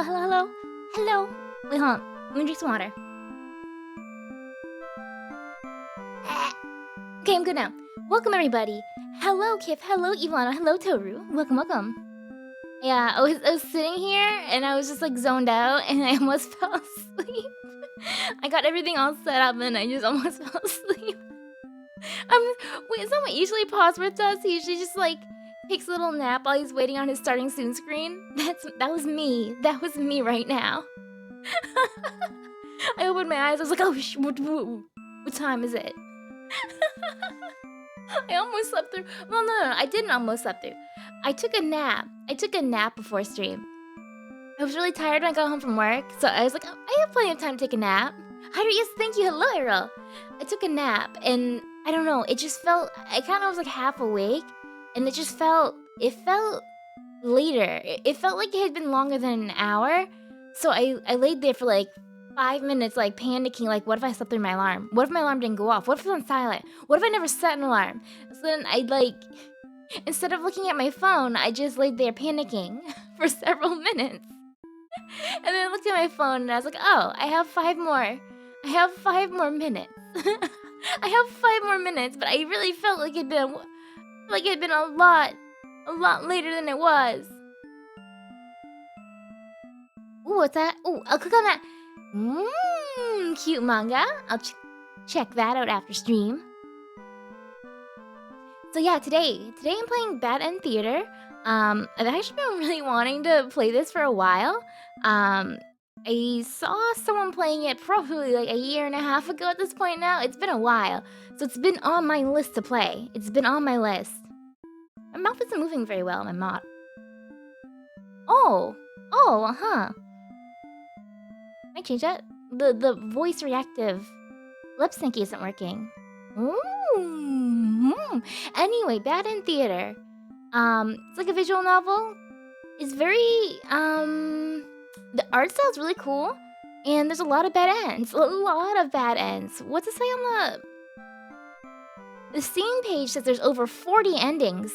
Hello, hello, hello. Hello. Wait, hold on. Let me drink some water. Okay, I'm good now. Welcome, everybody. Hello, Kip. Hello, Ivana. Hello, Toru. Welcome, welcome. Yeah, I was sitting here and I was just like zoned out and I almost fell asleep. I got everything all set up and I just almost fell asleep. Wait, is that what usually Pawsworth does? He usually just like takes a little nap while he's waiting on his starting soon screen. That was me. That was me right now. I opened my eyes. I was like, oh, what time is it? I almost slept through. Well, no, I didn't almost slept through. I took a nap. I took a nap before stream. I was really tired when I got home from work, so I was like, oh, I have plenty of time to take a nap. Hyra, yes, thank you. Hello, Hyra. I took a nap, and I don't know. It just felt. I kind of was like half awake, and it just felt. It felt later. It felt like it had been longer than an hour. So I laid there for like 5 minutes, like panicking, like what if I slept through my alarm? What if my alarm didn't go off? What if it's on silent? What if I never set an alarm? So then I like, instead of looking at my phone, I just laid there panicking for several minutes. And then I looked at my phone and I was like, oh, I have 5 more. I have 5 more minutes. I have 5 more minutes, but I really felt like it'd been a lot later than it was. Ooh, what's that? Ooh, I'll click on that. Cute manga. I'll check that out after stream. So yeah, today I'm playing Bad End Theater. I've actually been really wanting to play this for a while. I saw someone playing it probably like a year and a half ago at this point now. It's been a while. So it's been on my list to play. It's been on my list. My mouth isn't moving very well, my mouth. Oh, huh. Might change that. The voice reactive lip sync isn't working. Anyway, Bad End Theater. It's like a visual novel. It's very the art style is really cool, and there's a lot of bad ends. A lot of bad ends. What's it say on the Steam page? Says there's over 40 endings.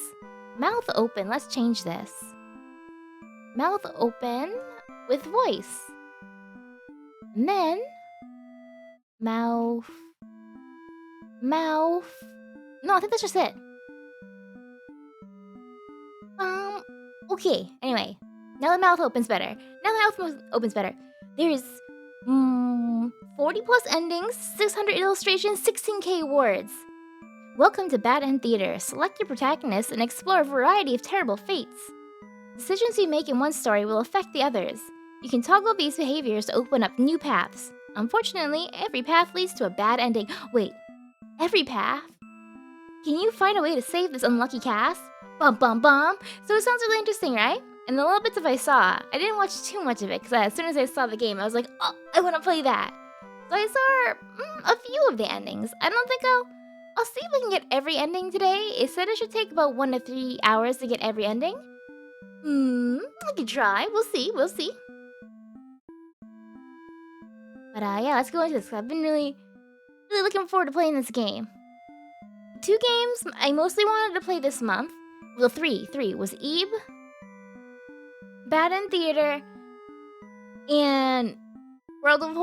Mouth open. Let's change this. Mouth open with voice. And then mouth. No, I think that's just it. Okay. Anyway, now the mouth opens better. There's 40 plus endings, 600 illustrations, 16k words. Welcome to Bad End Theater. Select your protagonist and explore a variety of terrible fates. Decisions you make in one story will affect the others. You can toggle these behaviors to open up new paths. Unfortunately, every path leads to a bad ending. Wait, every path? Can you find a way to save this unlucky cast? Bum bum bum. So it sounds really interesting, right? And the little bits I saw, I didn't watch too much of it because as soon as I saw the game, I was like, oh, I want to play that. So I saw a few of the endings. I don't think I'll see if I can get every ending today. It said it should take about 1 to 3 hours to get every ending. I could try. We'll see. But yeah, let's go into this. I've been really looking forward to playing this game. 2 games I mostly wanted to play this month. Well, 3 was Eve, Bad End Theater, and World of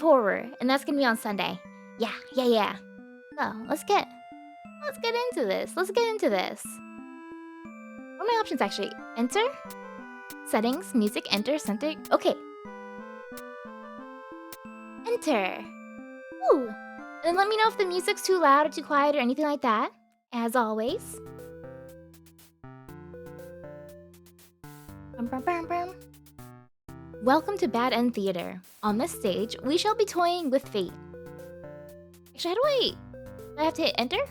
Horror, and that's gonna be on Sunday. Yeah. So let's get into this. What are my options actually? Enter, settings, music, enter, center. Okay. Enter. Ooh. And let me know if the music's too loud or too quiet or anything like that. As always. Welcome to Bad End Theater. On this stage, we shall be toying with fate. Actually, do I have to hit enter?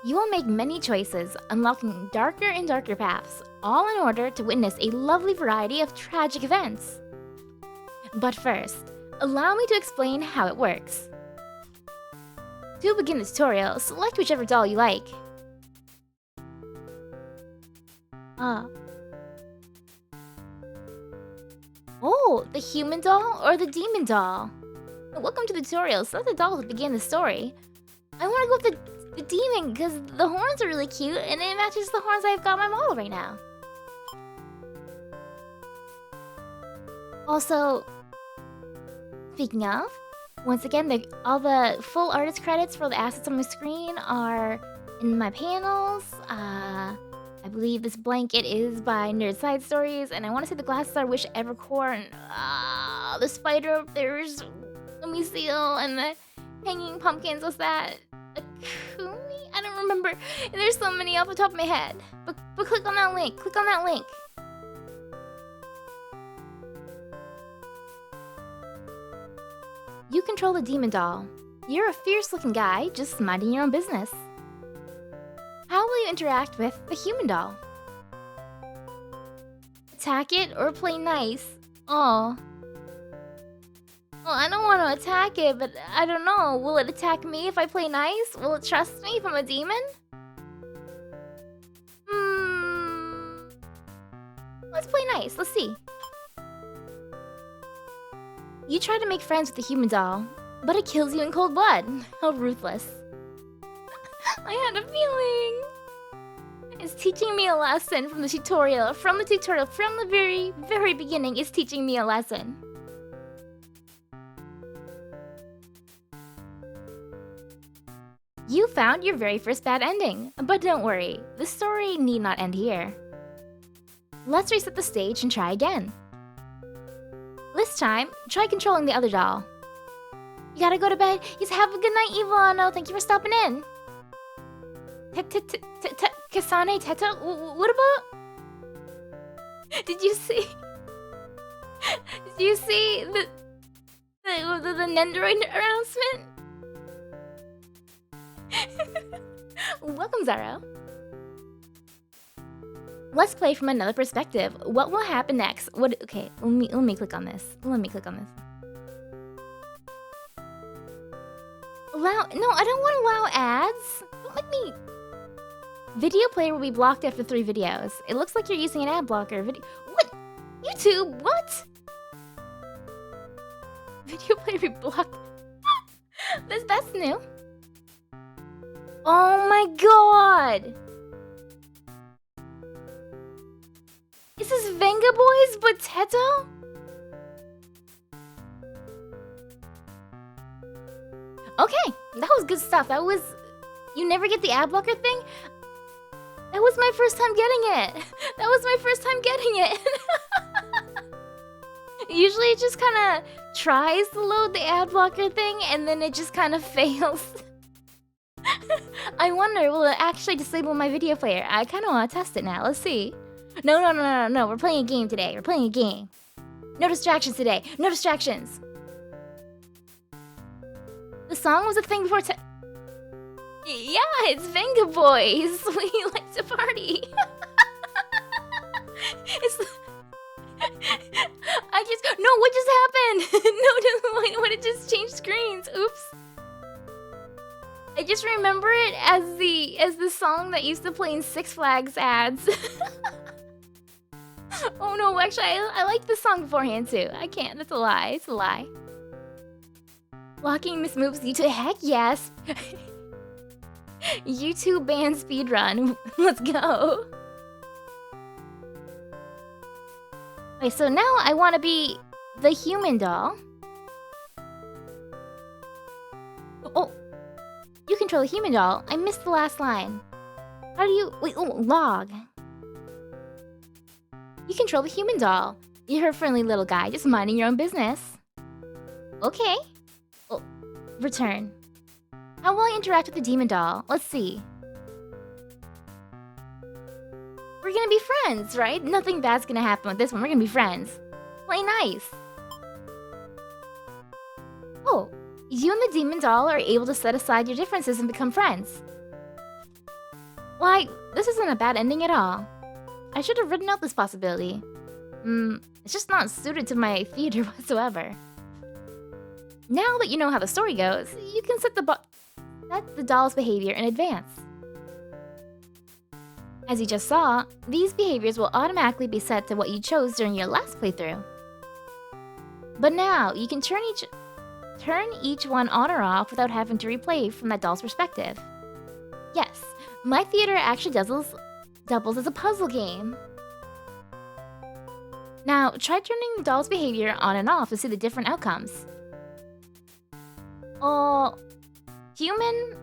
You will make many choices, unlocking darker and darker paths, all in order to witness a lovely variety of tragic events. But first, allow me to explain how it works. To begin the tutorial, select whichever doll you like. Oh, the human doll or the demon doll? Welcome to the tutorial. Select the doll to begin the story. I want to go with the demon because the horns are really cute and it matches the horns I've got on my model right now. Also, speaking of, once again, all the full artist credits for the assets on my screen are in my panels. I believe this blanket is by Nerd Side Stories, and I want to say the glasses are Wish Evercore, and the spider up there is Lucille, and the hanging pumpkins was that Akumi? I don't remember. There's so many off the top of my head. But click on that link. Click on that link. You control the demon doll. You're a fierce-looking guy, just minding your own business. How will you interact with the human doll? Attack it or play nice? Oh. Well, I don't want to attack it, but I don't know. Will it attack me if I play nice? Will it trust me if I'm a demon? Let's play nice. Let's see. You try to make friends with the human doll, but it kills you in cold blood. How ruthless. I had a feeling. It's teaching me a lesson from the tutorial. From the very, very beginning, it's teaching me a lesson. You found your very first bad ending, but don't worry, the story need not end here. Let's reset the stage and try again. This time, try controlling the other doll. You gotta go to bed. Yes, have a good night, Ivano. Thank you for stopping in. Kasane Teta? What about? Did you see? Did you see the Nendoroid announcement? Welcome, Zaro. Let's play from another perspective. What will happen next? Okay, let me click on this. Let me click on this. No, I don't want to allow ads. Don't make me. Video player will be blocked after 3 videos. It looks like you're using an ad blocker. What? YouTube? What? Video player will be blocked. That's new. Oh my god! Is this Venga Boys but Teto? Okay, that was good stuff. That was... You never get the ad blocker thing? That was my first time getting it. That was my first time getting it. Usually it just kind of tries to load the ad blocker thing and then it just kind of fails. I wonder, will it actually disable my video player? I kind of want to test it now. Let's see. No. We're playing a game today. We're playing a game. No distractions today. No distractions. The song was a thing before yeah, it's Venga Boys. We like to party. No, what just happened? No, what, it just changed screens. Oops. I just remember it as the song that used to play in Six Flags ads. Oh no, actually I liked the song beforehand too. I can't, that's a lie, it's a lie. Locking Miss Moves you to heck yes. YouTube band speedrun. Let's go. Okay, so now I want to be the human doll. Oh, you control the human doll. I missed the last line. How do you... Wait, log. You control the human doll. You're a friendly little guy, just minding your own business. Okay. Oh, return. How will I interact with the demon doll? Let's see. We're gonna be friends, right? Nothing bad's gonna happen with this one. We're gonna be friends. Play nice. Oh, you and the demon doll are able to set aside your differences and become friends. Why, this isn't a bad ending at all. I should have written out this possibility. It's just not suited to my theater whatsoever. Now that you know how the story goes, you can set the doll's behavior in advance. As you just saw, these behaviors will automatically be set to what you chose during your last playthrough. But now, you can turn each one on or off without having to replay from that doll's perspective. Yes, my theater actually doubles as a puzzle game. Now, try turning the doll's behavior on and off to see the different outcomes. Human?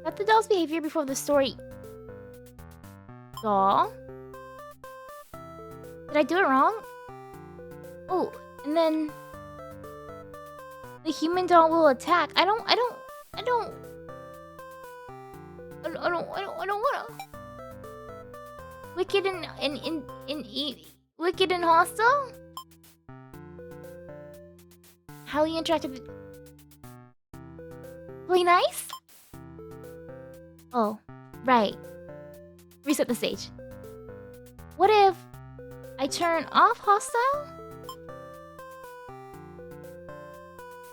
Set the doll's behavior before the story. Doll? Did I do it wrong? Oh, and then the human doll will attack. I don't wanna. Wicked wicked and hostile? How you interacted with... Play nice? Oh, right. Reset the stage. What if I turn off hostile?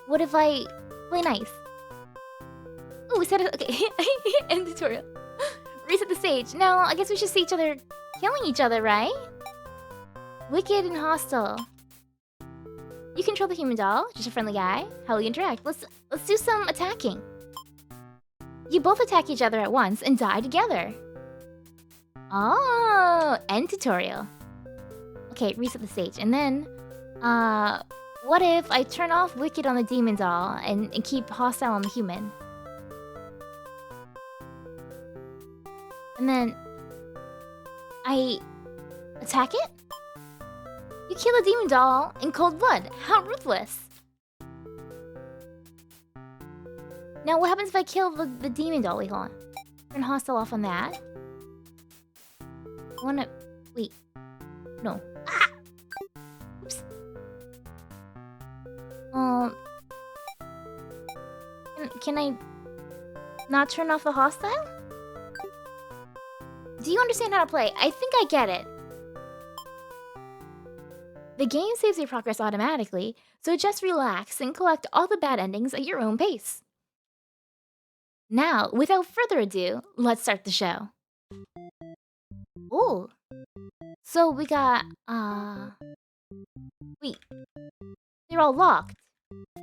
What if I play nice? Oh, we said it. Okay. End tutorial. Reset the stage. Now, I guess we should see each other killing each other, right? Wicked and hostile. You control the human doll, just a friendly guy. How will you interact? Let's do some attacking. You both attack each other at once and die together. Oh, end tutorial. Okay, reset the stage. And then, what if I turn off Wicked on the demon doll and keep hostile on the human? And then I attack it? You kill a demon doll in cold blood. How ruthless. Now what happens if I kill the demon doll? Wait, hold on. Turn hostile off on that. Wait. No. Ah! Oops. Can I not turn off the hostile? Do you understand how to play? I think I get it. The game saves your progress automatically, so just relax and collect all the bad endings at your own pace. Now, without further ado, let's start the show. Oh. So we got, wait. They're all locked.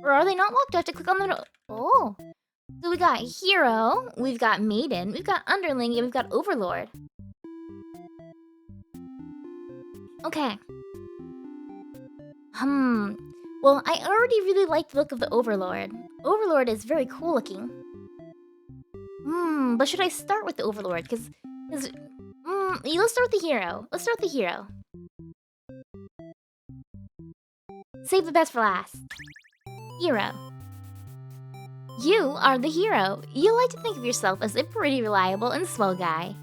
Or are they not locked? Do I have to click on them? Oh. So we got Hero, we've got Maiden, we've got Underling, and we've got Overlord. Okay. Well, I already really like the look of the Overlord. Overlord is very cool looking. But should I start with the Overlord? Let's start with the Hero. Let's start with the Hero. Save the best for last. Hero. You are the hero. You like to think of yourself as a pretty reliable and swell guy.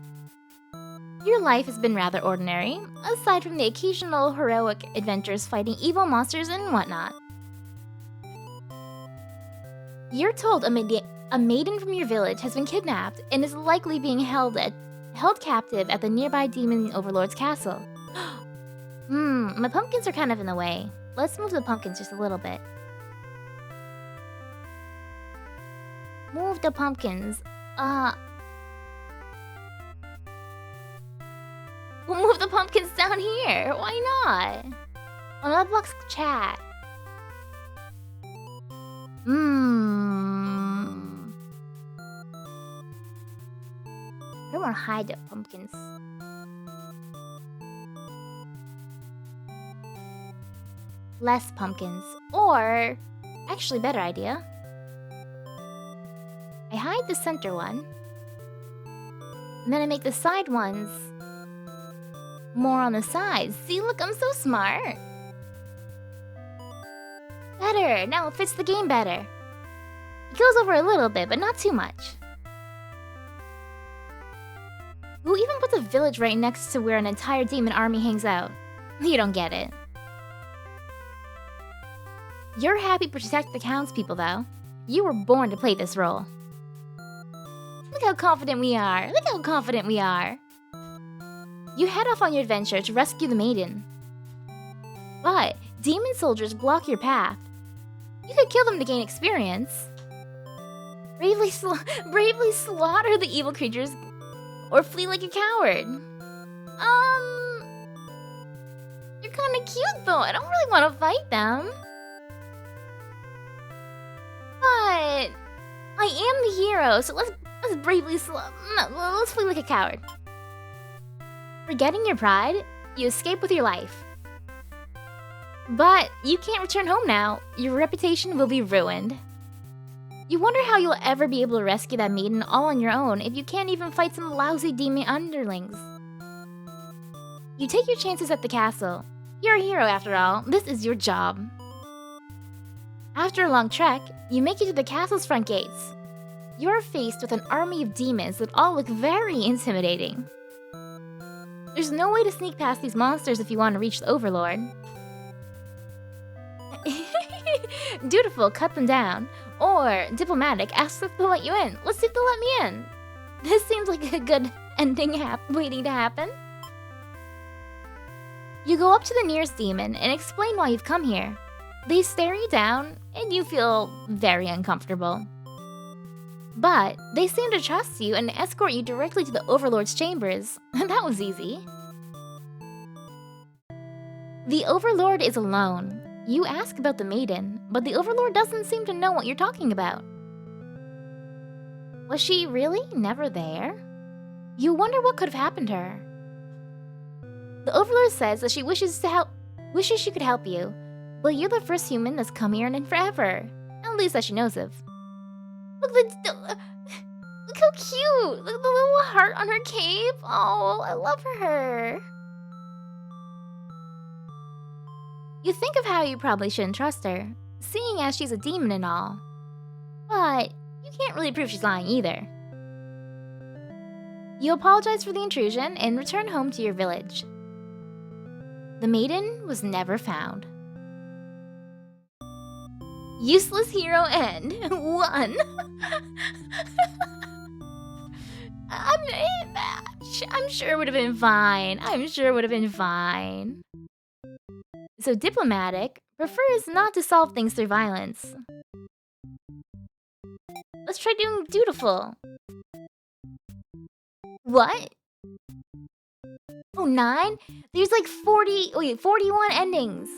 Your life has been rather ordinary, aside from the occasional heroic adventures fighting evil monsters and whatnot. You're told a maiden from your village has been kidnapped and is likely being held captive at the nearby demon overlord's castle. My pumpkins are kind of in the way. Let's move the pumpkins just a little bit. Move the pumpkins. We'll move the pumpkins down here. Why not? On that box chat. I don't want to hide the pumpkins. Less pumpkins. Or, actually, better idea. I hide the center one. And then I make the side ones more on the sides. See, look, I'm so smart. Better. Now it fits the game better. It goes over a little bit, but not too much. Who even puts a village right next to where an entire demon army hangs out? You don't get it. You're happy to protect the townspeople, though. You were born to play this role. Look how confident we are. Look how confident we are. You head off on your adventure to rescue the maiden. But demon soldiers block your path. You could kill them to gain experience. Bravely slaughter the evil creatures or flee like a coward. You're kind of cute though. I don't really want to fight them. But I am the hero, so let's bravely let's flee like a coward. Forgetting your pride, you escape with your life. But you can't return home now. Your reputation will be ruined. You wonder how you'll ever be able to rescue that maiden all on your own if you can't even fight some lousy demon underlings. You take your chances at the castle. You're a hero after all. This is your job. After a long trek, you make it to the castle's front gates. You're faced with an army of demons that all look very intimidating. There's no way to sneak past these monsters if you want to reach the Overlord. Dutiful, cut them down. Or, diplomatic, ask if they'll let you in. Let's see if they'll let me in. This seems like a good ending waiting to happen. You go up to the nearest demon and explain why you've come here. They stare you down, and you feel very uncomfortable. But they seem to trust you and escort you directly to the Overlord's chambers. That was easy. The Overlord is alone. You ask about the maiden, but the Overlord doesn't seem to know what you're talking about. Was she really never there? You wonder what could have happened to her. The Overlord says that she wishes she could help you, but you're the first human that's come here in forever. At least that she knows of. Look how cute! Look at the little heart on her cape. Oh, I love her. You think of how you probably shouldn't trust her, seeing as she's a demon and all. But you can't really prove she's lying either. You apologize for the intrusion and return home to your village. The maiden was never found. Useless hero end. 1. I'm sure it would have been fine. I'm sure it would have been fine. So diplomatic prefers not to solve things through violence. Let's try doing dutiful. What? Oh, 9? There's like 41 endings.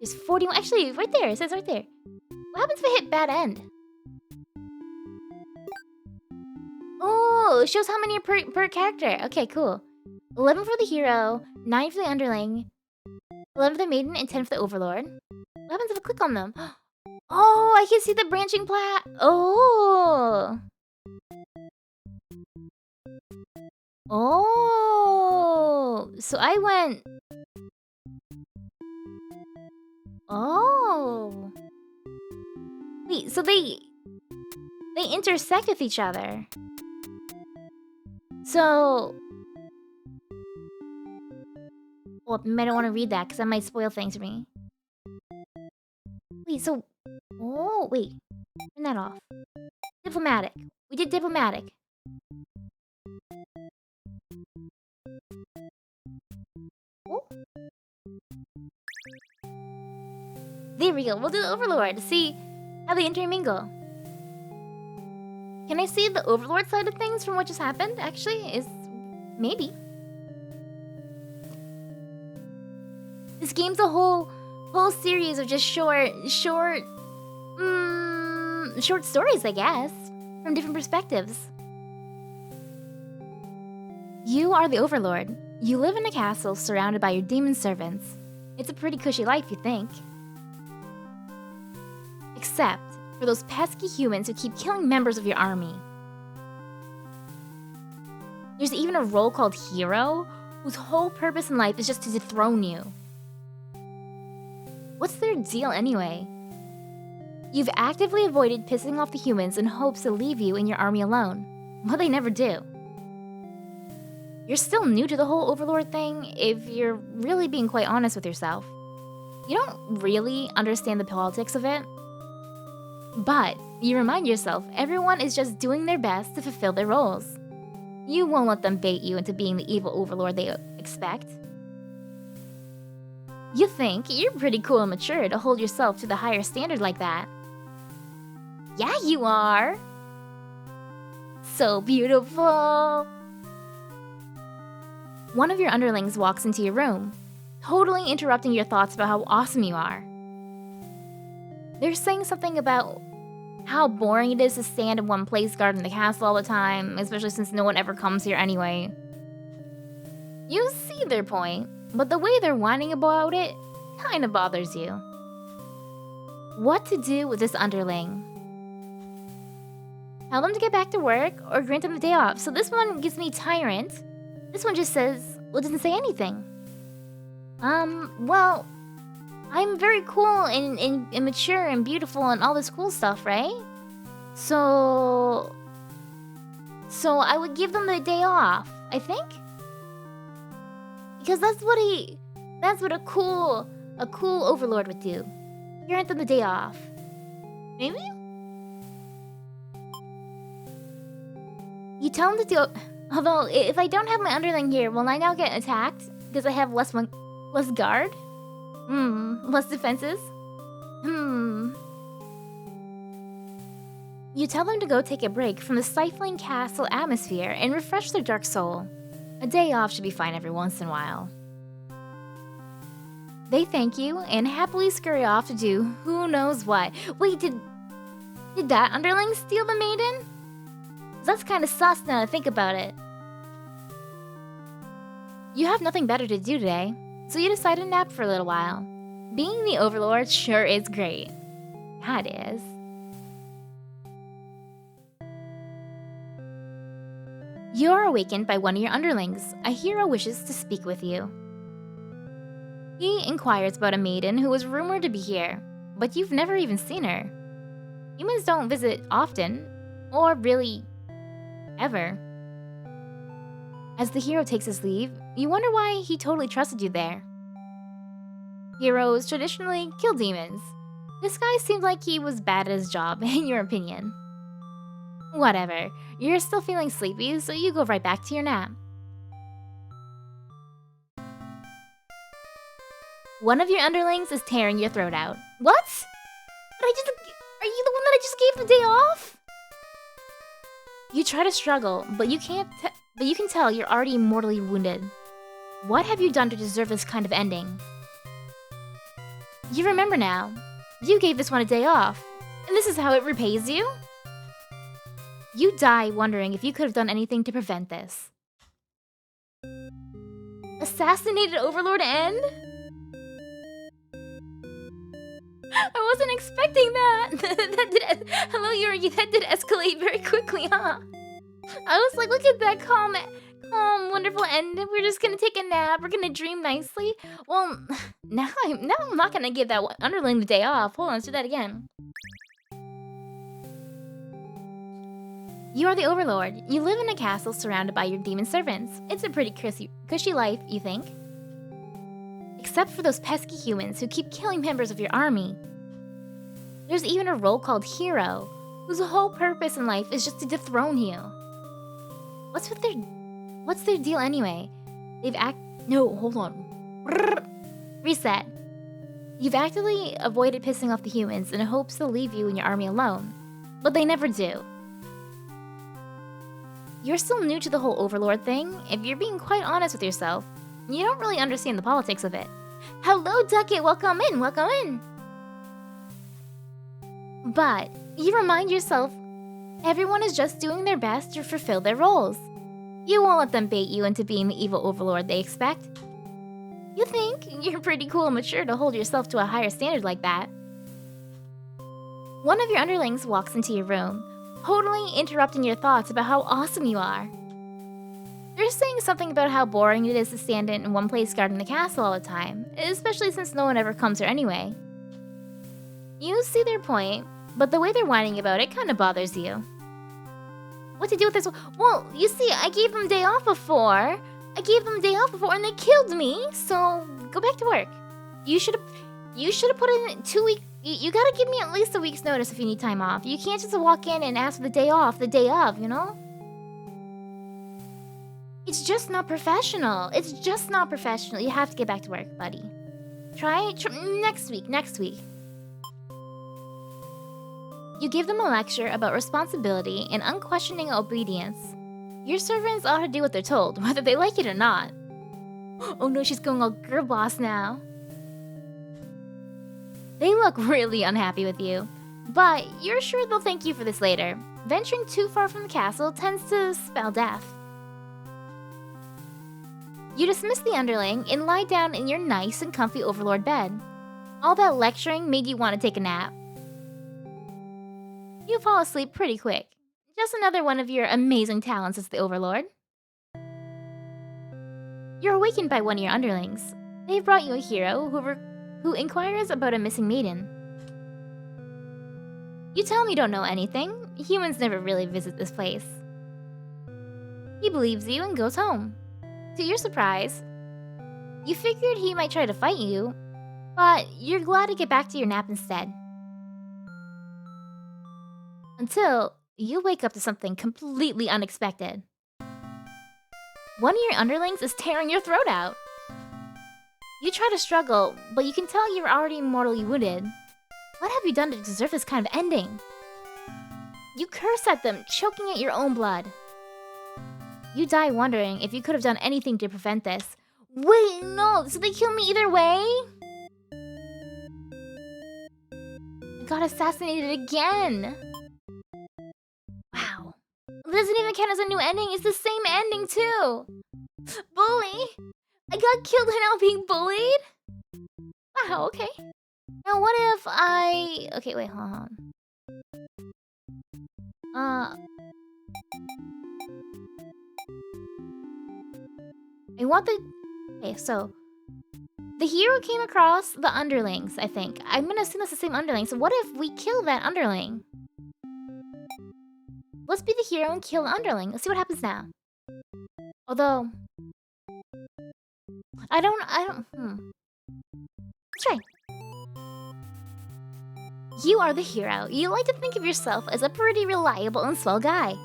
There's 41. Actually, right there. It says right there. What happens if I hit bad end? Oh, it shows how many per character. Okay, cool. 11 for the hero, 9 for the underling, 11 for the maiden, and 10 for the overlord. What happens if I click on them? Oh, I can see the branching plat. Oh. Oh. So I went... Oh. Wait, so they intersect with each other. So... Well, I don't want to read that because that might spoil things for me. Wait, so... Oh, wait. Turn that off. Diplomatic. We did diplomatic. Oh. There we go. We'll do the Overlord to see how they intermingle. Can I see the Overlord side of things from what just happened? Actually, is maybe. This game's a whole series of just short stories, I guess, from different perspectives. You are the Overlord. You live in a castle surrounded by your demon servants. It's a pretty cushy life, you think. Except for those pesky humans who keep killing members of your army. There's even a role called Hero, whose whole purpose in life is just to dethrone you. What's their deal anyway? You've actively avoided pissing off the humans in hopes to leave you and your army alone, but they never do. You're still new to the whole Overlord thing if you're really being quite honest with yourself. You don't really understand the politics of it, but you remind yourself everyone is just doing their best to fulfill their roles. You won't let them bait you into being the evil Overlord they expect. You think you're pretty cool and mature to hold yourself to the higher standard like that. Yeah, you are. So beautiful. One of your underlings walks into your room, totally interrupting your thoughts about how awesome you are. They're saying something about how boring it is to stand in one place guarding the castle all the time, especially since no one ever comes here anyway. You see their point, but the way they're whining about it kind of bothers you. What to do with this underling? Tell them to get back to work or grant them the day off. So this one gives me tyrant. This one just says, well, doesn't say anything. Well, I'm very cool and mature and beautiful and all this cool stuff, right? So I would give them the day off, I think. Because that's what a cool overlord would do. Grant them the day off. Maybe? You tell them to do. Although, if I don't have my underling here, will I now get attacked? Because I have less guard? Less defenses? You tell them to go take a break from the stifling castle atmosphere and refresh their dark soul. A day off should be fine every once in a while. They thank you and happily scurry off to do who knows what. Wait, did that underling steal the maiden? That's kind of sus now to think about it. You have nothing better to do today, so you decide to nap for a little while. Being the overlord sure is great. That is. You are awakened by one of your underlings. A hero wishes to speak with you. He inquires about a maiden who was rumored to be here, but you've never even seen her. Humans don't visit often, or really, ever. As the hero takes his leave, you wonder why he totally trusted you there. Heroes traditionally kill demons. This guy seemed like he was bad at his job, in your opinion. Whatever, you're still feeling sleepy, so you go right back to your nap. One of your underlings is tearing your throat out. What? Are you the one that I just gave the day off? You try to struggle, but you can tell you're already mortally wounded. What have you done to deserve this kind of ending? You remember now. You gave this one a day off, and this is how it repays you? You die wondering if you could have done anything to prevent this. Assassinated Overlord end? I wasn't expecting that. Hello, Yuri. That did escalate very quickly, huh? I was like, look at that calm, wonderful end. We're just gonna take a nap. We're gonna dream nicely. Well, now I'm not gonna give that underling the day off. Hold on, let's do that again. You are the Overlord. You live in a castle surrounded by your demon servants. It's a pretty cushy life, you think? Except for those pesky humans who keep killing members of your army. There's even a role called Hero, whose whole purpose in life is just to dethrone you. What's their deal anyway? No, hold on. Reset. You've actively avoided pissing off the humans in hopes they'll leave you and your army alone. But they never do. You're still new to the whole Overlord thing. If you're being quite honest with yourself, you don't really understand the politics of it. Hello, Ducket! Welcome in! Welcome in! But you remind yourself, everyone is just doing their best to fulfill their roles. You won't let them bait you into being the evil Overlord they expect. You think you're pretty cool and mature to hold yourself to a higher standard like that. One of your underlings walks into your room, totally interrupting your thoughts about how awesome you are. They're saying something about how boring it is to stand in one place guarding the castle all the time, especially since no one ever comes here anyway. You see their point, but the way they're whining about it kind of bothers you. What to do with this? Well, you see, I gave them a day off before. And they killed me, so go back to work. You should have put in 2 weeks. You gotta give me at least a week's notice if you need time off. You can't just walk in and ask for the day off the day of, you know? It's just not professional. You have to get back to work, buddy. Try next week. You give them a lecture about responsibility and unquestioning obedience. Your servants ought to do what they're told, whether they like it or not. Oh no, she's going all girl boss now. They look really unhappy with you, but you're sure they'll thank you for this later. Venturing too far from the castle tends to spell death. You dismiss the underling and lie down in your nice and comfy overlord bed. All that lecturing made you want to take a nap. You fall asleep pretty quick. Just another one of your amazing talents as the overlord. You're awakened by one of your underlings. They've brought you a hero who inquires about a missing maiden. You tell him you don't know anything. Humans never really visit this place. He believes you and goes home. To your surprise, you figured he might try to fight you, but you're glad to get back to your nap instead. Until you wake up to something completely unexpected. One of your underlings is tearing your throat out. You try to struggle, but you can tell you're already mortally wounded. What have you done to deserve this kind of ending? You curse at them, choking at your own blood. You die wondering if you could have done anything to prevent this. Wait, no, so they kill me either way? I got assassinated again. Wow. It doesn't even count as a new ending, it's the same ending too. Bully? I got killed and now being bullied? Wow, okay. Now what if I... Okay, wait, hold on. I want the... Okay, so... The hero came across the underlings, I think. I'm gonna assume that's the same underling, so what if we kill that underling? Let's be the hero and kill the underling. Let's see what happens now. Although... I don't... Let's try. You are the hero. You like to think of yourself as a pretty reliable and swell guy.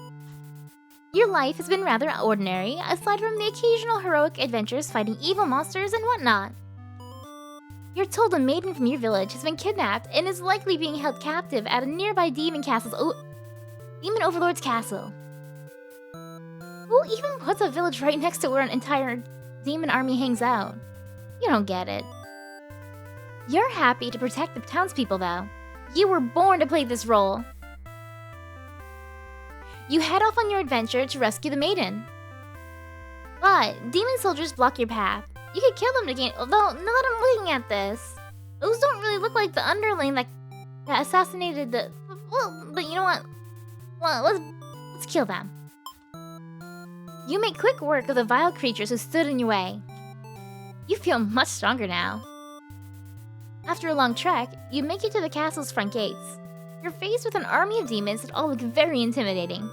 Your life has been rather ordinary, aside from the occasional heroic adventures fighting evil monsters and whatnot. You're told a maiden from your village has been kidnapped and is likely being held captive at a nearby demon overlord's castle. Who even puts a village right next to where an entire demon army hangs out? You don't get it. You're happy to protect the townspeople, though. You were born to play this role. You head off on your adventure to rescue the maiden. But demon soldiers block your path. You could kill them to gain... Although, now that I'm looking at this, those don't really look like the underling that assassinated the... Well, but you know what? Well, let's kill them. You make quick work of the vile creatures who stood in your way. You feel much stronger now. After a long trek, you make it to the castle's front gates. You're faced with an army of demons that all look very intimidating.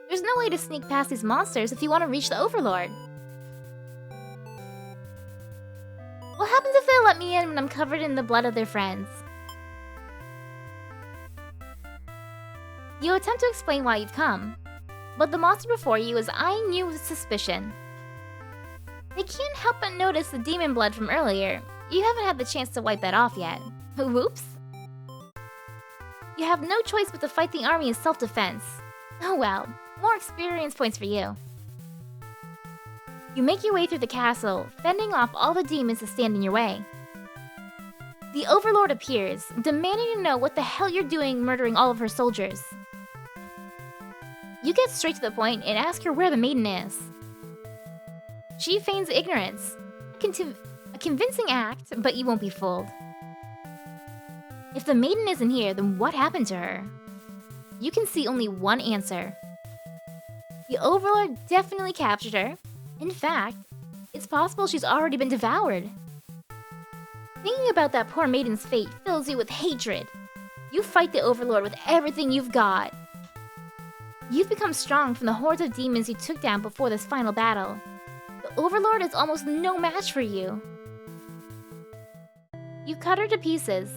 There's no way to sneak past these monsters if you want to reach the Overlord. What happens if they let me in when I'm covered in the blood of their friends? You attempt to explain why you've come, but the monster before you is eyeing you with suspicion. They can't help but notice the demon blood from earlier. You haven't had the chance to wipe that off yet. Whoops. You have no choice but to fight the army in self-defense. Oh well, more experience points for you. You make your way through the castle, fending off all the demons that stand in your way. The Overlord appears, demanding to know what the hell you're doing murdering all of her soldiers. You get straight to the point and ask her where the maiden is. She feigns ignorance. A convincing act, but you won't be fooled. If the maiden isn't here, then what happened to her? You can see only one answer. The Overlord definitely captured her. In fact, it's possible she's already been devoured. Thinking about that poor maiden's fate fills you with hatred. You fight the Overlord with everything you've got. You've become strong from the hordes of demons you took down before this final battle. The Overlord is almost no match for you. You cut her to pieces.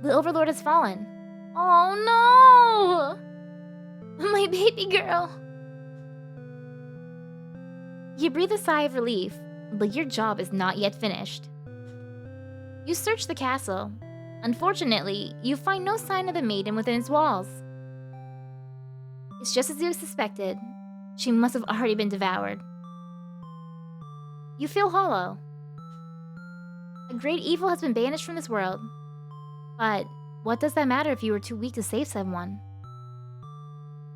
The Overlord has fallen. Oh no! My baby girl! You breathe a sigh of relief, but your job is not yet finished. You search the castle. Unfortunately, you find no sign of the maiden within its walls. It's just as you suspected. She must have already been devoured. You feel hollow. A great evil has been banished from this world. But what does that matter if you were too weak to save someone?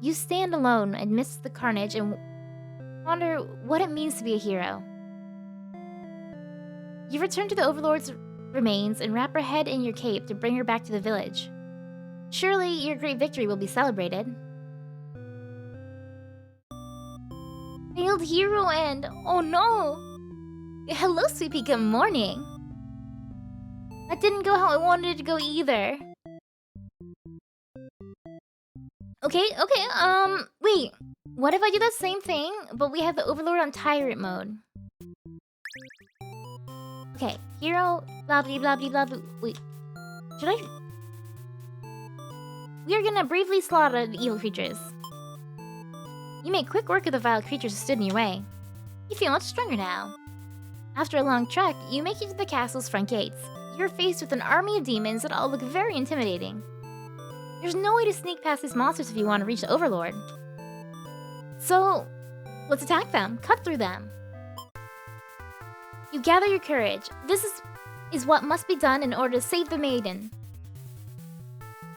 You stand alone amidst the carnage and wonder what it means to be a hero. You return to the Overlord's remains and wrap her head in your cape to bring her back to the village. Surely your great victory will be celebrated. Failed hero end. Oh no! Hello, Sweet Pea, good morning. That didn't go how I wanted it to go either. Okay, wait. What if I do that same thing, but we have the Overlord on tyrant mode? Okay, hero, blah blah blah blah blah blah. Wait, should I? We are gonna briefly slaughter the evil creatures. You make quick work of the vile creatures who stood in your way. You feel much stronger now. After a long trek, you make it to the castle's front gates. You're faced with an army of demons that all look very intimidating. There's no way to sneak past these monsters if you want to reach the Overlord. So, let's attack them, cut through them. You gather your courage. This is what must be done in order to save the maiden.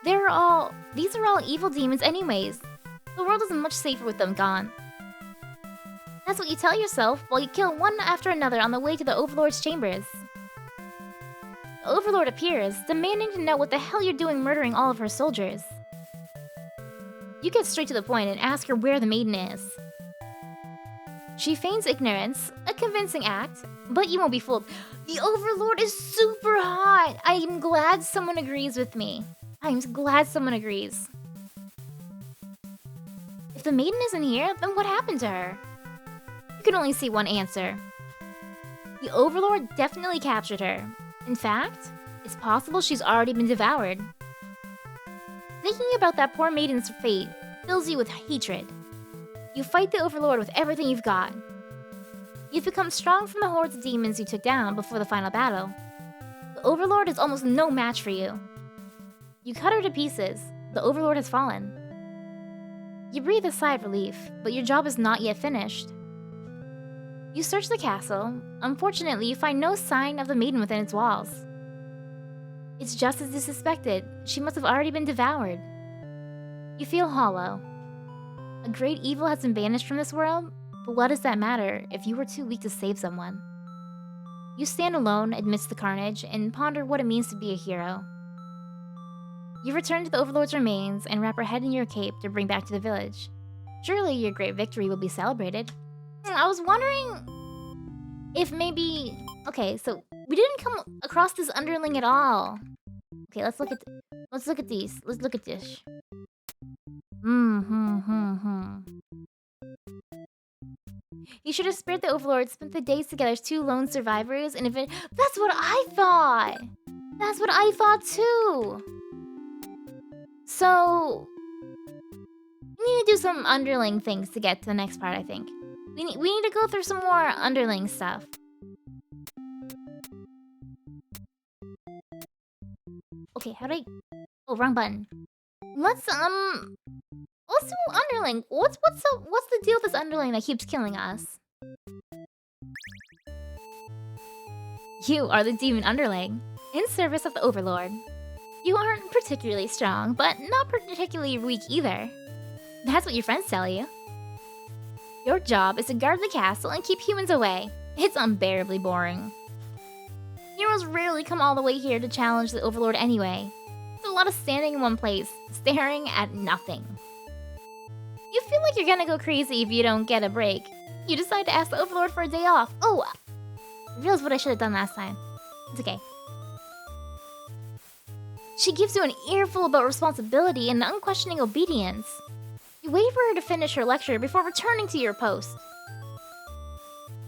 These are all evil demons anyways. The world isn't much safer with them gone. That's what you tell yourself while you kill one after another on the way to the Overlord's chambers. The Overlord appears, demanding to know what the hell you're doing murdering all of her soldiers. You get straight to the point and ask her where the maiden is. She feigns ignorance, a convincing act, but you won't be fooled. The Overlord is super hot! I am glad someone agrees with me. I'm glad someone agrees. If the maiden isn't here, then what happened to her? You can only see one answer. The Overlord definitely captured her. In fact, it's possible she's already been devoured. Thinking about that poor maiden's fate fills you with hatred. You fight the Overlord with everything you've got. You've become strong from the hordes of demons you took down before the final battle. The Overlord is almost no match for you. You cut her to pieces. The Overlord has fallen. You breathe a sigh of relief, but your job is not yet finished. You search the castle. Unfortunately, you find no sign of the maiden within its walls. It's just as you suspected. She must have already been devoured. You feel hollow. A great evil has been banished from this world, but what does that matter if you were too weak to save someone? You stand alone amidst the carnage and ponder what it means to be a hero. You return to the Overlord's remains and wrap her head in your cape to bring back to the village. Surely your great victory will be celebrated. I was wondering if maybe... Okay, so we didn't come across this underling at all. Okay, let's look at these. Let's look at this. You should have spared the Overlord, spent the days together as two lone survivors, and if it... That's what I thought! That's what I thought too! So... we need to do some underling things to get to the next part, I think. We need to go through some more underling stuff. Okay, how do I... Oh, wrong button. Let's do underling. What's the deal with this underling that keeps killing us? You are the demon underling, in service of the Overlord. You aren't particularly strong, but not particularly weak either. That's what your friends tell you. Your job is to guard the castle and keep humans away. It's unbearably boring. Heroes rarely come all the way here to challenge the Overlord anyway. It's a lot of standing in one place, staring at nothing. You feel like you're gonna go crazy if you don't get a break. You decide to ask the Overlord for a day off. Oh, I realized what I should have done last time. It's okay. She gives you an earful about responsibility and unquestioning obedience. You wait for her to finish her lecture before returning to your post.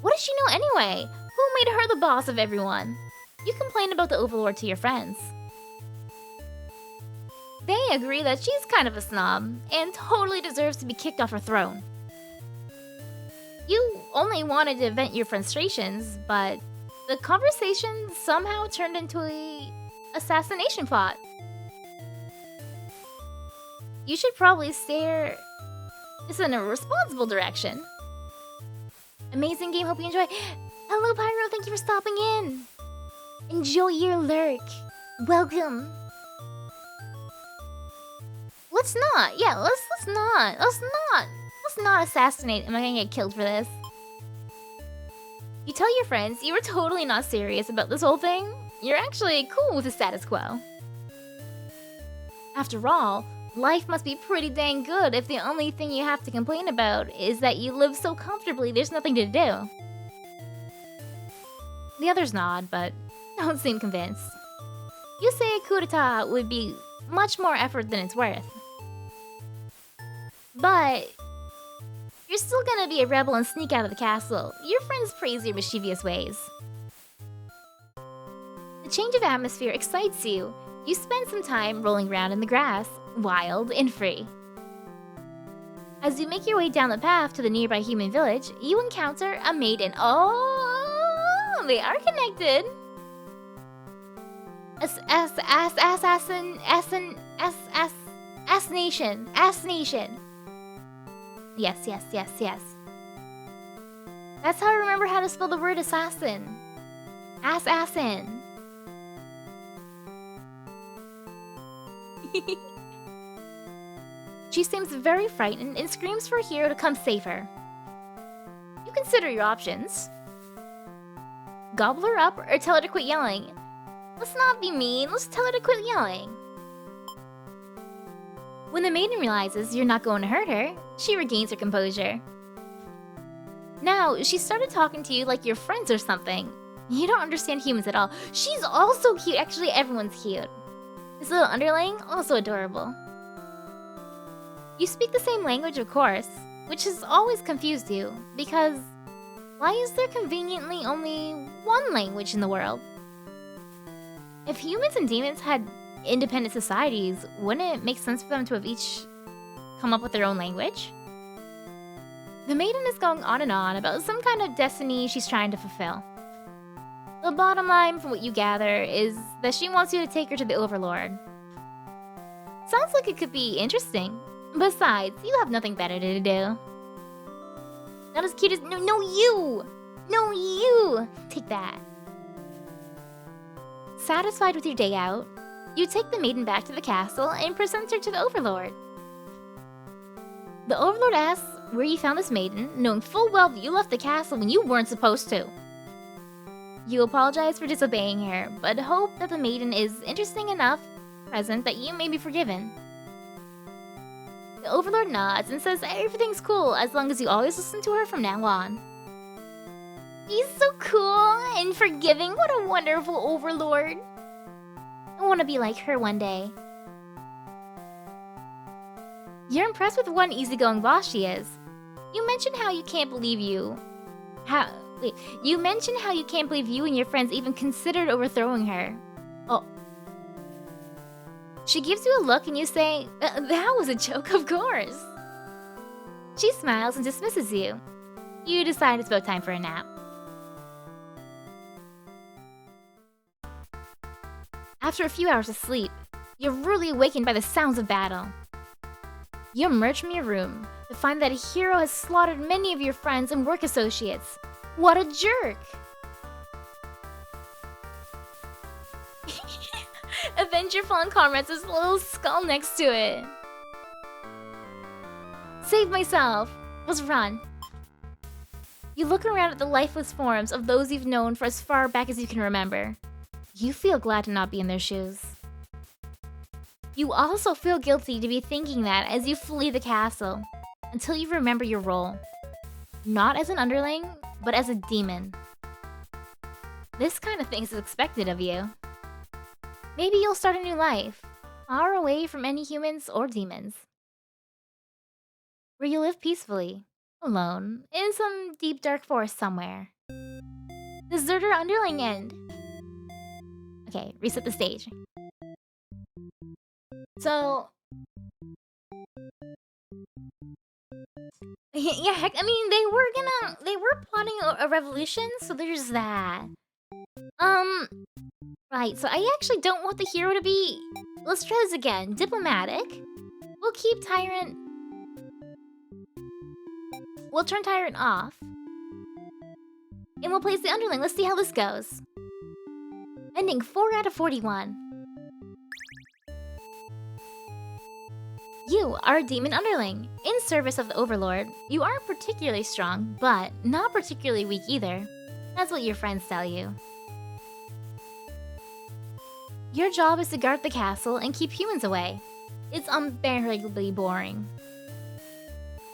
What does she know anyway? Who made her the boss of everyone? You complain about the Overlord to your friends. They agree that she's kind of a snob and totally deserves to be kicked off her throne. You only wanted to vent your frustrations, but the conversation somehow turned into an assassination plot. You should probably steer this in a responsible direction. Amazing game, hope you enjoy. Hello Pyro, thank you for stopping in. Enjoy your lurk. Welcome. Let's not assassinate. Am I gonna get killed for this? You tell your friends you were totally not serious about this whole thing. You're actually cool with the status quo. After all, life must be pretty dang good if the only thing you have to complain about is that you live so comfortably there's nothing to do. The others nod, but don't seem convinced. You say a coup d'etat would be much more effort than it's worth. But you're still gonna be a rebel and sneak out of the castle. Your friends praise your mischievous ways. The change of atmosphere excites you. You spend some time rolling around in the grass, wild and free. As you make your way down the path to the nearby human village, you encounter a maiden. Oh, they are connected. Nation. Yes. That's how I remember how to spell the word assassin. Assassin. She seems very frightened and screams for a hero to come save her. You consider your options. Gobble her up or tell her to quit yelling. Let's not be mean, let's tell her to quit yelling. When the maiden realizes you're not going to hurt her, she regains her composure. Now, she started talking to you like you're friends or something. You don't understand humans at all. She's also cute. Actually, everyone's cute. This little underling, also adorable. You speak the same language, of course, which has always confused you, because why is there conveniently only one language in the world? If humans and demons had independent societies, wouldn't it make sense for them to have each come up with their own language? The maiden is going on and on about some kind of destiny she's trying to fulfill. The bottom line, from what you gather, is that she wants you to take her to the Overlord. Sounds like it could be interesting. Besides, you have nothing better to do. Not as cute as— No, you! No, you! Take that. Satisfied with your day out, you take the maiden back to the castle and present her to the Overlord. The Overlord asks where you found this maiden, knowing full well that you left the castle when you weren't supposed to. You apologize for disobeying her, but hope that the maiden is interesting enough present that you may be forgiven. The Overlord nods and says everything's cool as long as you always listen to her from now on. He's so cool and forgiving. What a wonderful Overlord. I want to be like her one day. You're impressed with what an easygoing boss she is. You mentioned how you can't believe you and your friends even considered overthrowing her. Oh. She gives you a look and you say, that was a joke, of course. She smiles and dismisses you. You decide it's about time for a nap. After a few hours of sleep, you're rudely awakened by the sounds of battle. You emerge from your room to find that a hero has slaughtered many of your friends and work associates. What a jerk! Avenge your fallen comrades, there's a little skull next to it. Save myself! Let's run. You look around at the lifeless forms of those you've known for as far back as you can remember. You feel glad to not be in their shoes. You also feel guilty to be thinking that as you flee the castle, until you remember your role. Not as an underling, but as a demon. This kind of thing is expected of you. Maybe you'll start a new life, far away from any humans or demons. Where you live peacefully, alone, in some deep dark forest somewhere. Deserter underling end. Okay, reset the stage. So... yeah, heck, I mean, they were plotting a revolution, so there's that. Right, so I actually don't want the hero to be... Let's try this again. Diplomatic. We'll keep Tyrant... We'll turn Tyrant off. And we'll place the underling. Let's see how this goes. Ending 4 out of 41. You are a demon underling. In service of the Overlord, you aren't particularly strong, but not particularly weak either. That's what your friends tell you. Your job is to guard the castle and keep humans away. It's unbearably boring.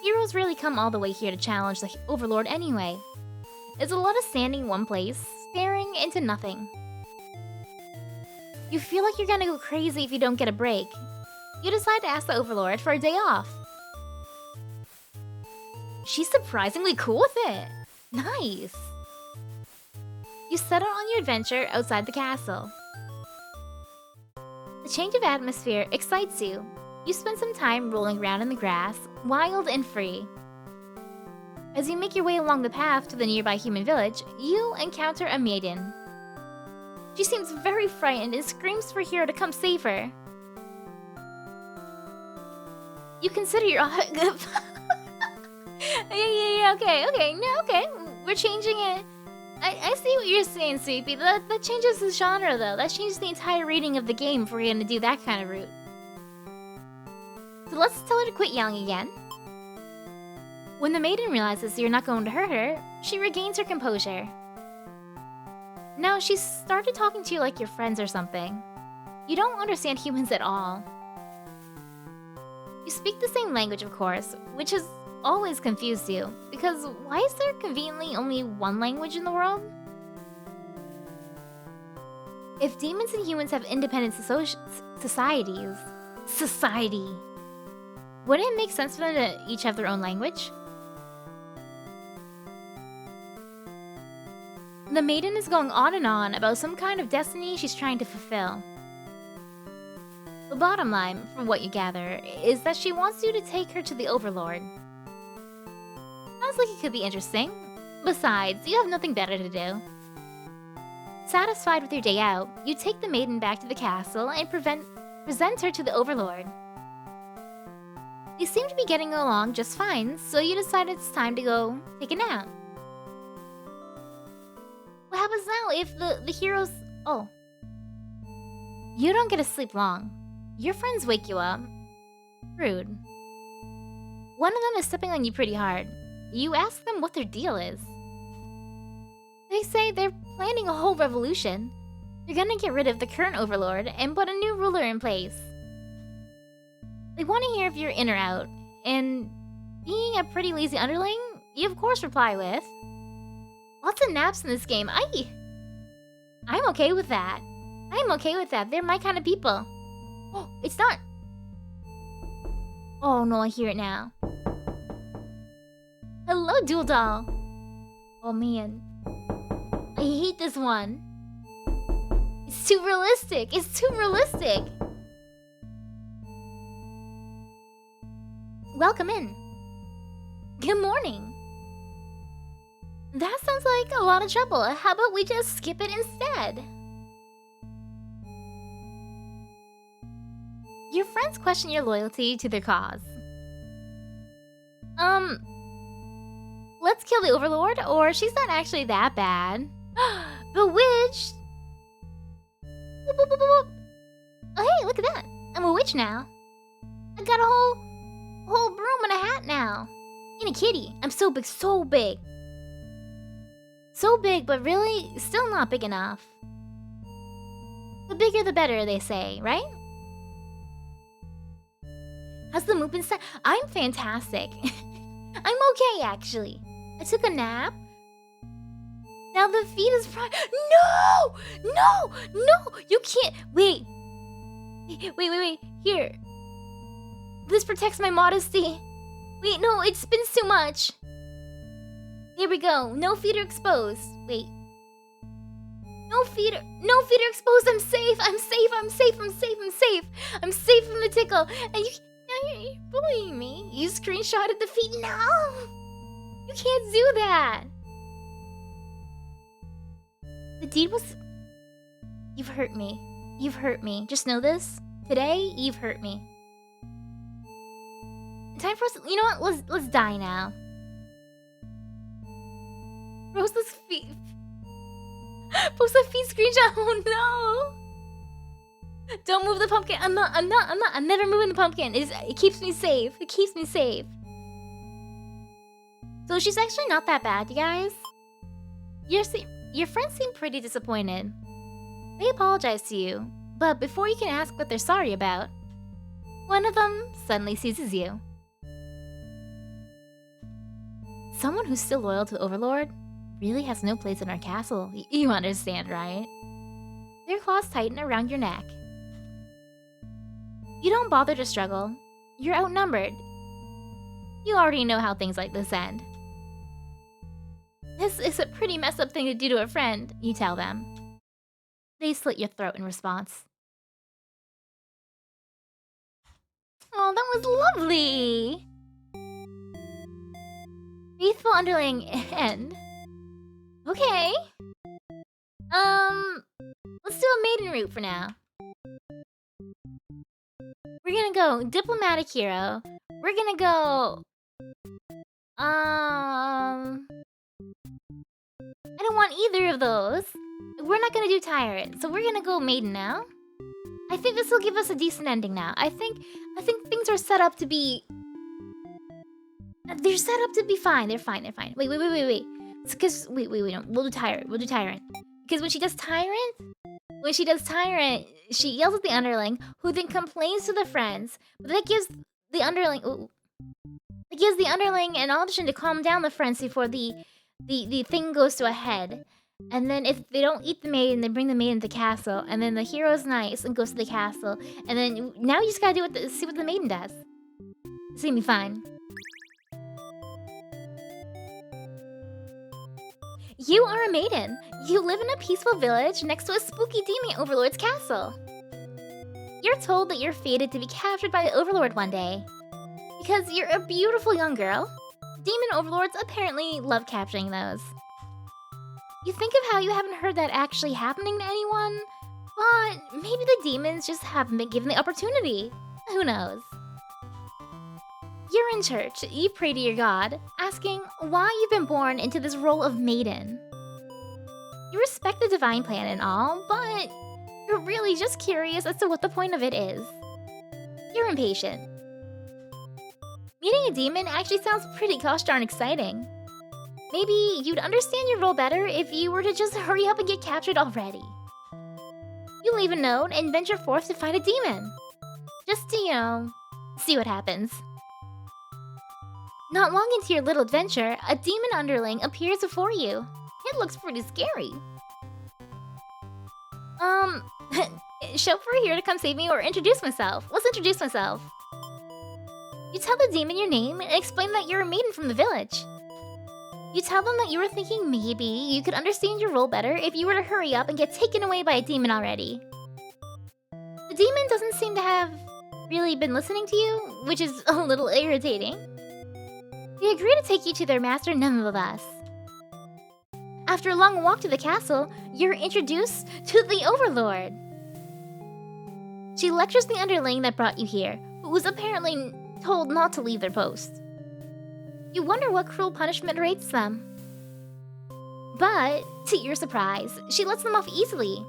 Heroes rarely come all the way here to challenge the Overlord anyway. It's a lot of standing in one place, staring into nothing. You feel like you're gonna go crazy if you don't get a break. You decide to ask the Overlord for a day off. She's surprisingly cool with it. Nice. You set out on your adventure outside the castle. The change of atmosphere excites you. You spend some time rolling around in the grass, wild and free. As you make your way along the path to the nearby human village, you encounter a maiden. She seems very frightened and screams for Hero to come save her. You consider your... Okay. We're changing it. I see what you're saying, Sweepy. That changes the genre, though. That changes the entire reading of the game if we're gonna do that kind of route. So let's tell her to quit yelling again. When the maiden realizes you're not going to hurt her, she regains her composure. Now, she's started talking to you like your friends or something. You don't understand humans at all. You speak the same language, of course, which has always confused you, because why is there conveniently only one language in the world? If demons and humans have independent societies... Wouldn't it make sense for them to each have their own language? The maiden is going on and on about some kind of destiny she's trying to fulfill. The bottom line, from what you gather, is that she wants you to take her to the Overlord. Sounds like it could be interesting. Besides, you have nothing better to do. Satisfied with your day out, you take the maiden back to the castle and present her to the Overlord. They seem to be getting along just fine, so you decide it's time to go take a nap. What happens now if the heroes... Oh. You don't get to sleep long. Your friends wake you up. Rude. One of them is stepping on you pretty hard. You ask them what their deal is. They say they're planning a whole revolution. They're gonna get rid of the current Overlord and put a new ruler in place. They want to hear if you're in or out, and being a pretty lazy underling, you of course reply with, "Lots of naps in this game. I'm okay with that. I'm okay with that. They're my kind of people." Oh, it's not. Oh no, I hear it now. Hello, Dual Doll. Oh man, I hate this one. It's too realistic. It's too realistic. Welcome in. Good morning. That sounds like a lot of trouble. How about we just skip it instead? Your friends question your loyalty to their cause. Let's kill the Overlord, or she's not actually that bad. Bewitched! Boop, boop, boop, boop. Oh hey, look at that. I'm a witch now. I got a whole broom and a hat now. And a kitty. I'm so big, so big. So big, but really still not big enough. The bigger the better, they say, right? How's the mood been? I'm fantastic. I'm okay, actually. I took a nap. Now the feed is No! No! No! You can't. Wait. Wait. Here. This protects my modesty. Wait, no, it spins too much. Here we go. No feeder exposed. Wait. No feeder exposed. I'm safe. I'm safe from the tickle. And you're bullying me. You screenshotted the feed. No! You can't do that. The deed was... You've hurt me. You've hurt me. Just know this. Today, you've hurt me. Time for us... You know what? Let's die now. Rosa's feet... Post a feet screenshot. Oh no! Don't move the pumpkin. I'm never moving the pumpkin. It keeps me safe. It keeps me safe. So she's actually not that bad, you guys. Your friends seem pretty disappointed. They apologize to you, but before you can ask what they're sorry about, one of them suddenly seizes you. Someone who's still loyal to the Overlord really has no place in our castle. You understand, right? Their claws tighten around your neck. You don't bother to struggle. You're outnumbered. You already know how things like this end. This is a pretty messed up thing to do to a friend, you tell them. They slit your throat in response. Oh, that was lovely! Faithful underling end. Okay. Let's do a maiden route for now. We're gonna go diplomatic hero. We're gonna go... I don't want either of those. We're not gonna do tyrant, so we're gonna go maiden now. I think this will give us a decent ending now. I think things are set up to be... They're set up to be fine. They're fine. Wait. Because wait. No. We'll do tyrant. Because when she does tyrant, she yells at the underling, who then complains to the friends. But that gives the underling, an option to calm down the friends before the thing goes to a head. And then if they don't eat the maiden, they bring the maiden to the castle. And then the hero's nice and goes to the castle. And then now you just gotta see what the maiden does. It's gonna be fine. You are a maiden. You live in a peaceful village next to a spooky demon overlord's castle. You're told that you're fated to be captured by the overlord one day. Because you're a beautiful young girl. Demon overlords apparently love capturing those. You think of how you haven't heard that actually happening to anyone, but maybe the demons just haven't been given the opportunity. Who knows? You're in church. You pray to your god, asking why you've been born into this role of maiden. You respect the divine plan and all, but you're really just curious as to what the point of it is. You're impatient. Meeting a demon actually sounds pretty gosh darn exciting. Maybe you'd understand your role better if you were to just hurry up and get captured already. You leave a note and venture forth to find a demon. Just to, see what happens. Not long into your little adventure, a demon underling appears before you. It looks pretty scary. Chauffeur here to come save me or introduce myself. Let's introduce myself. You tell the demon your name and explain that you're a maiden from the village. You tell them that you were thinking maybe you could understand your role better if you were to hurry up and get taken away by a demon already. The demon doesn't seem to have really been listening to you, which is a little irritating. They agree to take you to their master nonetheless. After a long walk to the castle, you're introduced to the Overlord. She lectures the underling that brought you here, who was apparently told not to leave their post. You wonder what cruel punishment awaits them. But, to your surprise, she lets them off easily.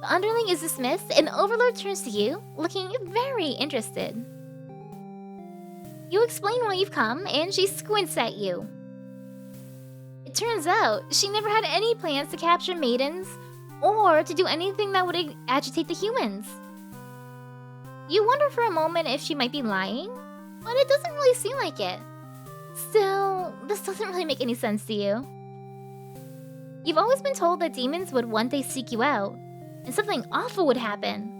The underling is dismissed and the Overlord turns to you, looking very interested. You explain why you've come, and she squints at you. It turns out, she never had any plans to capture maidens, or to do anything that would agitate the humans. You wonder for a moment if she might be lying, but it doesn't really seem like it. Still, this doesn't really make any sense to you. You've always been told that demons would one day seek you out, and something awful would happen.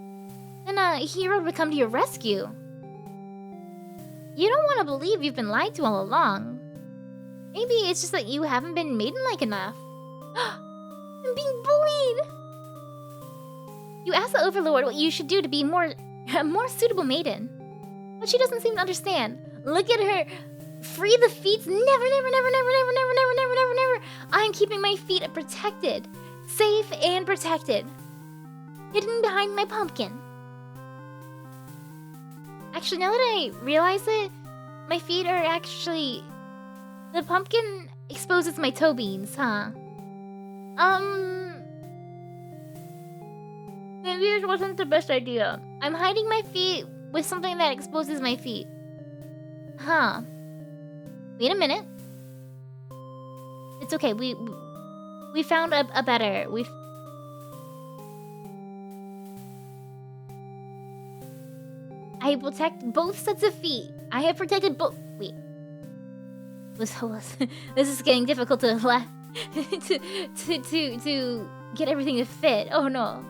Then a hero would come to your rescue. You don't want to believe you've been lied to all along. Maybe it's just that you haven't been maiden-like enough. I'm being bullied! You ask the Overlord what you should do to be a more suitable maiden. But she doesn't seem to understand. Look at her! Free the feet! Never! I'm keeping my feet protected. Safe and protected. Hidden behind my pumpkin. Actually, now that I realize it, my feet are actually... The pumpkin exposes my toe beans, huh? Maybe it wasn't the best idea. I'm hiding my feet with something that exposes my feet. Huh. Wait a minute. It's okay, We found a better. I protect both sets of feet. I have protected both. Wait. This is getting difficult to to get everything to fit. Oh no.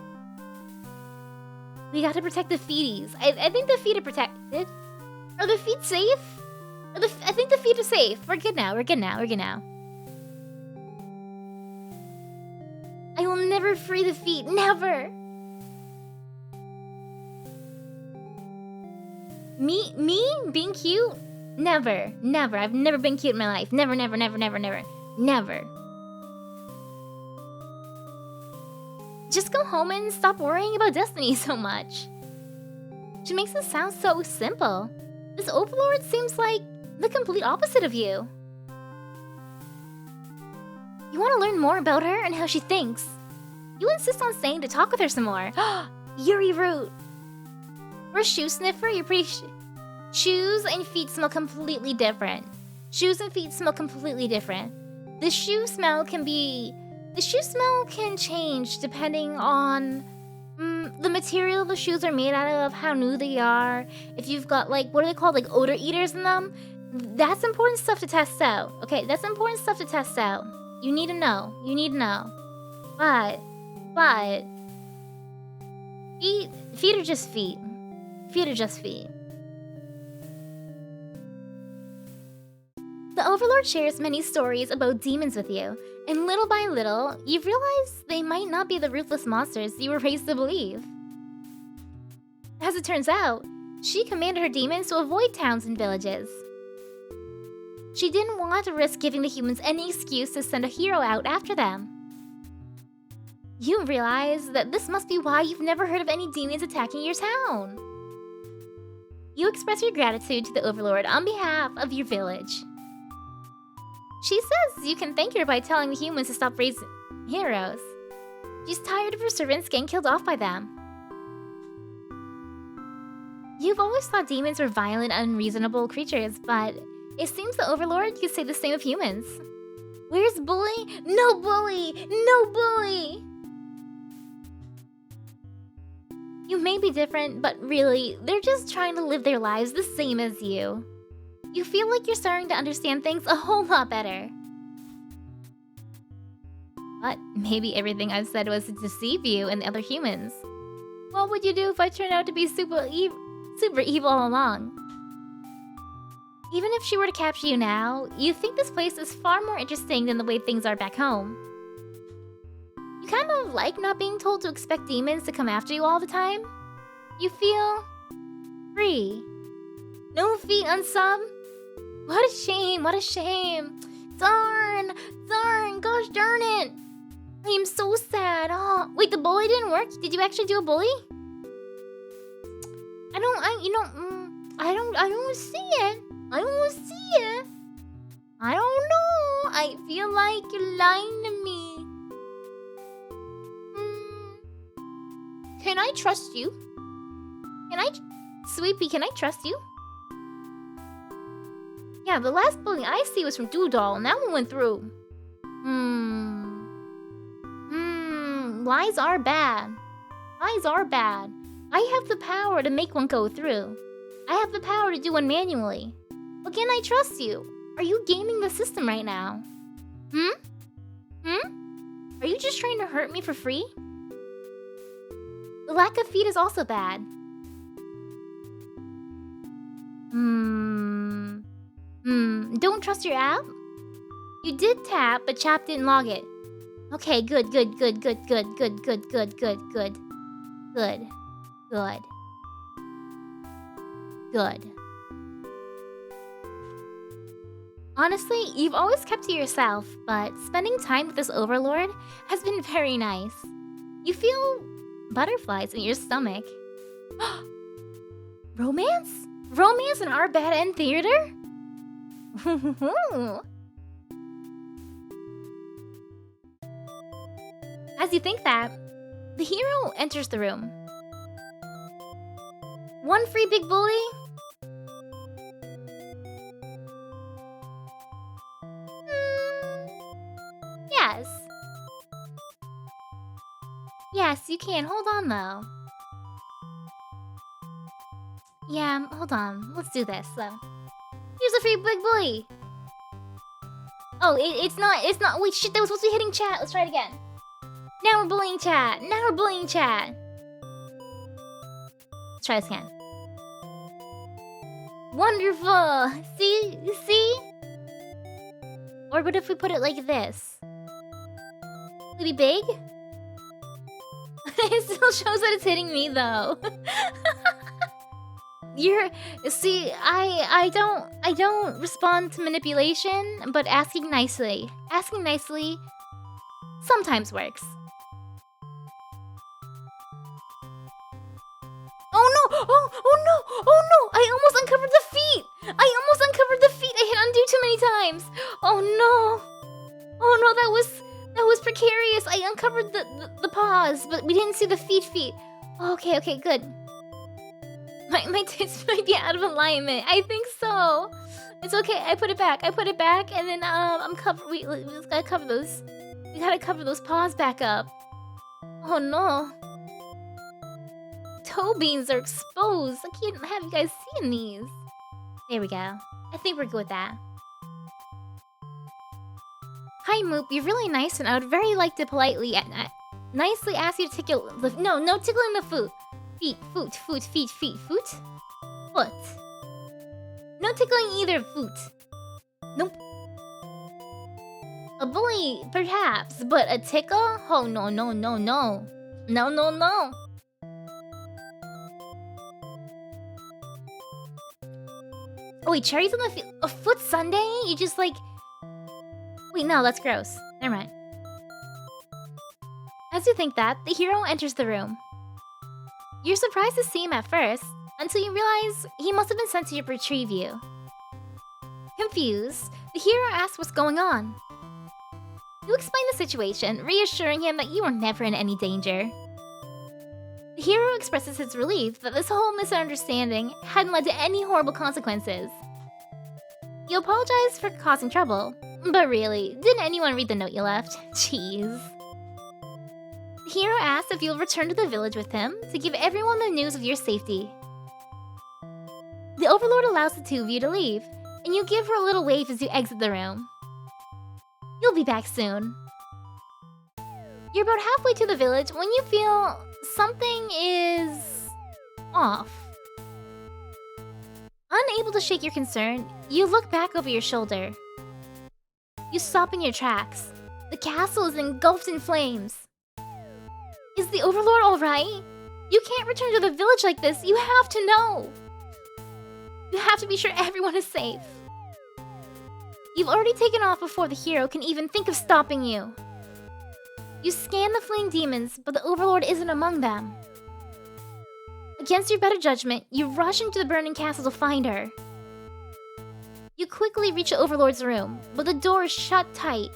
We got to protect the feeties. I think the feet are protected. Are the feet safe? I think the feet are safe. We're good now. We're good now. We're good now. I will never free the feet. Never. Me being cute? Never. Never. I've never been cute in my life. Never, never, never, never, never. Never. Just go home and stop worrying about Destiny so much. She makes it sound so simple. This Overlord seems like the complete opposite of you. You want to learn more about her and how she thinks. You insist on staying to talk with her some more. Yuri Root. For a shoe sniffer, you're pretty shoes and feet smell completely different. Shoes and feet smell completely different. The shoe smell can change depending on the material the shoes are made out of, how new they are. If you've got like, what are they called, like odor eaters in them? That's important stuff to test out. Okay, that's important stuff to test out. You need to know. You need to know. But feet are just feet. Feet are just feet. The Overlord shares many stories about demons with you, and little by little, you realize they might not be the ruthless monsters you were raised to believe. As it turns out, she commanded her demons to avoid towns and villages. She didn't want to risk giving the humans any excuse to send a hero out after them. You realize that this must be why you've never heard of any demons attacking your town. You express your gratitude to the Overlord on behalf of your village. She says you can thank her by telling the humans to stop raising heroes. She's tired of her servants getting killed off by them. You've always thought demons were violent, unreasonable creatures, but it seems the Overlord could say the same of humans. Where's Bully? No Bully! No Bully! You may be different, but really, they're just trying to live their lives the same as you. You feel like you're starting to understand things a whole lot better. But maybe everything I've said was to deceive you and the other humans. What would you do if I turned out to be super evil all along? Even if she were to capture you now, you think this place is far more interesting than the way things are back home. You kind of like not being told to expect demons to come after you all the time. You feel free. No feet on some. What a shame, what a shame. Darn, gosh darn it. I am so sad. Oh, wait, the bully didn't work? Did you actually do a bully? I don't see it. I don't see it. I don't know. I feel like you're lying to me. Can I trust you? Sweepy, can I trust you? Yeah, the last bully I see was from Doodle, and that one went through. Lies are bad. Lies are bad. I have the power to make one go through. I have the power to do one manually. But can I trust you? Are you gaming the system right now? Are you just trying to hurt me for free? The lack of feet is also bad. Don't trust your app? You did tap, but chat didn't log it. Okay, good. Honestly, you've always kept to yourself, but spending time with this Overlord has been very nice. You feel butterflies in your stomach. Romance? Romance in our bad end theater? As you think that, the hero enters the room. One free big bully? Yes. Yes, you can. Hold on, though. Yeah, hold on. Let's do this, though. Here's a free big boy! Oh, it's not. Wait, shit, that was supposed to be hitting chat. Let's try it again. Now we're bullying chat. Now we're bullying chat. Let's try this again. Wonderful! See? You see? Or what if we put it like this? Would it be big? It still shows that it's hitting me, though. See, I don't respond to manipulation, but asking nicely sometimes works. Oh no! Oh no! Oh no! I almost uncovered the feet! I hit undo too many times! Oh no! Oh no, that was precarious. I uncovered the paws, but we didn't see the feet. Okay, good. My tits might be out of alignment. I think so. It's okay. I put it back, and then I'm covered. We just gotta cover those. We gotta cover those paws back up. Oh no. Toe beans are exposed. I can't have you guys seeing these. There we go. I think we're good with that. Hi Moop, you're really nice, and I would very like to politely, nicely ask you to tickle the. No tickling the foot. Feet. Foot. No tickling either foot. Nope. A bully, perhaps, but a tickle? Oh no. No. Oh wait, cherries on the feet? A foot sundae? You just like... Wait, no, that's gross. Never mind. As you think that, the hero enters the room. You're surprised to see him at first, until you realize he must have been sent to retrieve you. Confused, the hero asks what's going on. You explain the situation, reassuring him that you are never in any danger. The hero expresses his relief that this whole misunderstanding hadn't led to any horrible consequences. You apologize for causing trouble, but really, didn't anyone read the note you left? Jeez. The hero asks if you'll return to the village with him to give everyone the news of your safety. The Overlord allows the two of you to leave, and you give her a little wave as you exit the room. You'll be back soon. You're about halfway to the village when you feel something is off. Unable to shake your concern, you look back over your shoulder. You stop in your tracks. The castle is engulfed in flames. Is the Overlord alright? You can't return to the village like this. You have to know. You have to be sure everyone is safe. You've already taken off before the hero can even think of stopping you. You scan the fleeing demons, but the Overlord isn't among them. Against your better judgment, you rush into the burning castle to find her. You quickly reach the Overlord's room, but the door is shut tight.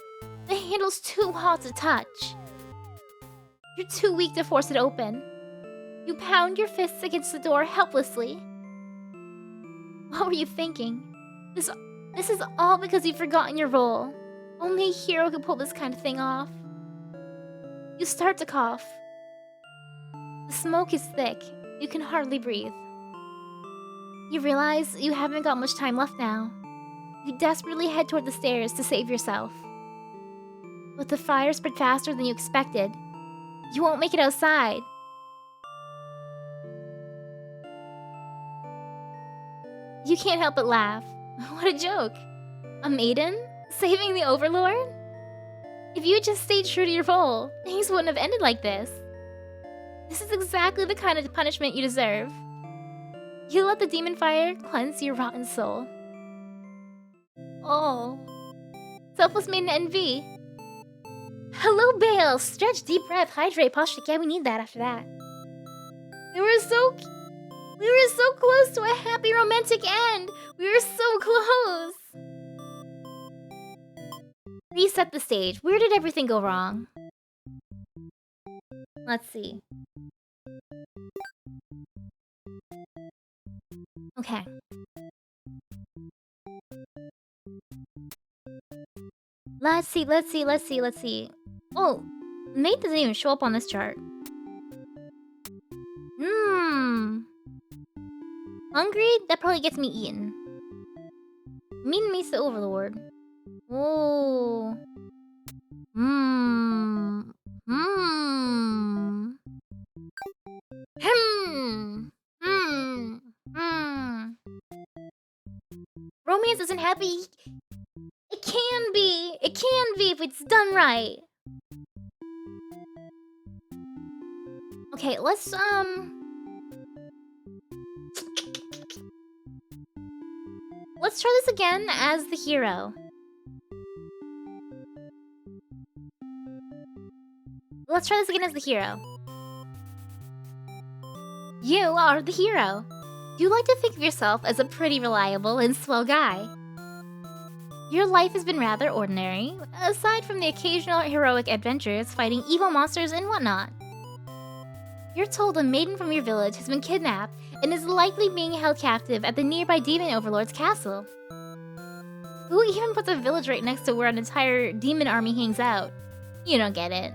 The handle's too hot to touch. You're too weak to force it open. You pound your fists against the door helplessly. What were you thinking? This is all because you've forgotten your role. Only a hero could pull this kind of thing off. You start to cough. The smoke is thick. You can hardly breathe. You realize you haven't got much time left now. You desperately head toward the stairs to save yourself. But the fire spread faster than you expected. You won't make it outside. You can't help but laugh. What a joke. A maiden? Saving the Overlord? If you had just stayed true to your role, things wouldn't have ended like this. This is exactly the kind of punishment you deserve. You let the demon fire cleanse your rotten soul. Oh. Selfless maiden envy. Hello, Bale! Stretch, deep breath, hydrate, posture. Yeah, we need that after that. We were so close to a happy romantic end! We were so close! Reset the stage. Where did everything go wrong? Let's see. Okay. Let's see. Oh, Nate doesn't even show up on this chart. Hungry? That probably gets me eaten. Mean meets the Overlord. Oh. Hmm. Hmm. Hmm. Hmm. Hmm. Romance isn't happy. It can be. It can be if it's done right. Okay, let's try this again as the hero. Let's try this again as the hero. You are the hero. You like to think of yourself as a pretty reliable and swell guy. Your life has been rather ordinary, aside from the occasional heroic adventures fighting evil monsters and whatnot. You're told a maiden from your village has been kidnapped and is likely being held captive at the nearby demon overlord's castle. Who even puts a village right next to where an entire demon army hangs out? You don't get it.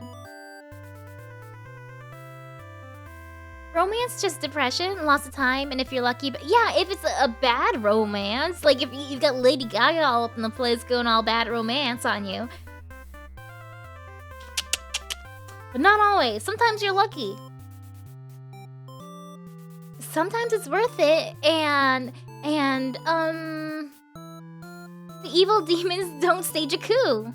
Romance, just depression, lots of time, and if you're lucky, but yeah, if it's a bad romance, like if you've got Lady Gaga all up in the place going all bad romance on you. But not always. Sometimes you're lucky. Sometimes it's worth it, and the evil demons don't stage a coup.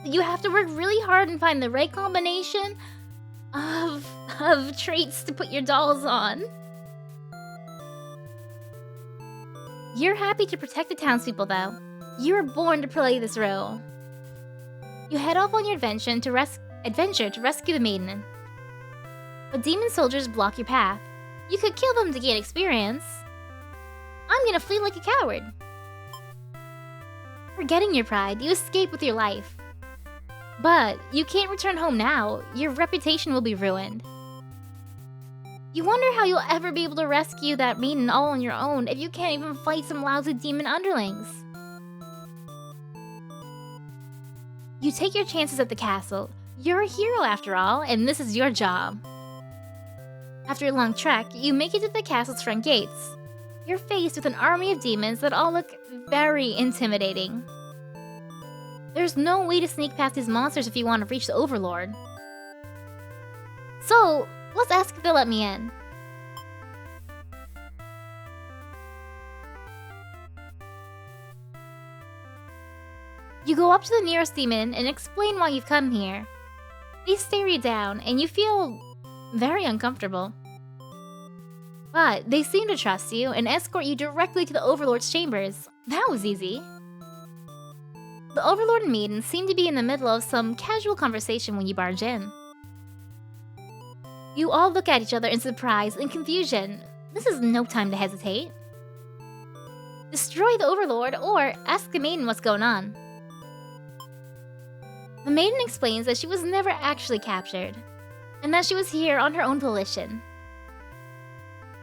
You have to work really hard and find the right combination of traits to put your dolls on. You're happy to protect the townspeople, though. You were born to play this role. You head off on your adventure to rescue the maiden. But demon soldiers block your path. You could kill them to gain experience. I'm gonna flee like a coward. Forgetting your pride, you escape with your life. But you can't return home now. Your reputation will be ruined. You wonder how you'll ever be able to rescue that maiden all on your own if you can't even fight some lousy demon underlings. You take your chances at the castle. You're a hero after all, and this is your job. After a long trek, you make it to the castle's front gates. You're faced with an army of demons that all look very intimidating. There's no way to sneak past these monsters if you want to reach the Overlord. So, let's ask if they'll let me in. You go up to the nearest demon and explain why you've come here. They stare you down, and you feel very uncomfortable. But they seem to trust you and escort you directly to the Overlord's chambers. That was easy. The Overlord and Maiden seem to be in the middle of some casual conversation when you barge in. You all look at each other in surprise and confusion. This is no time to hesitate. Destroy the Overlord or ask the Maiden what's going on. The Maiden explains that she was never actually captured, and that she was here on her own volition.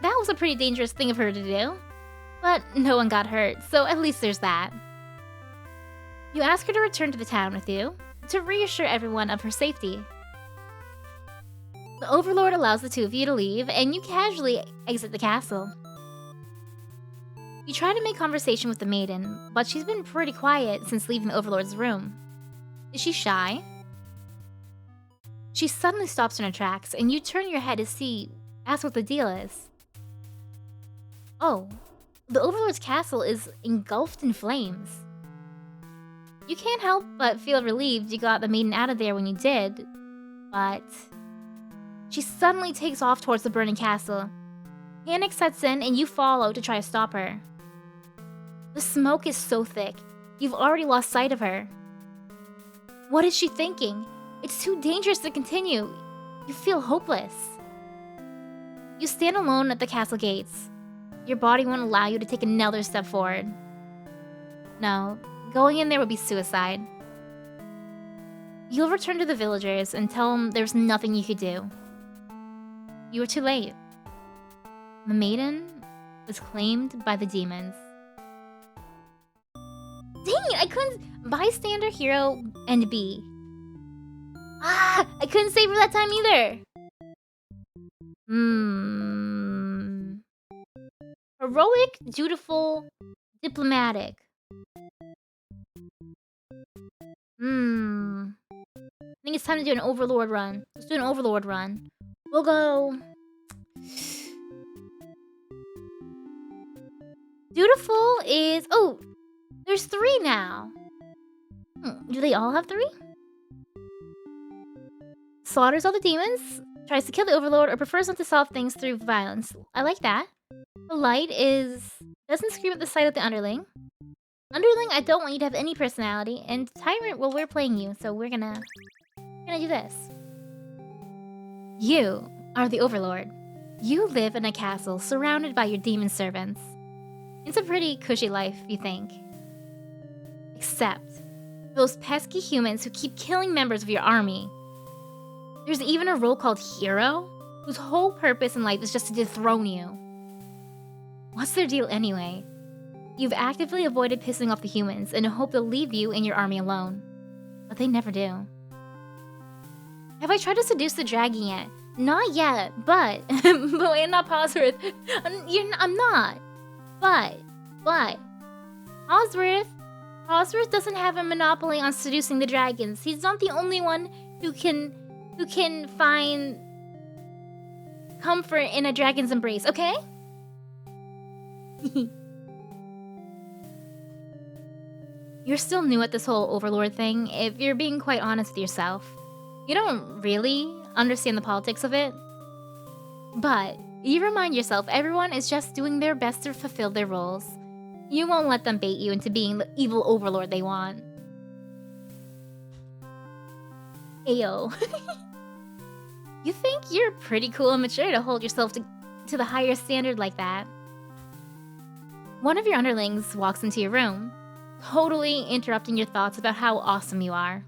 That was a pretty dangerous thing of her to do, but no one got hurt, so at least there's that. You ask her to return to the town with you, to reassure everyone of her safety. The Overlord allows the two of you to leave, and you casually exit the castle. You try to make conversation with the Maiden, but she's been pretty quiet since leaving the Overlord's room. Is she shy? She suddenly stops in her tracks, and you turn your head to ask what the deal is. Oh, the Overlord's castle is engulfed in flames. You can't help but feel relieved you got the Maiden out of there when you did, but she suddenly takes off towards the burning castle. Panic sets in and you follow to try to stop her. The smoke is so thick, you've already lost sight of her. What is she thinking? It's too dangerous to continue. You feel hopeless. You stand alone at the castle gates. Your body won't allow you to take another step forward. No, going in there would be suicide. You'll return to the villagers and tell them there's nothing you could do. You were too late. The Maiden was claimed by the demons. Dang it, I couldn't... Bystander, hero, and B. I couldn't save her that time either. Heroic, dutiful, diplomatic. I think it's time to do an overlord run. Let's do an overlord run. We'll go... Dutiful is... Oh! There's 3 now. Do they all have 3? Slaughters all the demons, tries to kill the overlord, or prefers not to solve things through violence. I like that. Polite is... Doesn't scream at the sight of the underling. Underling, I don't want you to have any personality. And Tyrant, well, we're playing you, so we're gonna do this. You are the overlord. You live in a castle surrounded by your demon servants. It's a pretty cushy life, you think. Except those pesky humans who keep killing members of your army. There's even a role called Hero, whose whole purpose in life is just to dethrone you. What's their deal anyway? You've actively avoided pissing off the humans in a hope they'll leave you and your army alone. But they never do. Have I tried to seduce the dragon yet? Not yet, but... but wait, not Osworth. I'm not. But... Osworth doesn't have a monopoly on seducing the dragons. He's not the only one who can find comfort in a dragon's embrace, okay? You're still new at this whole overlord thing, if you're being quite honest with yourself. You don't really understand the politics of it. But you remind yourself everyone is just doing their best to fulfill their roles. You won't let them bait you into being the evil overlord they want. Ayo. You think you're pretty cool and mature to hold yourself to the higher standard like that. One of your underlings walks into your room, totally interrupting your thoughts about how awesome you are.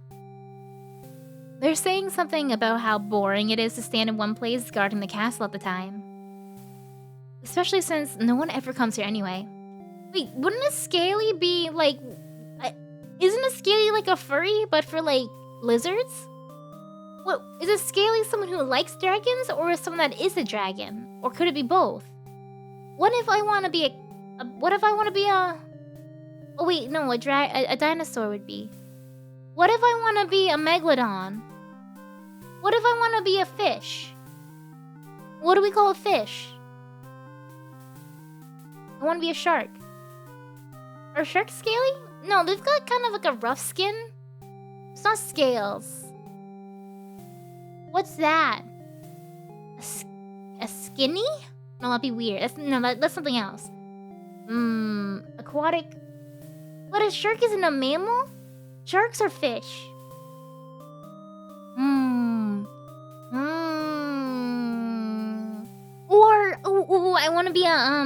They're saying something about how boring it is to stand in one place guarding the castle at the time. Especially since no one ever comes here anyway. Wait, wouldn't a scaly be like... isn't a scaly like a furry, but for like lizards? What, is a scaly someone who likes dragons, or is someone that is a dragon? Or could it be both? What if I want to be oh wait, no, a dinosaur would be. What if I want to be a megalodon? What if I want to be a fish? What do we call a fish? I want to be a shark. Are sharks scaly? No, they've got kind of like a rough skin. It's not scales. What's that? A skinny? No, that'd be weird. That's something else. Aquatic. But a shark isn't a mammal? Sharks are fish. Or, I want to be a,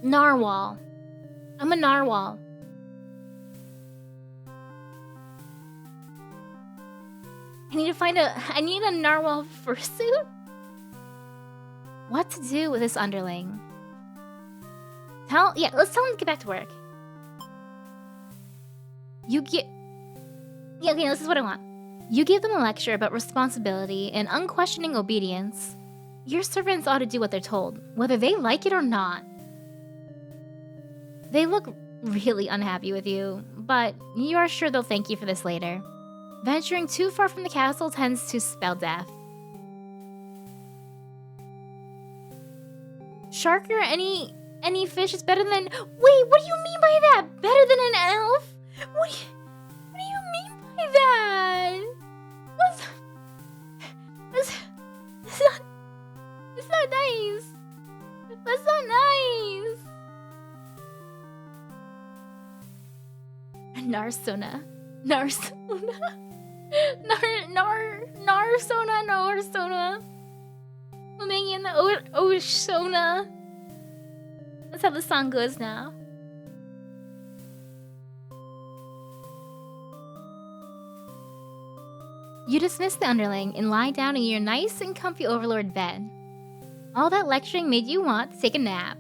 narwhal. I'm a narwhal. I need a narwhal fursuit? What to do with this underling? Let's tell him to get back to work. Okay, this is what I want. You give them a lecture about responsibility and unquestioning obedience. Your servants ought to do what they're told, whether they like it or not. They look really unhappy with you, but you are sure they'll thank you for this later. Venturing too far from the castle tends to spell death. Shark or any fish is better than... Wait, what do you mean by that? Better than an elf? What do you mean by that? That's not nice. That's not nice. Narsona. Humingin Oshona. That's how the song goes now. You dismiss the underling and lie down in your nice and comfy overlord bed. All that lecturing made you want to take a nap.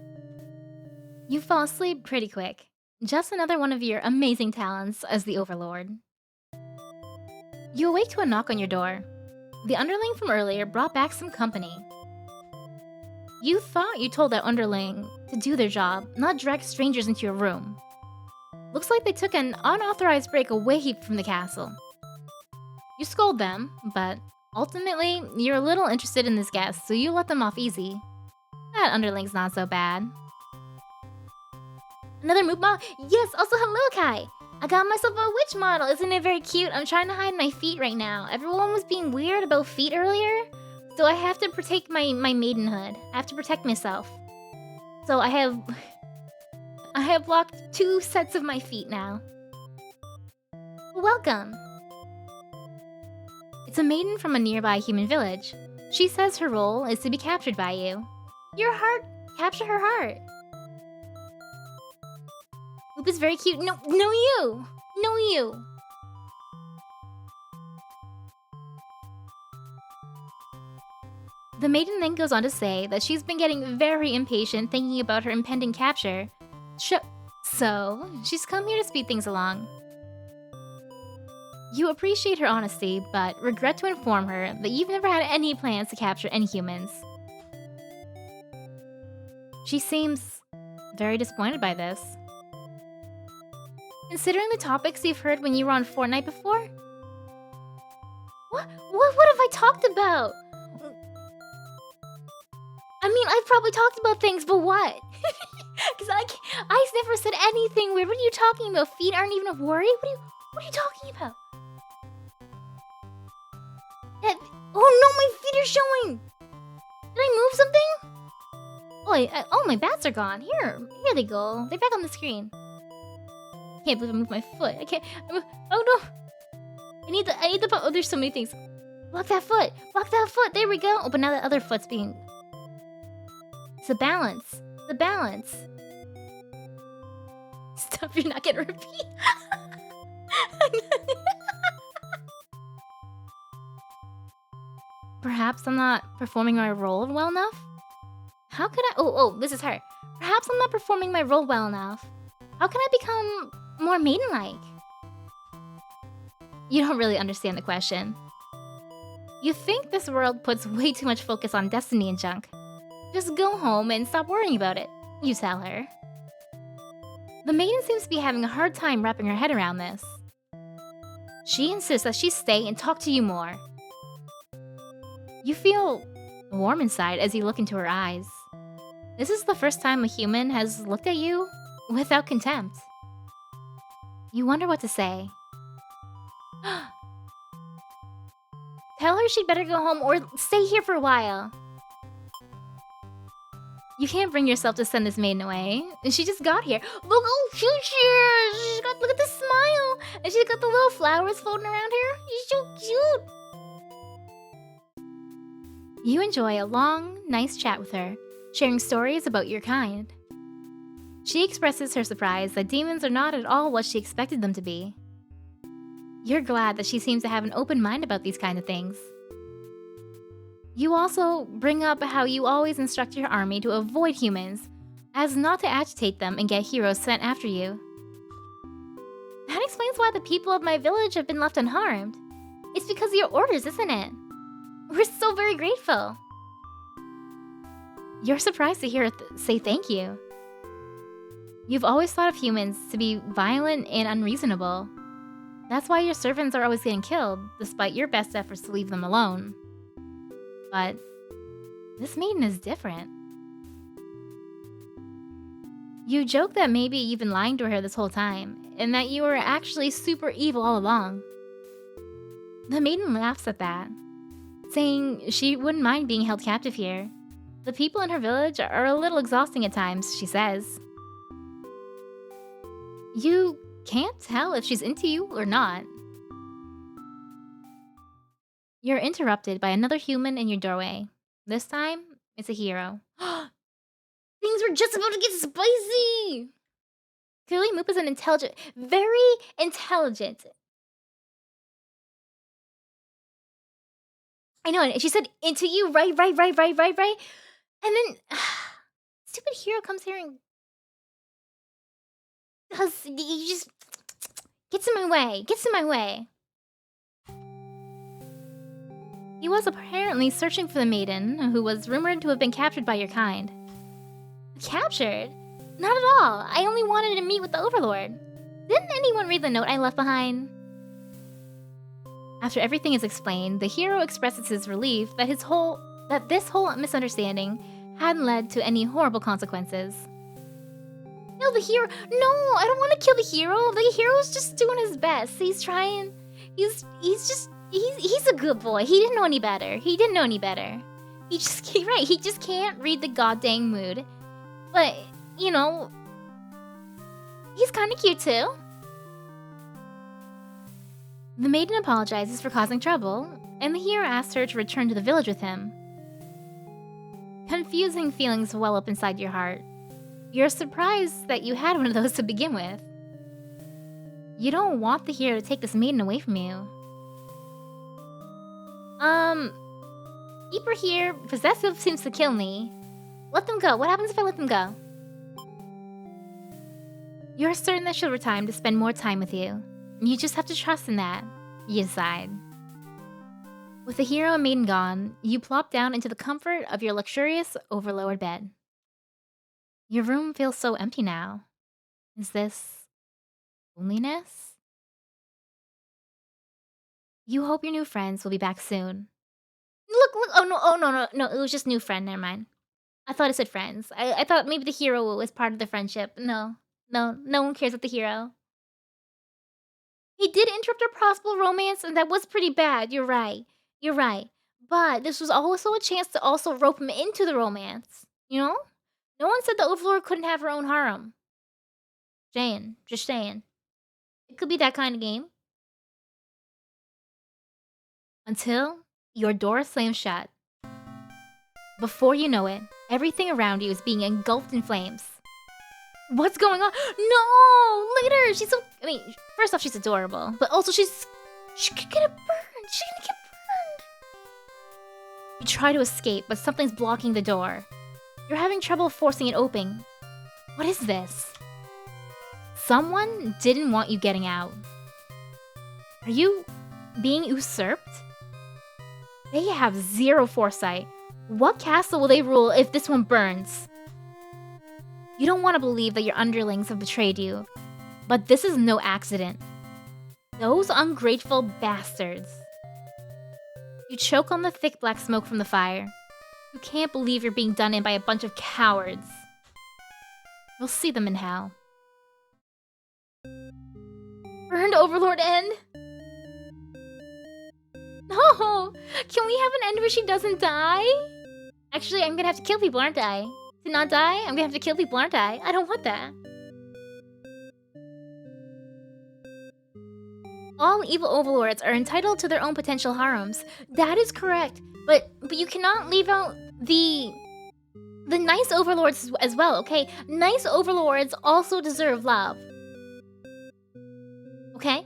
You fall asleep pretty quick. Just another one of your amazing talents as the overlord. You awake to a knock on your door. The underling from earlier brought back some company. You thought you told that underling to do their job, not drag strangers into your room. Looks like they took an unauthorized break away from the castle. You scold them, but ultimately, you're a little interested in this guest, so you let them off easy. That underling's not so bad. Another Moop model? Yes, also hello, Kai! I got myself a witch model, isn't it very cute? I'm trying to hide my feet right now. Everyone was being weird about feet earlier, so I have to protect my maidenhood. I have to protect myself. So I have blocked 2 sets of my feet now. Welcome! It's a maiden from a nearby human village. She says her role is to be captured by you. Your heart, capture her heart. Loop is very cute. No you! No you! The maiden then goes on to say that she's been getting very impatient thinking about her impending capture. So, she's come here to speed things along. You appreciate her honesty, but regret to inform her that you've never had any plans to capture any humans. She seems very disappointed by this. Considering the topics you've heard when you were on Fortnite before? What have I talked about? I mean, I've probably talked about things, but what? Because I never said anything weird. What are you talking about? Feet aren't even a worry? What are you talking about? Oh no, my feet are showing! Did I move something? Oh, my bats are gone. Here they go. They're back on the screen. Can't believe I moved my foot. I can't. Oh no! I need the. Oh, there's so many things. Block that foot. Block that foot. There we go. Oh, but now the other foot's being. It's the balance. The balance. Stop! You're not gonna repeat. Perhaps I'm not performing my role well enough? How could I— Oh, this is her. Perhaps I'm not performing my role well enough. How can I become more maiden-like? You don't really understand the question. You think this world puts way too much focus on destiny and junk. Just go home and stop worrying about it, you tell her. The maiden seems to be having a hard time wrapping her head around this. She insists that she stay and talk to you more. You feel warm inside as you look into her eyes. This is the first time a human has looked at you without contempt. You wonder what to say. Tell her she'd better go home or stay here for a while. You can't bring yourself to send this maiden away. She just got here. Look, oh, cute! Look at the smile! And she's got the little flowers floating around her. She's so cute! You enjoy a long, nice chat with her, sharing stories about your kind. She expresses her surprise that demons are not at all what she expected them to be. You're glad that she seems to have an open mind about these kind of things. You also bring up how you always instruct your army to avoid humans, as not to agitate them and get heroes sent after you. That explains why the people of my village have been left unharmed. It's because of your orders, isn't it? We're so very grateful. You're surprised to hear her say thank you. You've always thought of humans to be violent and unreasonable. That's why your servants are always getting killed, despite your best efforts to leave them alone. But this maiden is different. You joke that maybe you've been lying to her this whole time, and that you were actually super evil all along. The maiden laughs at that, saying she wouldn't mind being held captive here. The people in her village are a little exhausting at times, she says. You can't tell if she's into you or not. You're interrupted by another human in your doorway. This time, it's a hero. Things were just about to get spicy! Clearly, Moop is an intelligent, very intelligent. I know, and she said into you, right. And then, stupid hero comes here and he just gets in my way. He was apparently searching for the maiden, who was rumored to have been captured by your kind. Captured? Not at all. I only wanted to meet with the Overlord. Didn't anyone read the note I left behind? After everything is explained, the hero expresses his relief that this whole misunderstanding hadn't led to any horrible consequences. Kill the hero? No, I don't want to kill the hero. The hero's just doing his best. He's trying. He's a good boy. He didn't know any better. He just can't read the goddamn mood. But, you know, he's kind of cute too. The maiden apologizes for causing trouble, and the hero asks her to return to the village with him. Confusing feelings well up inside your heart. You're surprised that you had one of those to begin with. You don't want the hero to take this maiden away from you. Keep her here. Possessive seems to kill me. Let them go. What happens if I let them go? You're certain that she'll return to spend more time with you. You just have to trust in that, you decide. With the hero and maiden gone, you plop down into the comfort of your luxurious overlowered bed. Your room feels so empty now. Is this loneliness? You hope your new friends will be back soon. Look, oh no, it was just new friend, never mind. I thought it said friends. I thought maybe the hero was part of the friendship. No one cares about the hero. He did interrupt our possible romance, and that was pretty bad. You're right. But this was also a chance to also rope him into the romance. You know? No one said the Overlord couldn't have her own harem. Just saying. It could be that kind of game. Until your door slams shut. Before you know it, everything around you is being engulfed in flames. What's going on? No! Later! She's so... first off, she's adorable. But also, she could get burned. She's gonna get burned. You try to escape, but something's blocking the door. You're having trouble forcing it open. What is this? Someone didn't want you getting out. Are you being usurped? They have zero foresight. What castle will they rule if this one burns? You don't want to believe that your underlings have betrayed you, but this is no accident. Those ungrateful bastards. You choke on the thick black smoke from the fire. You can't believe you're being done in by a bunch of cowards. You'll see them in hell. Burned Overlord end? No! Can we have an end where she doesn't die? Actually, I'm gonna have to kill people, aren't I? To not die, I'm gonna have to kill people, aren't I? I don't want that. All evil overlords are entitled to their own potential harems. That is correct, but you cannot leave out the nice overlords as well, okay? Nice overlords also deserve love. Okay?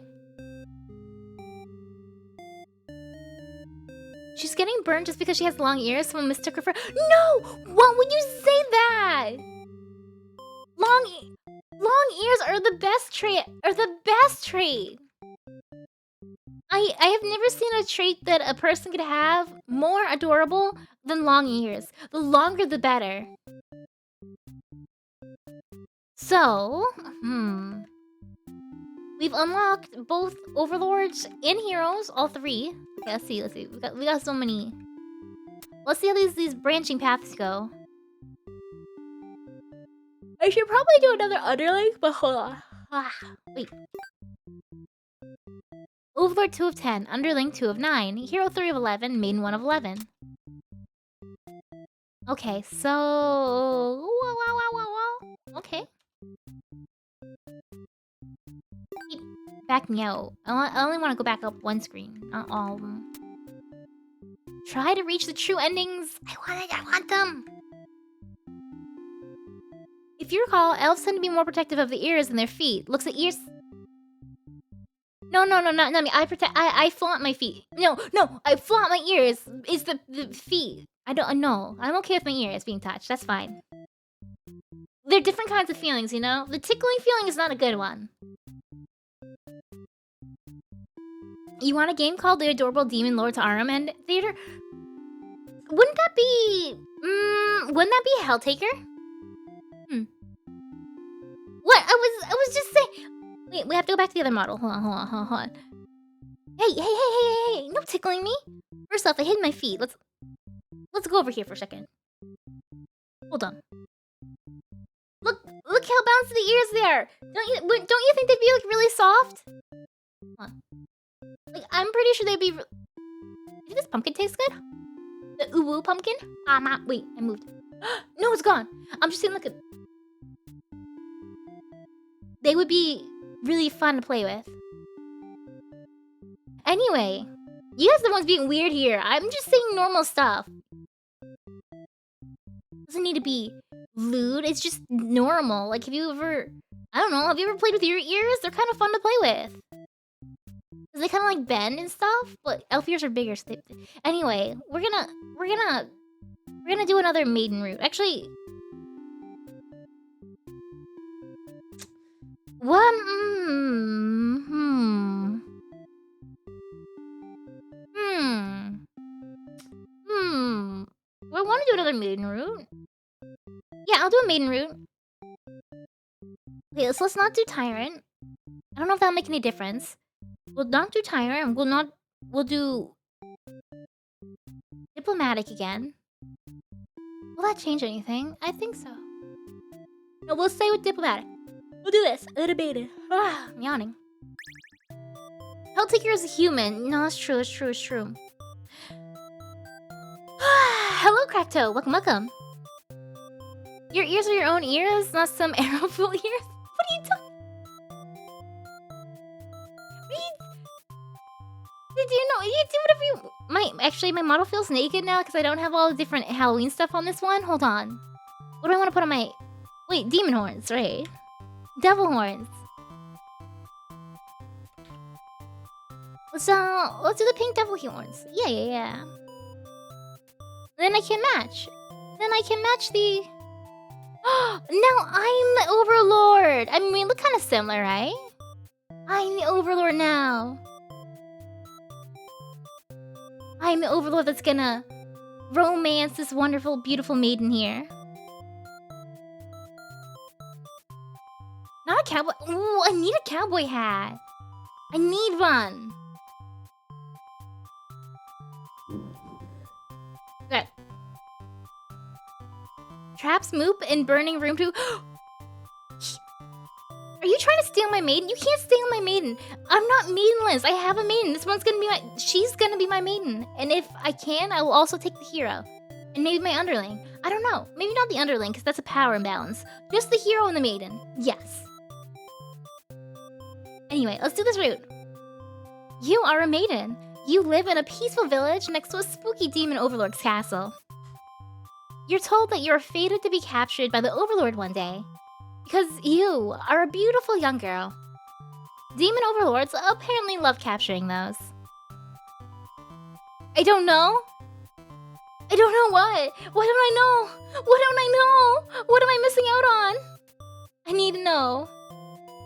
She's getting burned just because she has long ears. Someone mistook her for... No! Why would you say that? Long ears are the best trait. I have never seen a trait that a person could have more adorable than long ears. The longer, the better. So, we've unlocked both overlords and heroes, all three. Okay, let's see. We got so many. Let's see how these branching paths go. I should probably do another underling, but hold on. Wait. Overlord 2 of 10, Underling 2 of 9, Hero 3 of 11, Maiden 1 of 11. Okay, so... Okay. Keep backing out. I only want to go back up one screen, not all of them. Try to reach the true endings. I want them. If you recall, elves tend to be more protective of the ears than their feet. Looks at ears... No, not me. I flaunt my feet. No, I flaunt my ears. It's the feet. I don't know. I'm okay with my ears being touched. That's fine. They're different kinds of feelings, you know? The tickling feeling is not a good one. You want a game called The Adorable Demon Lord's Arm and Theater? Wouldn't that be... wouldn't that be Helltaker? What? I was just saying... Wait, we have to go back to the other model. Hold on. Hey. No tickling me. First off, I hid my feet. Let's go over here for a second. Hold on. Look how bouncy the ears they are. Don't you think they'd be like really soft? Hold on. Like, I'm pretty sure they'd be... Did this pumpkin taste good? The uwu pumpkin? Wait, I moved. No, it's gone. I'm just saying, look at... They would be really fun to play with. Anyway, you guys are the ones being weird here. I'm just saying normal stuff. Doesn't need to be lewd. It's just normal. Like, have you ever played with your ears? They're kind of fun to play with. Cause they kind of like bend and stuff, but elf ears are bigger. So anyway, we're gonna do another maiden route. Actually, what? Do I want to do another maiden route? Yeah, I'll do a maiden route. Okay, let's not do Tyrant. I don't know if that'll make any difference. We'll not do Tyrant. We'll do Diplomatic again. Will that change anything? I think so. No, we'll stay with Diplomatic. We'll do this. Automated. I'm yawning. Helltaker is a human. No, it's true. Hello, Crackto. Welcome. Your ears are your own ears, not some arrowful ears? What are you talking? Do you know? You do whatever you... Actually, my model feels naked now because I don't have all the different Halloween stuff on this one. Hold on. What do I want to put on my... Wait, demon horns, right? Devil horns. Let's do the pink devil horns. Yeah. Then I can match. The... Now I'm the Overlord. I mean, we look kind of similar, right? I'm the Overlord now. I'm the Overlord that's gonna romance this wonderful, beautiful maiden here. Not a cowboy. Ooh, I need a cowboy hat. I need one. Okay. Traps, Moop, and Burning Room 2. Are you trying to steal my maiden? You can't steal my maiden. I'm not maidenless. I have a maiden. This one's gonna be she's gonna be my maiden. And if I can, I will also take the hero. And maybe my underling. I don't know. Maybe not the underling, because that's a power imbalance. Just the hero and the maiden. Yes. Anyway, let's do this route. You are a maiden. You live in a peaceful village next to a spooky demon overlord's castle. You're told that you're fated to be captured by the overlord one day. Because you are a beautiful young girl. Demon overlords apparently love capturing those. I don't know. I don't know what. What don't I know? What don't I know? What am I missing out on? I need to know.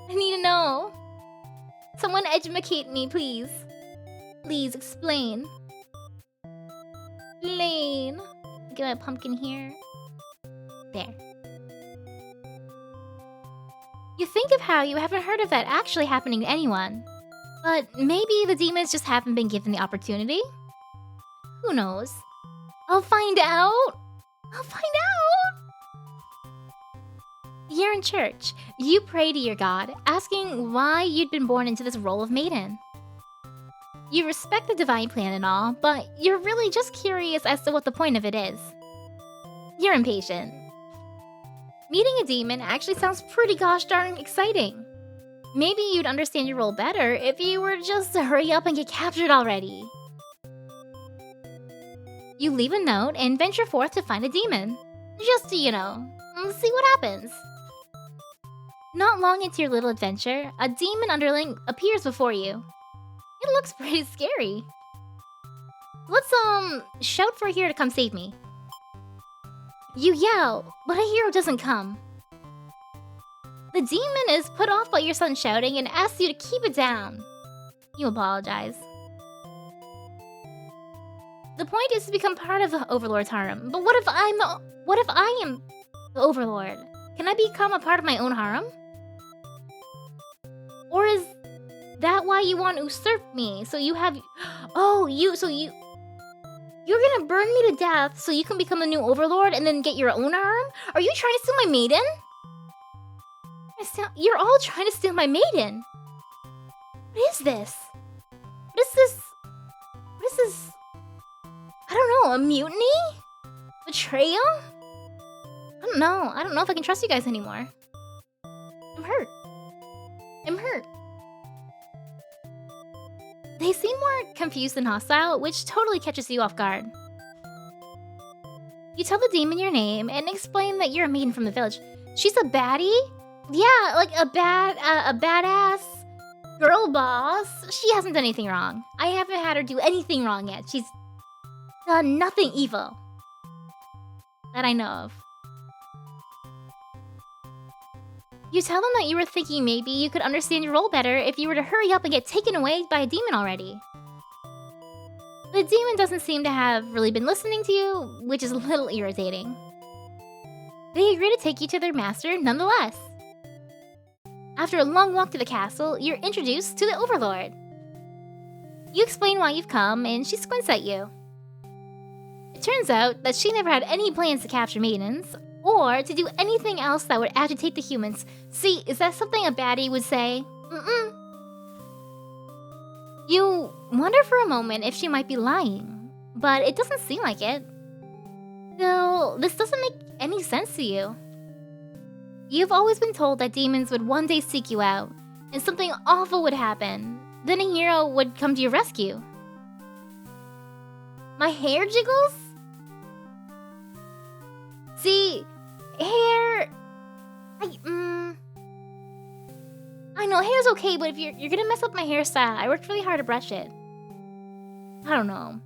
I need to know. Someone educate me, please. Please explain. Explain. Get my pumpkin here. There. You think of how you haven't heard of that actually happening to anyone. But maybe the demons just haven't been given the opportunity? Who knows? I'll find out! You're in church. You pray to your god, asking why you'd been born into this role of maiden. You respect the divine plan and all, but you're really just curious as to what the point of it is. You're impatient. Meeting a demon actually sounds pretty gosh darn exciting. Maybe you'd understand your role better if you were just to hurry up and get captured already. You leave a note and venture forth to find a demon. Just to, see what happens. Not long into your little adventure, a demon underling appears before you. It looks pretty scary. Let's, shout for a hero to come save me. You yell, but a hero doesn't come. The demon is put off by your son shouting and asks you to keep it down. You apologize. The point is to become part of the Overlord's harem. But what if I am the Overlord? Can I become a part of my own harem? Or is that why you want to usurp me? So you have... Oh, you're gonna burn me to death so you can become the new Overlord and then get your own harem? Are you trying to steal my maiden? You're all trying to steal my maiden. What is this? What is this? What is this? I don't know, a mutiny? Betrayal? I don't know. I don't know if I can trust you guys anymore. I'm hurt. I'm hurt. They seem more confused than hostile, which totally catches you off guard. You tell the demon your name and explain that you're a maiden from the village. She's a baddie? Yeah, like a badass girl boss. She hasn't done anything wrong. I haven't had her do anything wrong yet. She's done nothing evil that I know of. You tell them that you were thinking maybe you could understand your role better if you were to hurry up and get taken away by a demon already. The demon doesn't seem to have really been listening to you, which is a little irritating. They agree to take you to their master nonetheless. After a long walk to the castle, you're introduced to the Overlord. You explain why you've come, and she squints at you. It turns out that she never had any plans to capture maidens, or to do anything else that would agitate the humans. See, is that something a baddie would say? You wonder for a moment if she might be lying, but it doesn't seem like it. Still, this doesn't make any sense to you. You've always been told that demons would one day seek you out, and something awful would happen. Then a hero would come to your rescue. My hair jiggles? See, hair... I know, hair's okay, but if you're gonna mess up my hairstyle, I worked really hard to brush it. I don't know.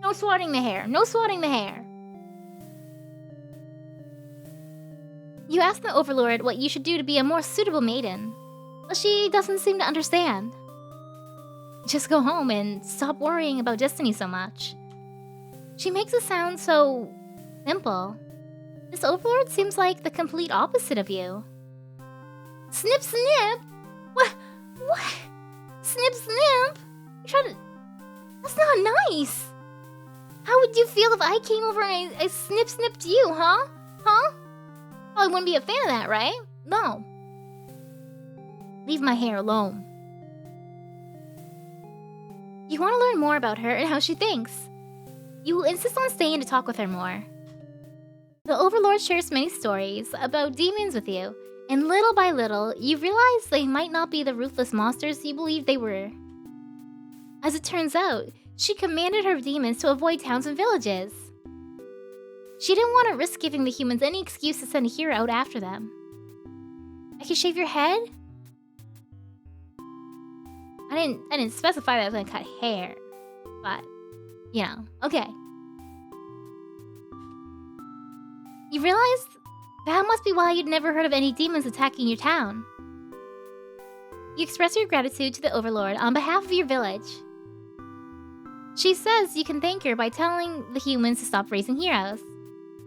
No swatting the hair. No swatting the hair. You ask the Overlord what you should do to be a more suitable maiden, but she doesn't seem to understand. Just go home and stop worrying about destiny so much. She makes it sound so simple. This Overlord seems like the complete opposite of you. Snip, snip? What? Snip, snip? You're trying to... That's not nice. How would you feel if I came over and I snip-snipped you, huh? Huh? Oh, I wouldn't be a fan of that, right? No. Leave my hair alone. You want to learn more about her and how she thinks. You will insist on staying to talk with her more. The Overlord shares many stories about demons with you, and little by little, you realize they might not be the ruthless monsters you believed they were. As it turns out, she commanded her demons to avoid towns and villages. She didn't want to risk giving the humans any excuse to send a hero out after them. I can shave your head? I didn't specify that I was gonna cut hair, but, you know, okay. You realize that must be why you'd never heard of any demons attacking your town. You express your gratitude to the Overlord on behalf of your village. She says you can thank her by telling the humans to stop raising heroes.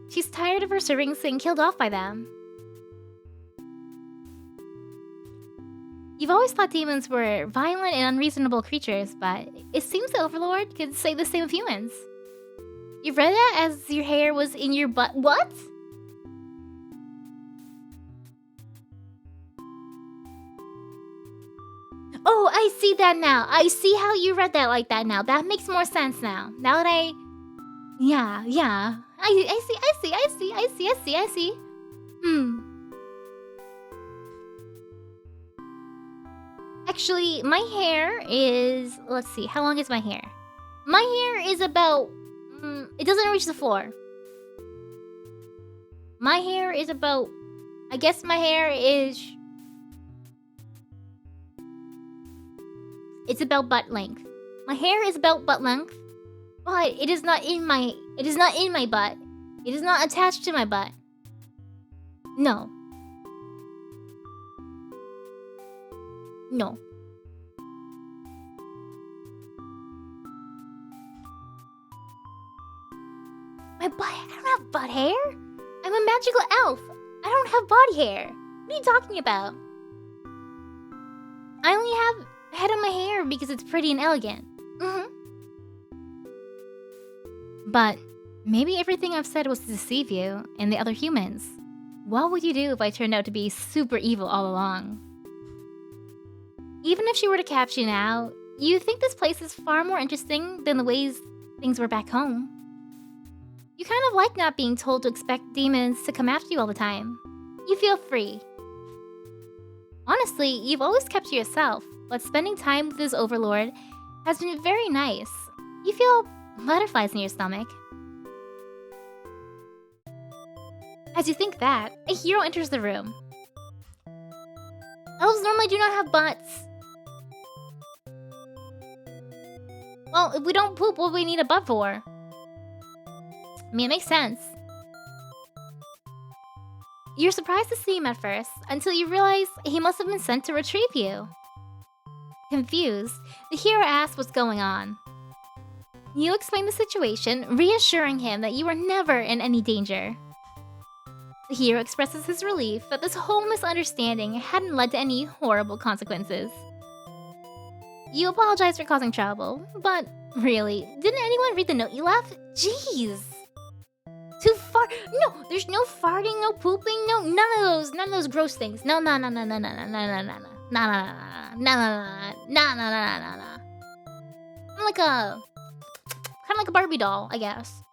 She's tired of her servants getting killed off by them. You've always thought demons were violent and unreasonable creatures, but it seems the Overlord could say the same of humans. You've read that as your hair was in your butt. What? Oh, I see that now. I see how you read that like that now. That makes more sense now. Now that I... Yeah. I see. Actually, my hair is... Let's see, how long is my hair? My hair is about... it doesn't reach the floor. My hair is about... I guess my hair is... It's about butt length. My hair is about butt length, but it is not in my... It is not in my butt. It is not attached to my butt. No. No. My butt? I don't have butt hair. I'm a magical elf. I don't have body hair. What are you talking about? I only have head on my hair because it's pretty and elegant. But maybe everything I've said was to deceive you and the other humans. What would you do if I turned out to be super evil all along? Even if she were to capture you now, you think this place is far more interesting than the ways things were back home. You kind of like not being told to expect demons to come after you all the time. You feel free. Honestly, you've always kept to yourself, but spending time with this overlord has been very nice. You feel butterflies in your stomach. As you think that, a hero enters the room. Elves normally do not have butts. Well, if we don't poop, what do we need a butt for? I mean, it makes sense. You're surprised to see him at first, until you realize he must have been sent to retrieve you. Confused, the hero asks what's going on. You explain the situation, reassuring him that you were never in any danger. The hero expresses his relief that this whole misunderstanding hadn't led to any horrible consequences. You apologize for causing trouble, but really, didn't anyone read the note you left? Jeez! Too far? No, there's no farting, no pooping, no, none of those gross things. No. I'm like a, kind of like a Barbie doll, I guess.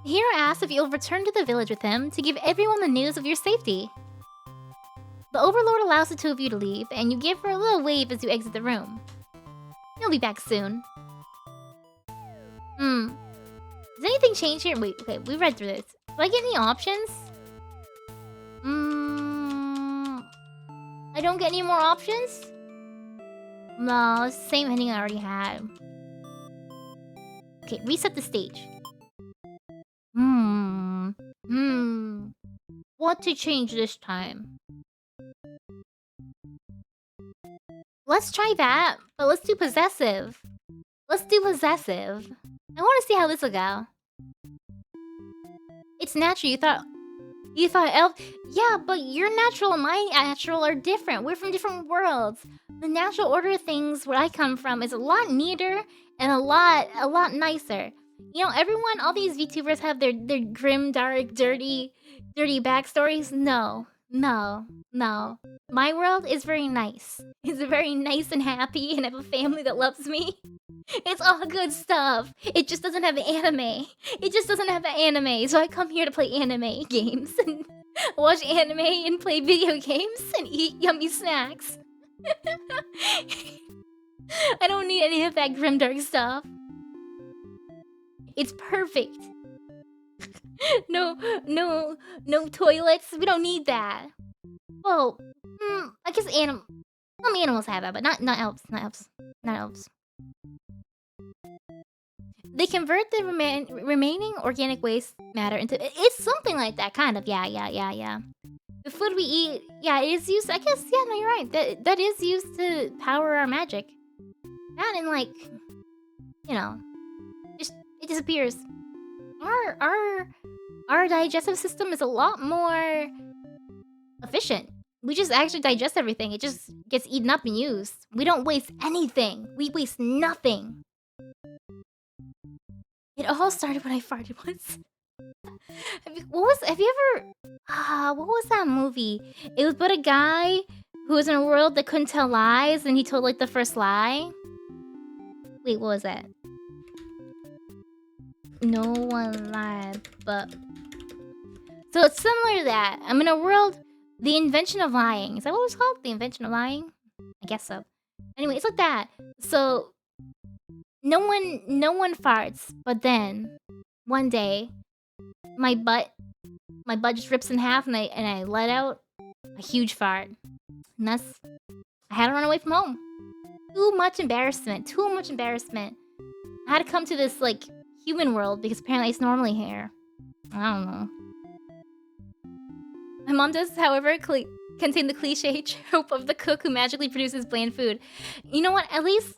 The hero asks if you'll return to the village with him to give everyone the news of your safety. The Overlord allows the two of you to leave, and you give her a little wave as you exit the room. You'll be back soon. Does anything change here? Wait, okay, we read through this. Do I get any options? I don't get any more options? No, it's the same ending I already had. Okay, reset the stage. What to change this time? Let's try that, but let's do possessive. Let's do possessive. I want to see how this will go. It's natural. You thought elf. Yeah, but your natural and my natural are different. We're from different worlds. The natural order of things where I come from is a lot neater and a lot nicer. You know, everyone, all these VTubers have their grim, dark, dirty backstories. No. My world is very nice. It's very nice and happy, and I have a family that loves me. It's all good stuff. It just doesn't have anime. So I come here to play anime games and watch anime and play video games and eat yummy snacks. I don't need any of that grimdark stuff. It's perfect. No toilets. We don't need that. Well, I guess some animals have that, but not elves. They convert the remaining organic waste matter into... It's something like that, kind of. Yeah. The food we eat, yeah, it is used... I guess, yeah, no, you're right. That is used to power our magic. That and, like... You know... It disappears. Our digestive system is a lot more... efficient. We just actually digest everything. It just gets eaten up and used. We don't waste anything. We waste nothing. It all started when I farted once. Have you ever... what was that movie? It was about a guy who was in a world that couldn't tell lies, and he told, like, the first lie. Wait, what was that? No one lied, but... So it's similar to that. I'm in a world... The invention of lying. Is that what it was called? The invention of lying? I guess so. Anyway, it's like that. So... No one farts, but then... One day... My butt just rips in half, and I let out a huge fart. And thus, I had to run away from home. Too much embarrassment. I had to come to this, like, human world, because apparently it's normally here. I don't know. My mom does, however, contain the cliche trope of the cook who magically produces bland food. You know what? At least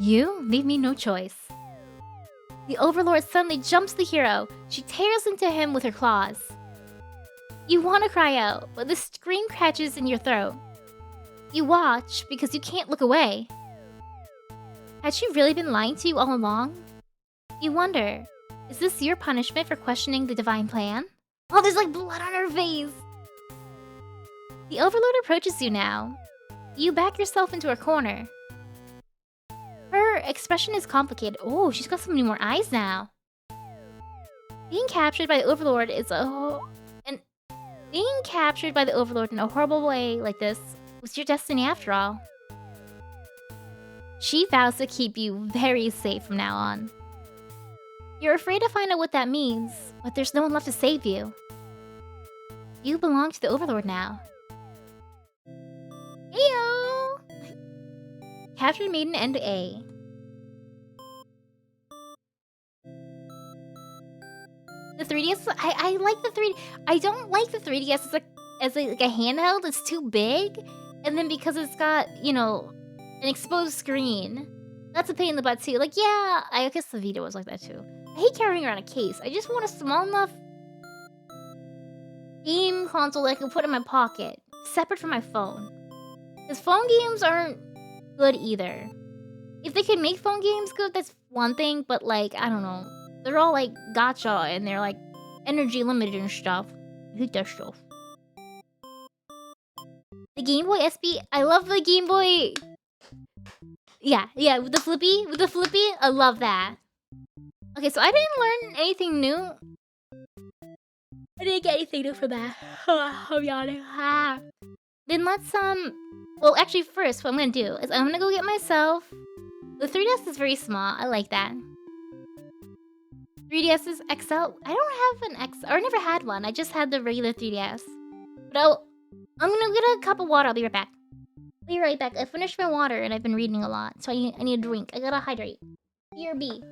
You leave me no choice. The Overlord suddenly jumps the hero. She tears into him with her claws. You want to cry out, but the scream catches in your throat. You watch because you can't look away. Had she really been lying to you all along? You wonder, is this your punishment for questioning the divine plan? Oh, there's like blood on her face! The Overlord approaches you now. You back yourself into a corner. Her expression is complicated. Oh, she's got so many more eyes now. Being captured by the Overlord is being captured by the Overlord in a horrible way like this was your destiny after all. She vows to keep you very safe from now on. You're afraid to find out what that means, but there's no one left to save you. You belong to the Overlord now. Heyo! Captured Maiden End A. The 3DS, I like the 3D. I don't like the 3DS as a handheld. It's too big, and then because it's got, you know, an exposed screen, that's a pain in the butt too. Like, yeah, I guess the Vita was like that too. I hate carrying around a case. I just want a small enough game console that I can put in my pocket, separate from my phone. Because phone games aren't good either. If they can make phone games good, that's one thing, but like, I don't know. They're all like gacha and they're like energy limited and stuff. I hate that stuff. The Game Boy SP, I love the Game Boy. Yeah, with the flippy, I love that. Okay, so I didn't learn anything new. I didn't get anything new from that. I'm yawning. Then let's well, actually, first, what I'm gonna do is I'm gonna go get myself. The 3DS is very small. I like that. 3DS is XL. I don't have an XL, or I never had one. I just had the regular 3DS. But I'm gonna get a cup of water. I'll be right back. Be right back. I finished my water and I've been reading a lot, so I need a drink. I gotta hydrate. BRB.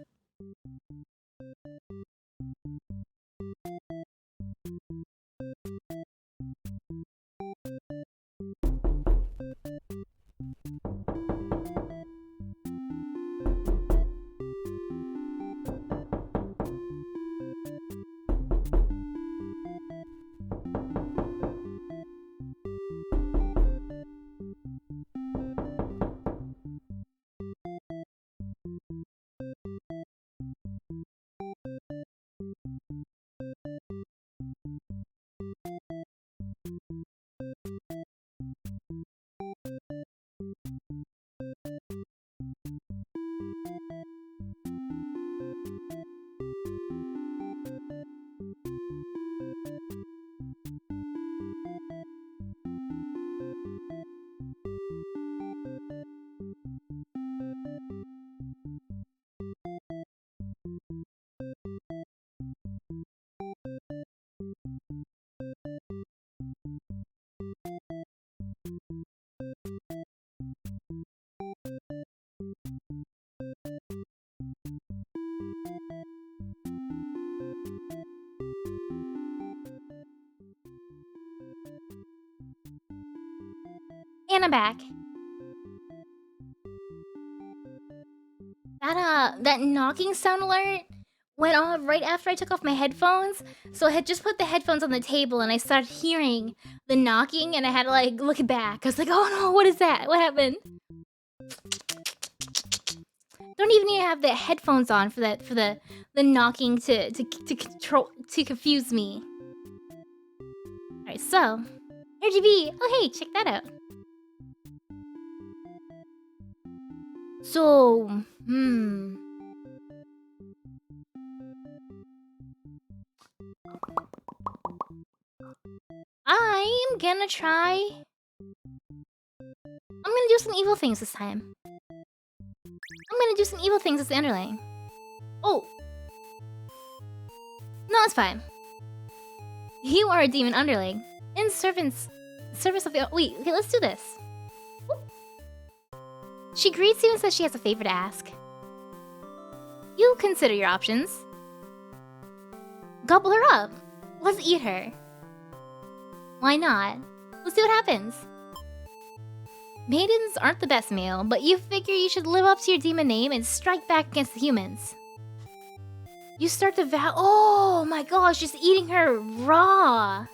And I'm back. That knocking sound alert went off right after I took off my headphones. So I had just put the headphones on the table and I started hearing the knocking and I had to like look back. I was like, oh no, what is that? What happened? Don't even need to have the headphones on for the knocking to confuse me. Alright, so RGB. Oh hey, check that out. So, I'm gonna try. I'm gonna do some evil things this time. I'm gonna do some evil things as the underling. Oh. No, it's fine. You are a demon underling. In service of the... Wait, okay, let's do this. She greets you and says she has a favor to ask. You consider your options. Gobble her up. Let's eat her. Why not? Let's see what happens. Maidens aren't the best meal, but you figure you should live up to your demon name and strike back against the humans. You start to oh my gosh, just eating her raw.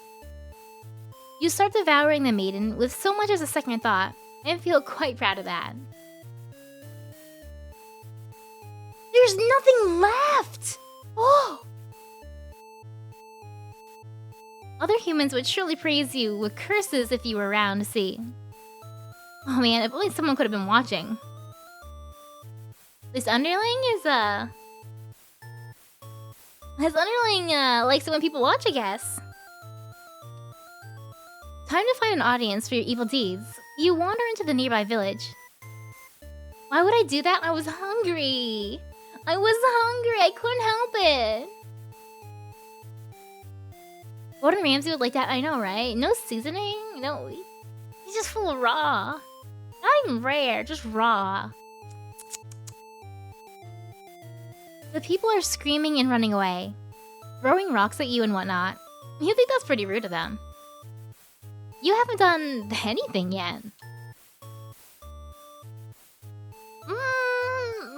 You start devouring the maiden with so much as a second thought, and feel quite proud of that. There's nothing left! Oh! Other humans would surely praise you with curses if you were around to see. Oh man, if only someone could have been watching. This underling is, This underling, likes it when people watch, I guess. Time to find an audience for your evil deeds. You wander into the nearby village. Why would I do that? I was hungry. I couldn't help it. Gordon Ramsay would like that, I know, right? No seasoning? No, he's just full of raw. Not even rare, just raw. The people are screaming and running away, throwing rocks at you and whatnot. You think that's pretty rude of them. You haven't done anything yet.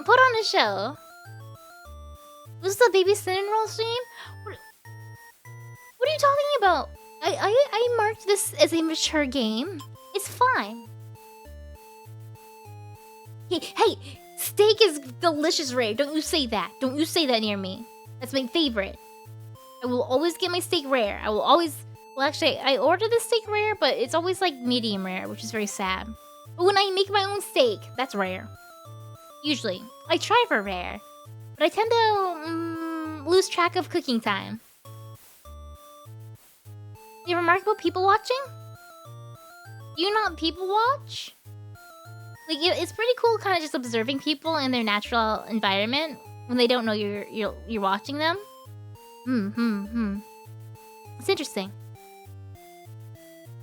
Put on a show. Was this a baby cinnamon roll stream? What are you talking about? I marked this as a mature game. It's fine. Hey, steak is delicious, Ray. Don't you say that. Don't you say that near me. That's my favorite. I will always get my steak rare. I will always... Well, actually, I order the steak rare, but it's always like medium rare, which is very sad. But when I make my own steak, that's rare. Usually. I try for rare. But I tend to lose track of cooking time. The remarkable people watching? Do you not people watch? Like, it's pretty cool kind of just observing people in their natural environment when they don't know you're watching them. It's interesting.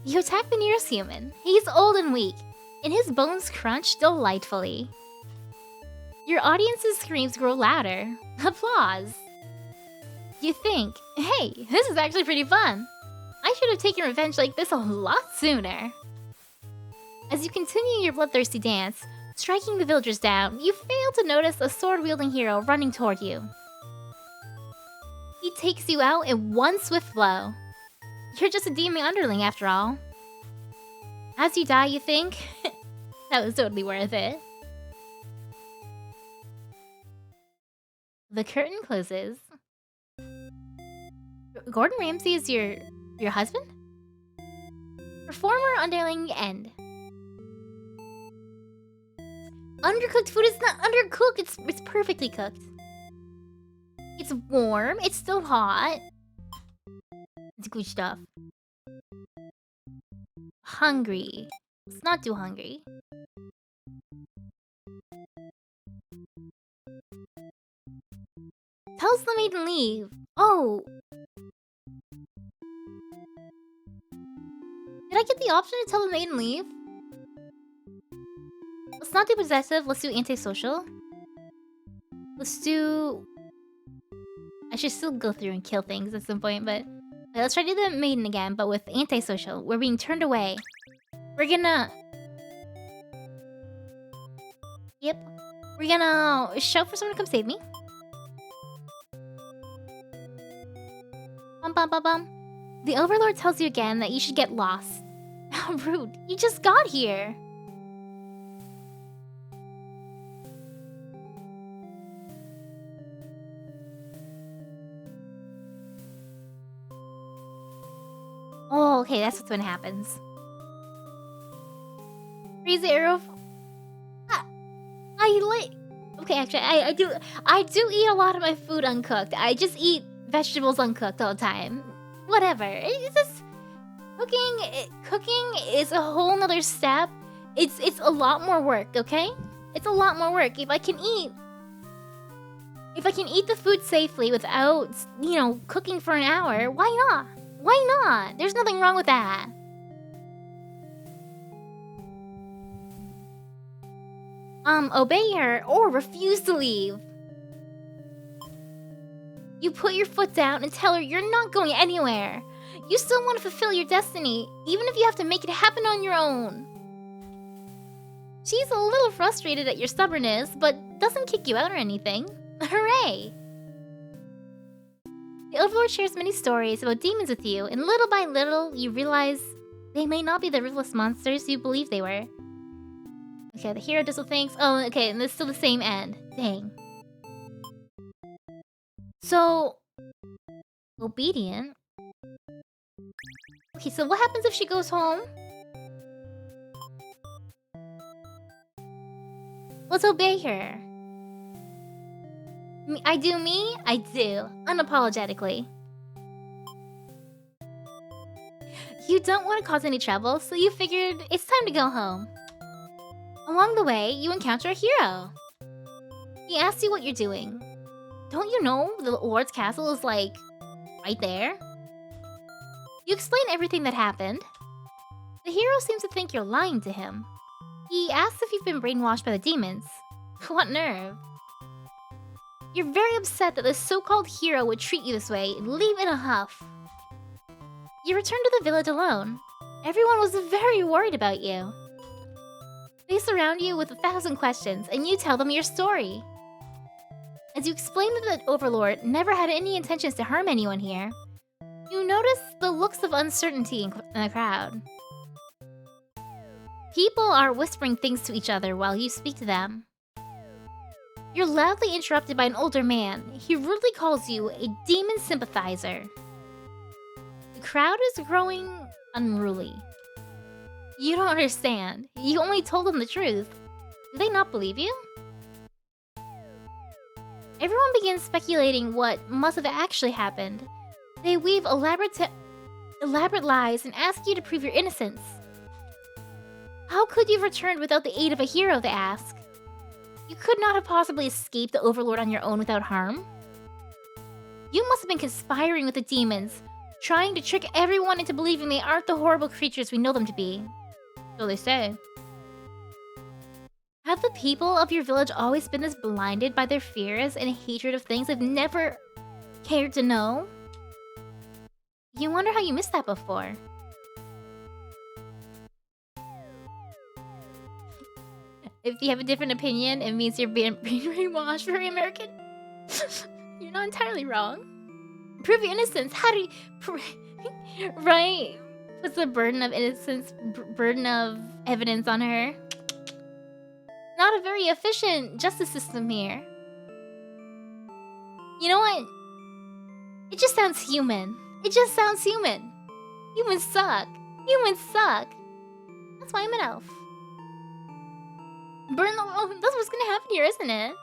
You attack the nearest human. He's old and weak, and his bones crunch delightfully. Your audience's screams grow louder. Applause. You think, hey, this is actually pretty fun. I should have taken revenge like this a lot sooner. As you continue your bloodthirsty dance, striking the villagers down, you fail to notice a sword-wielding hero running toward you. He takes you out in one swift blow. You're just a demon underling after all. As you die, you think, that was totally worth it. The curtain closes. Gordon Ramsay is your husband? Performer underling end. Undercooked food is not undercooked. It's perfectly cooked. It's warm. It's still hot. It's good stuff. Hungry. It's not too hungry. Tells the maiden leave. Oh. Did I get the option to tell the maiden leave? Let's not do possessive. Let's do antisocial. Let's do... I should still go through and kill things at some point, but... let's try to do the maiden again, but with antisocial. We're being turned away. We're gonna... Yep. We're gonna shout for someone to come save me. Bum bum bum bum. The Overlord tells you again that you should get lost. How rude. You just got here. Oh, okay, that's what's when it happens. Crazy arrow. I like. Okay, actually, I do eat a lot of my food uncooked. I just eat vegetables uncooked all the time. Whatever. It's just cooking is a whole nother step. It's a lot more work. Okay, it's a lot more work. If I can eat the food safely without, you know, cooking for an hour, why not? Why not? There's nothing wrong with that. Obey her or refuse to leave. You put your foot down and tell her you're not going anywhere. You still want to fulfill your destiny, even if you have to make it happen on your own. She's a little frustrated at your stubbornness, but doesn't kick you out or anything. Hooray! The Overlord shares many stories about demons with you, and little by little, you realize they may not be the ruthless monsters you believed they were. Okay, the hero does the things. Oh, okay, and it's still the same end. Dang. So... obedient? Okay, so what happens if she goes home? Let's obey her. I do me? I do. Unapologetically. You don't want to cause any trouble, so you figured it's time to go home. Along the way, you encounter a hero. He asks you what you're doing. Don't you know the Lord's castle is, like, right there? You explain everything that happened. The hero seems to think you're lying to him. He asks if you've been brainwashed by the demons. What nerve. You're very upset that this so-called hero would treat you this way and leave in a huff. You return to the village alone. Everyone was very worried about you. They surround you with 1,000 questions, and you tell them your story. As you explain that the Overlord never had any intentions to harm anyone here, you notice the looks of uncertainty in the crowd. People are whispering things to each other while you speak to them. You're loudly interrupted by an older man. He rudely calls you a demon sympathizer. The crowd is growing unruly. You don't understand. You only told them the truth. Do they not believe you? Everyone begins speculating what must have actually happened. They weave elaborate lies and ask you to prove your innocence. How could you have returned without the aid of a hero, they ask? You could not have possibly escaped the Overlord on your own without harm. You must have been conspiring with the demons, trying to trick everyone into believing they aren't the horrible creatures we know them to be. So they say. Have the people of your village always been this blinded by their fears and hatred of things they've never cared to know? You wonder how you missed that before. If you have a different opinion, it means you're being brainwashed. Very American. You're not entirely wrong. Prove your innocence. How do you... right? Puts the burden of innocence, burden of evidence on her. Not a very efficient justice system here. You know what? It just sounds human. It just sounds human. Humans suck. Humans suck. That's why I'm an elf. Burn the... Oh, that's what's gonna happen here, isn't it?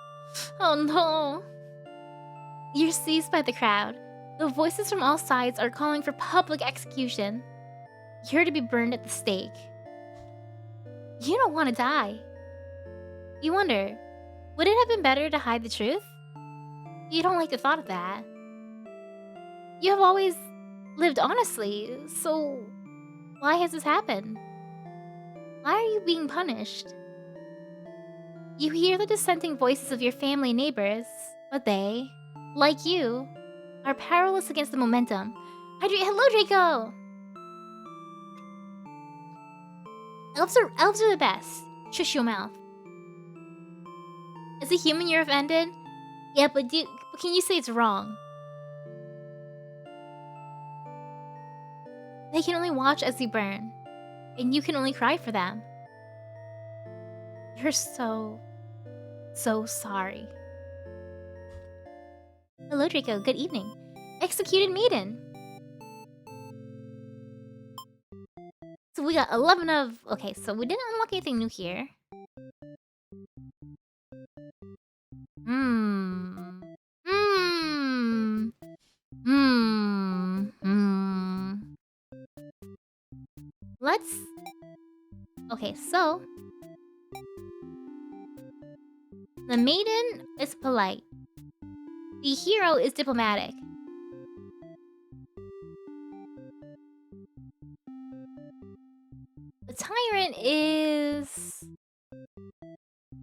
Oh no. You're seized by the crowd. The voices from all sides are calling for public execution. You're to be burned at the stake. You don't want to die. You wonder, would it have been better to hide the truth? You don't like the thought of that. You have always lived honestly, so why has this happened? Why are you being punished? You hear the dissenting voices of your family and neighbors, but they, like you, are powerless against the momentum. Hello, Draco! Elves are the best. Shush your mouth. As a human, you're offended? Yeah, but can you say it's wrong? They can only watch as you burn, and you can only cry for them. You're so sorry. Hello, Draco. Good evening. Executed maiden. So we got 11 of... Okay, so we didn't unlock anything new here. Let's... Okay, so... The maiden is polite. The hero is diplomatic. The tyrant is...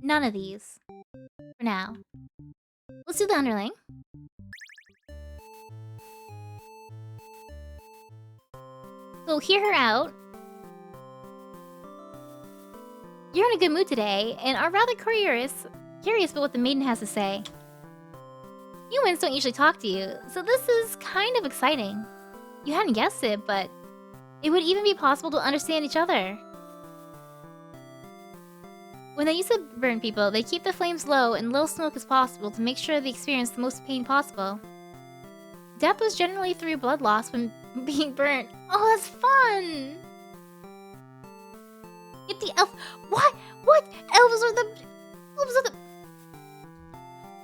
none of these. For now. Let's do the underling. So hear her out. You're in a good mood today, and are rather curious about what the maiden has to say. Humans don't usually talk to you, so this is kind of exciting. You hadn't guessed it, but it would even be possible to understand each other. When they used to burn people, they keep the flames low and little smoke as possible to make sure they experience the most pain possible. Death was generally through blood loss when being burnt. Oh, that's fun! Get the elf. What? What? Elves are the.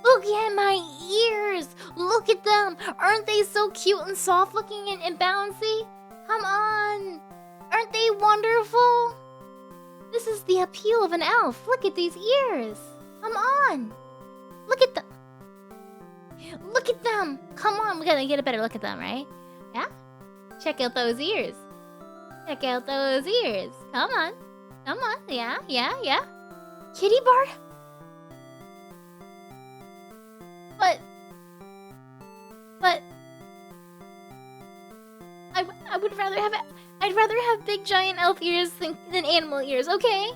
Look at my ears! Look at them! Aren't they so cute and soft looking and bouncy? Come on! Aren't they wonderful? This is the appeal of an elf. Look at these ears! Come on! Look at them! Look at them! Come on, we gotta get a better look at them, right? Yeah? Check out those ears. Check out those ears. Come on. Come on. Yeah. Kitty Bard? But I would rather have I'd rather have big giant elf ears than animal ears. Okay.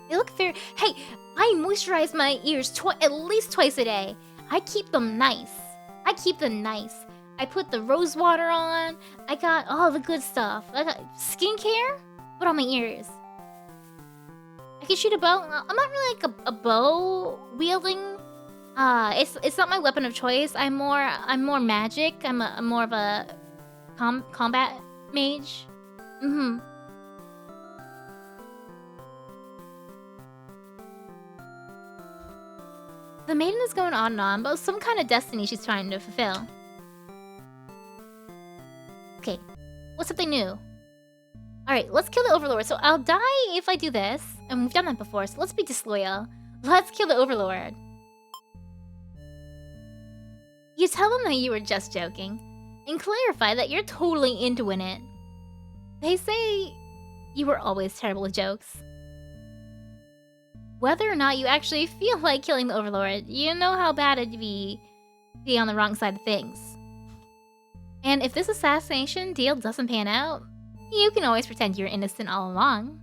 They look fair. Hey, I moisturize my ears at least twice a day. I keep them nice. I put the rose water on. I got all the good stuff. I got skincare. Put on my ears. I can shoot a bow. I'm not really like a bow wielding. It's not my weapon of choice. I'm more magic. I'm more of a combat mage. The maiden is going on and on about some kind of destiny she's trying to fulfill. Okay, what's something new? Alright, let's kill the Overlord. So I'll die if I do this. And we've done that before, so let's be disloyal. Let's kill the Overlord. You tell them that you were just joking, and clarify that you're totally into it. They say you were always terrible with jokes. Whether or not you actually feel like killing the Overlord, you know how bad it'd be on the wrong side of things. And if this assassination deal doesn't pan out, you can always pretend you're innocent all along.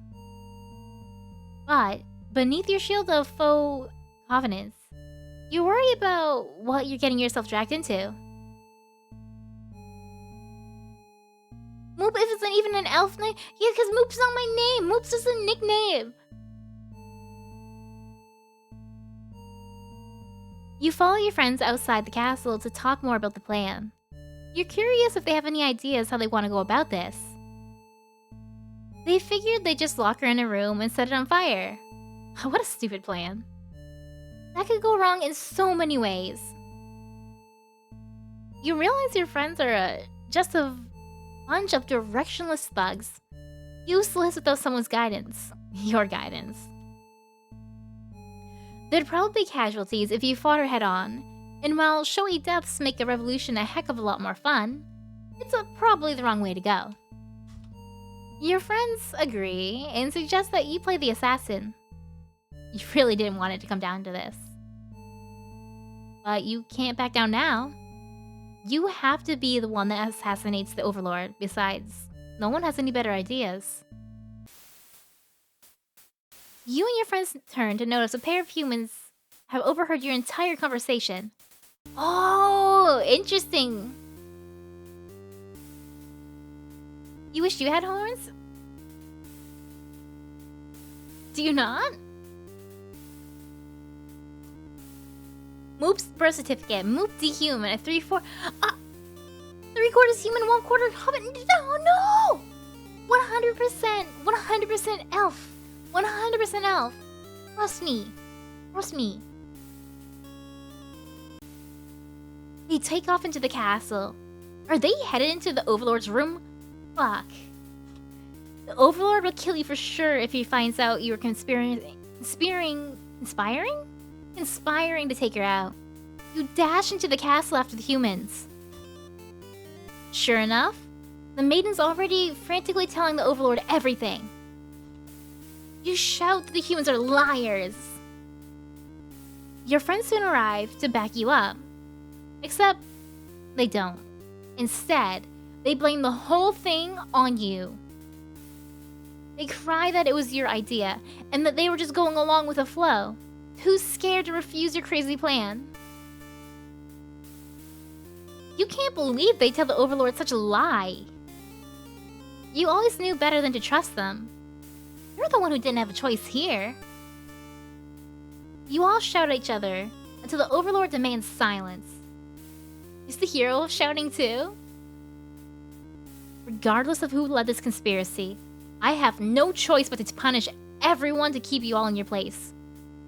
But beneath your shield of faux covenants, you worry about what you're getting yourself dragged into. Moop isn't even an elf name? Yeah, because Moop's not my name. Moop's just a nickname. You follow your friends outside the castle to talk more about the plan. You're curious if they have any ideas how they want to go about this. They figured they'd just lock her in a room and set it on fire. What a stupid plan. That could go wrong in so many ways. You realize your friends are just a bunch of directionless thugs, useless without someone's guidance. Your guidance. There'd probably be casualties if you fought her head on, and while showy deaths make a revolution a heck of a lot more fun, it's probably the wrong way to go. Your friends agree and suggest that you play the assassin. You really didn't want it to come down to this. But you can't back down now. You have to be the one that assassinates the Overlord. Besides, no one has any better ideas. You and your friends turn to notice a pair of humans have overheard your entire conversation. Oh, interesting. You wish you had horns? Do you not? Moop's birth certificate. Moop dehuman at 3/4. 3/4 human, 1/4 hobbit. No! 100%. 100% elf. 100% elf. Trust me. They take off into the castle. Are they headed into the Overlord's room? Fuck. The Overlord will kill you for sure if he finds out you were conspiring to take her out. You dash into the castle after the humans. Sure enough, the maiden's already frantically telling the Overlord everything. You shout that the humans are liars. Your friends soon arrive to back you up. Except, they don't. Instead, they blame the whole thing on you. They cry that it was your idea, and that they were just going along with the flow. Who's scared to refuse your crazy plan? You can't believe they tell the Overlord such a lie. You always knew better than to trust them. You're the one who didn't have a choice here. You all shout at each other until the Overlord demands silence. Is the hero shouting too? Regardless of who led this conspiracy, I have no choice but to punish everyone to keep you all in your place.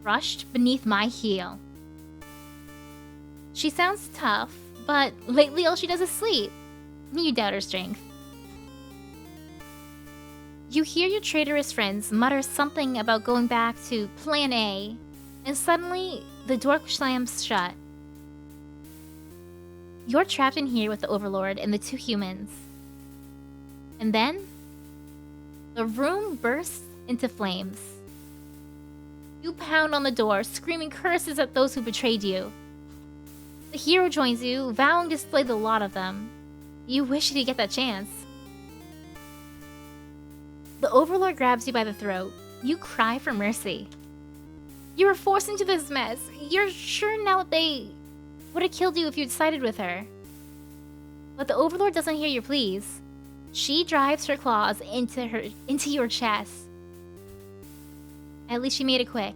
Crushed beneath my heel. She sounds tough, but lately all she does is sleep. You doubt her strength. You hear your traitorous friends mutter something about going back to Plan A, and suddenly the door slams shut. You're trapped in here with the Overlord and the two humans. And then, the room bursts into flames. You pound on the door, screaming curses at those who betrayed you. The hero joins you, vowing to slay the lot of them. You wish you could get that chance. The Overlord grabs you by the throat. You cry for mercy. You were forced into this mess. You're sure now that they would have killed you if you'd sided with her. But the Overlord doesn't hear your pleas. She drives her claws into your chest. At least she made it quick.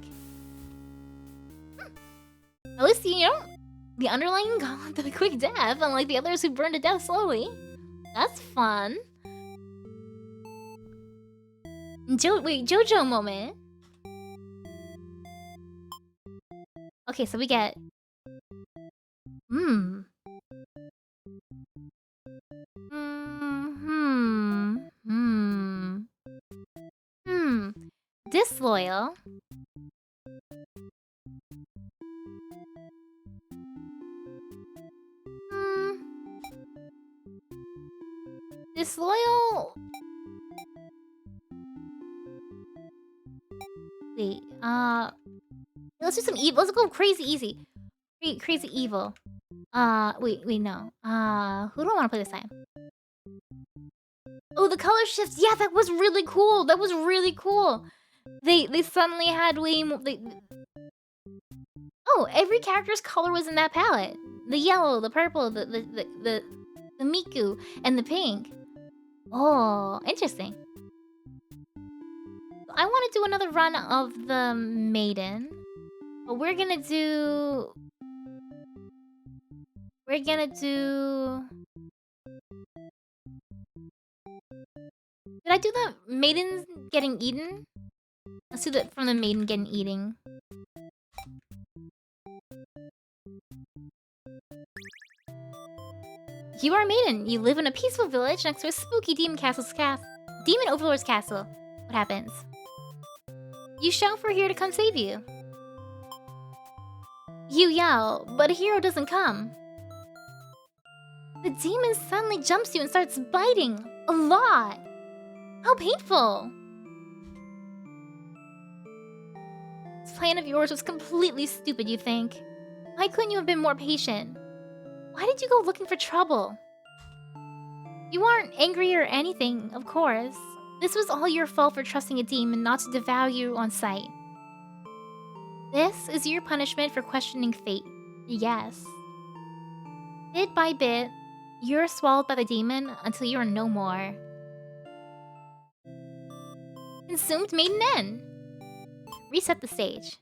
At least, you know, the underlying got the quick death, unlike the others who burned to death slowly. That's fun. Wait, JoJo moment. Okay, so we get... Disloyal. Disloyal. Wait, let's do some evil. Let's go crazy easy. Crazy evil. Wait, no. Who do I want to play this time? Oh, the color shifts. Yeah, that was really cool. That was really cool. They suddenly had way more. Oh, every character's color was in that palette. The yellow, the purple, the Miku, and the pink. Oh, interesting. I want to do another run of the Maiden. But we're gonna do... Did I do the Maiden getting eaten? Let's do that from the Maiden getting eating. You are a maiden. You live in a peaceful village next to a spooky demon overlord's castle. What happens? You shout for a hero to come save you. You yell, but a hero doesn't come. The demon suddenly jumps you and starts biting. A lot. How painful. This plan of yours was completely stupid, you think. Why couldn't you have been more patient? Why did you go looking for trouble? You aren't angry or anything, of course. This was all your fault for trusting a demon not to devour you on sight. This is your punishment for questioning fate. Yes. Bit by bit, you're swallowed by the demon until you are no more. Consumed maiden end. Reset the stage.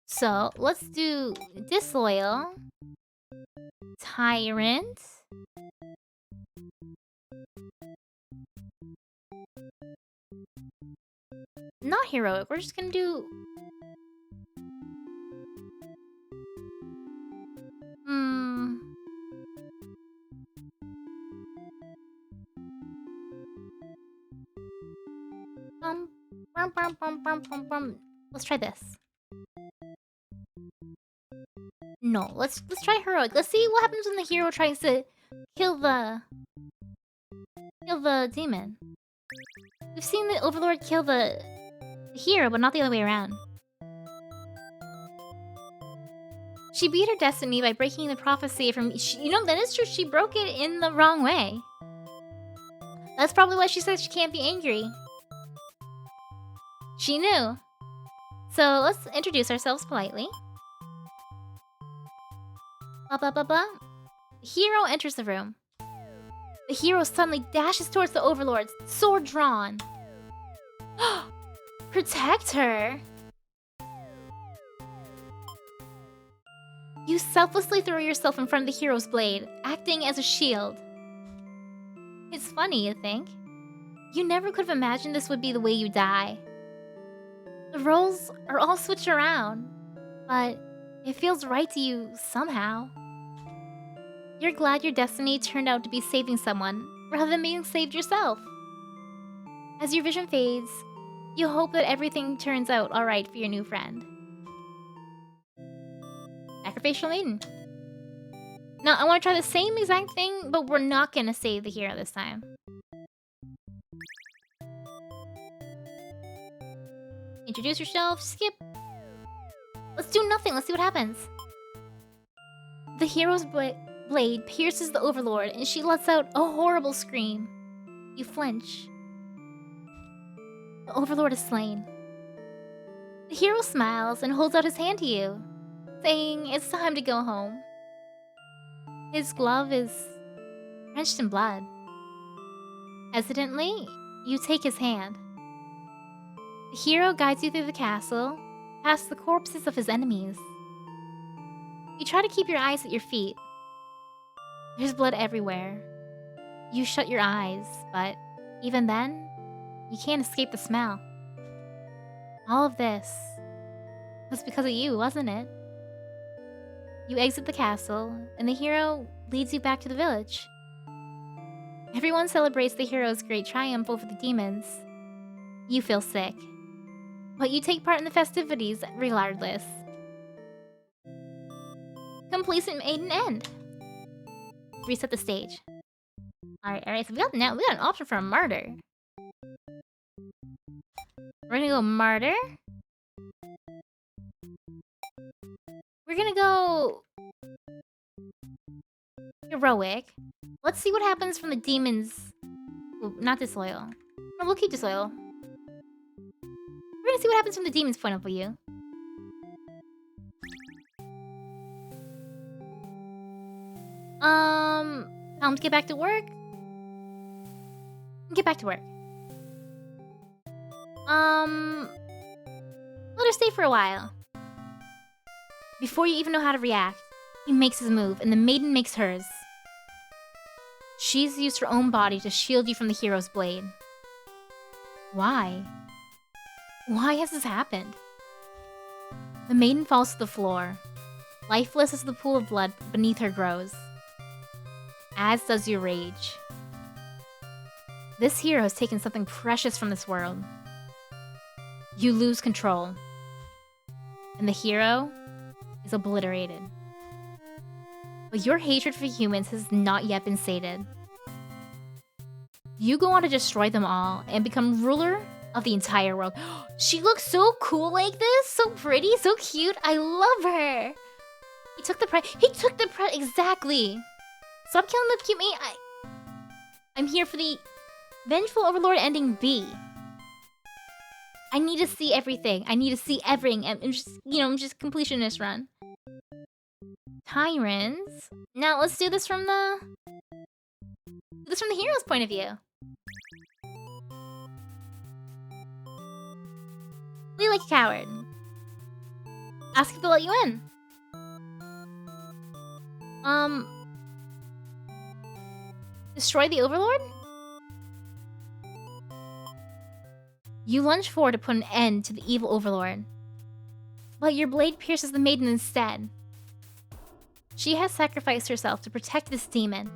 So, let's do Disloyal. Tyrant. Not heroic, we're just gonna do... Let's try this. No, let's try heroic. Let's see what happens when the hero tries to kill the demon. We've seen the Overlord kill the hero, but not the other way around. She beat her destiny by breaking the prophecy from... You know, that is true. She broke it in the wrong way. That's probably why she said she can't be angry. She knew. So let's introduce ourselves politely. Blah blah blah blah. The hero enters the room. The hero suddenly dashes towards the overlord, sword drawn. Protect her! You selflessly throw yourself in front of the hero's blade, acting as a shield. It's funny, you think? You never could have imagined this would be the way you die. The roles are all switched around, but it feels right to you somehow. You're glad your destiny turned out to be saving someone, rather than being saved yourself. As your vision fades, you hope that everything turns out alright for your new friend. Sacrificial Maiden. Now, I want to try the same exact thing, but we're not gonna save the hero this time. Introduce yourself, skip. Let's do nothing, let's see what happens. The hero's blade pierces the overlord, and she lets out a horrible scream. You flinch. The overlord is slain. The hero smiles and holds out his hand to you, saying it's time to go home. His glove is drenched in blood. Hesitantly, you take his hand. The hero guides you through the castle, past the corpses of his enemies. You try to keep your eyes at your feet. There's blood everywhere. You shut your eyes, but even then, you can't escape the smell. All of this was because of you, wasn't it? You exit the castle, and the hero leads you back to the village. Everyone celebrates the hero's great triumph over the demons. You feel sick, but you take part in the festivities regardless. Complacent Maiden end. Reset the stage. Alright, so we got an option for a martyr. We're gonna go martyr. We're gonna go heroic. Let's see what happens from the demons. Ooh, not disloyal. No, we'll keep disloyal. We're gonna see what happens from the demons' point of view. Time to get back to work. Get back to work. Let her stay for a while. Before you even know how to react, he makes his move, and the maiden makes hers. She's used her own body to shield you from the hero's blade. Why? Why has this happened? The maiden falls to the floor, lifeless as the pool of blood beneath her grows. As does your rage. This hero has taken something precious from this world. You lose control, and the hero is obliterated. But your hatred for humans has not yet been sated. You go on to destroy them all and become ruler of the entire world. She looks so cool like this, so pretty, so cute. I love her. He took the pride. Exactly. Stop killing the cute me. I'm here for the Vengeful Overlord ending B. I need to see everything. I'm just, I'm just completionist run. Tyrants. Now let's do this from the hero's point of view. Play like a coward. Ask if they'll let you in. Destroy the Overlord? You lunge forward to put an end to the evil Overlord. But your blade pierces the maiden instead. She has sacrificed herself to protect this demon.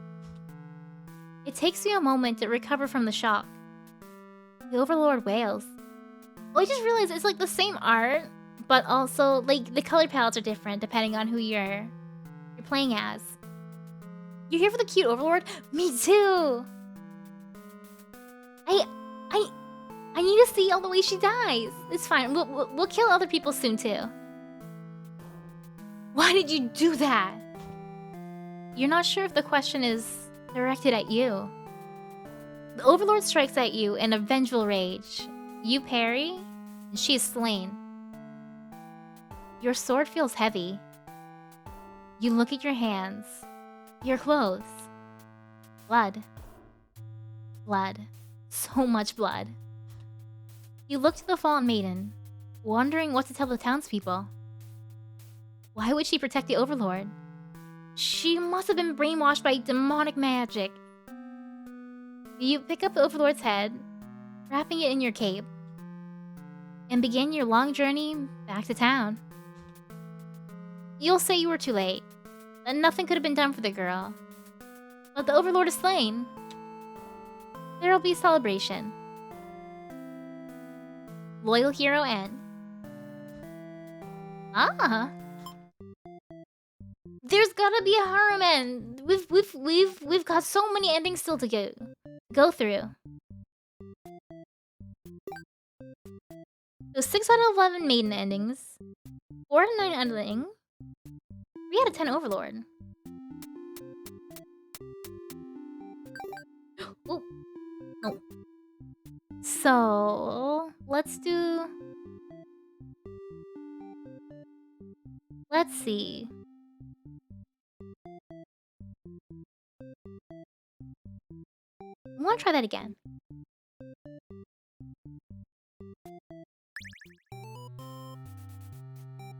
It takes you a moment to recover from the shock. The Overlord wails. Well, I just realized it's like the same art, but also like the color palettes are different depending on who you're playing as. You're here for the cute Overlord? Me too! I need to see all the way she dies. It's fine. We'll kill other people soon too. Why did you do that? You're not sure if the question is directed at you. The Overlord strikes at you in a vengeful rage. You parry, and she is slain. Your sword feels heavy. You look at your hands, your clothes. Blood. Blood. So much blood. You look to the fallen maiden, wondering what to tell the townspeople. Why would she protect the Overlord? She must have been brainwashed by demonic magic. You pick up the Overlord's head, wrapping it in your cape, and begin your long journey back to town. You'll say you were too late, that nothing could have been done for the girl. But the Overlord is slain. There'll be celebration. Loyal hero end. Ah. There's gotta be a harem end. We've got so many endings still to go through. So 6 out of 11 maiden endings, 4 out of 9 ending, 3 out of 10 Overlord. Oh. Oh. So let's see. I want to try that again.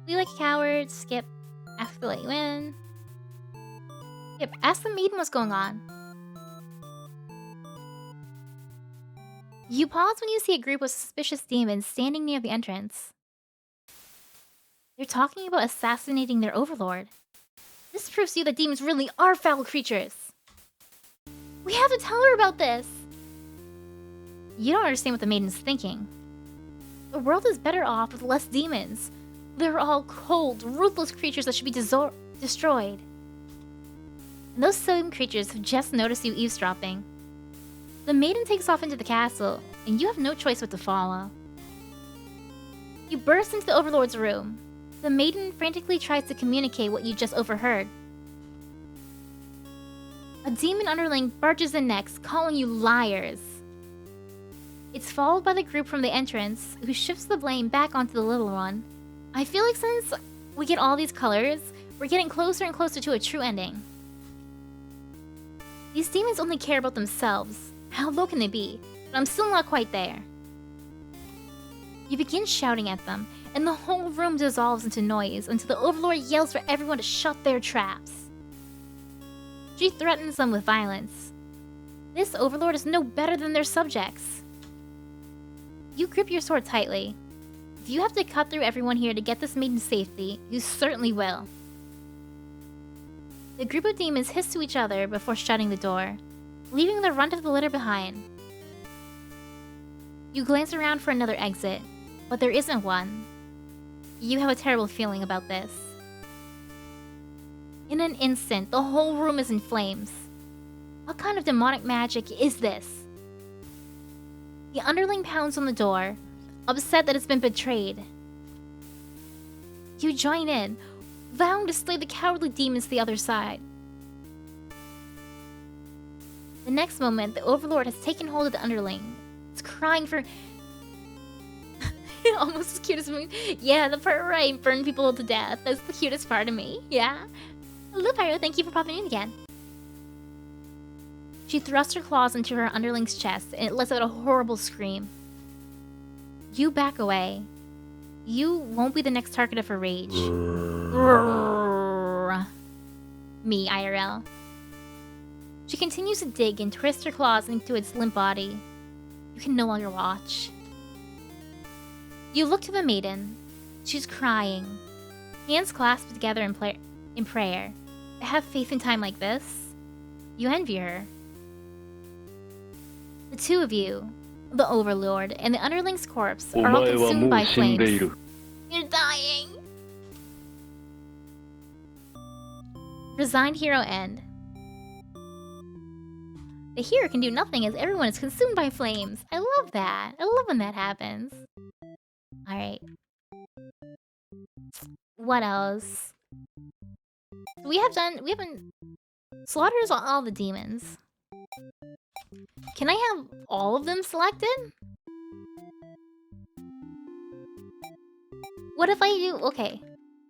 Flee like a coward, skip after the late win. Skip, ask the maiden what's going on. You pause when you see a group of suspicious demons standing near the entrance. They're talking about assassinating their overlord. This proves to you that demons really are foul creatures. We have to tell her about this. You don't understand what the maiden's thinking. The world is better off with less demons. They're all cold, ruthless creatures that should be destroyed. And those same creatures have just noticed you eavesdropping. The maiden takes off into the castle, and you have no choice but to follow. You burst into the Overlord's room. The maiden frantically tries to communicate what you just overheard. A demon underling barges in next, calling you liars. It's followed by the group from the entrance, who shifts the blame back onto the little one. I feel like since we get all these colors, we're getting closer and closer to a true ending. These demons only care about themselves. How low can they be? But I'm still not quite there. You begin shouting at them, and the whole room dissolves into noise until the Overlord yells for everyone to shut their traps. She threatens them with violence. This Overlord is no better than their subjects. You grip your sword tightly. If you have to cut through everyone here to get this maiden to safety, you certainly will. The group of demons hiss to each other before shutting the door, leaving the runt of the litter behind. You glance around for another exit, but there isn't one. You have a terrible feeling about this. In an instant, the whole room is in flames. What kind of demonic magic is this? The underling pounds on the door, upset that it's been betrayed. You join in, vowing to slay the cowardly demons to the other side. The next moment, the Overlord has taken hold of the underling. It's crying for... Almost as cute as me. Yeah, the part where I burn people to death. That's the cutest part of me. Yeah. Hello, Pyro. Thank you for popping in again. She thrusts her claws into her underling's chest, and it lets out a horrible scream. You back away. You won't be the next target of her rage. Me, IRL. She continues to dig and twist her claws into its limp body. You can no longer watch. You look to the maiden. She's crying. Hands clasped together in prayer. To have faith in time like this? You envy her. The two of you, the Overlord and the underling's corpse, are all consumed by flames. You're dying! Resigned hero end. The hero can do nothing as everyone is consumed by flames. I love that. I love when that happens. Alright. What else? We haven't slaughtered all the demons. Can I have all of them selected? What if I do... Okay.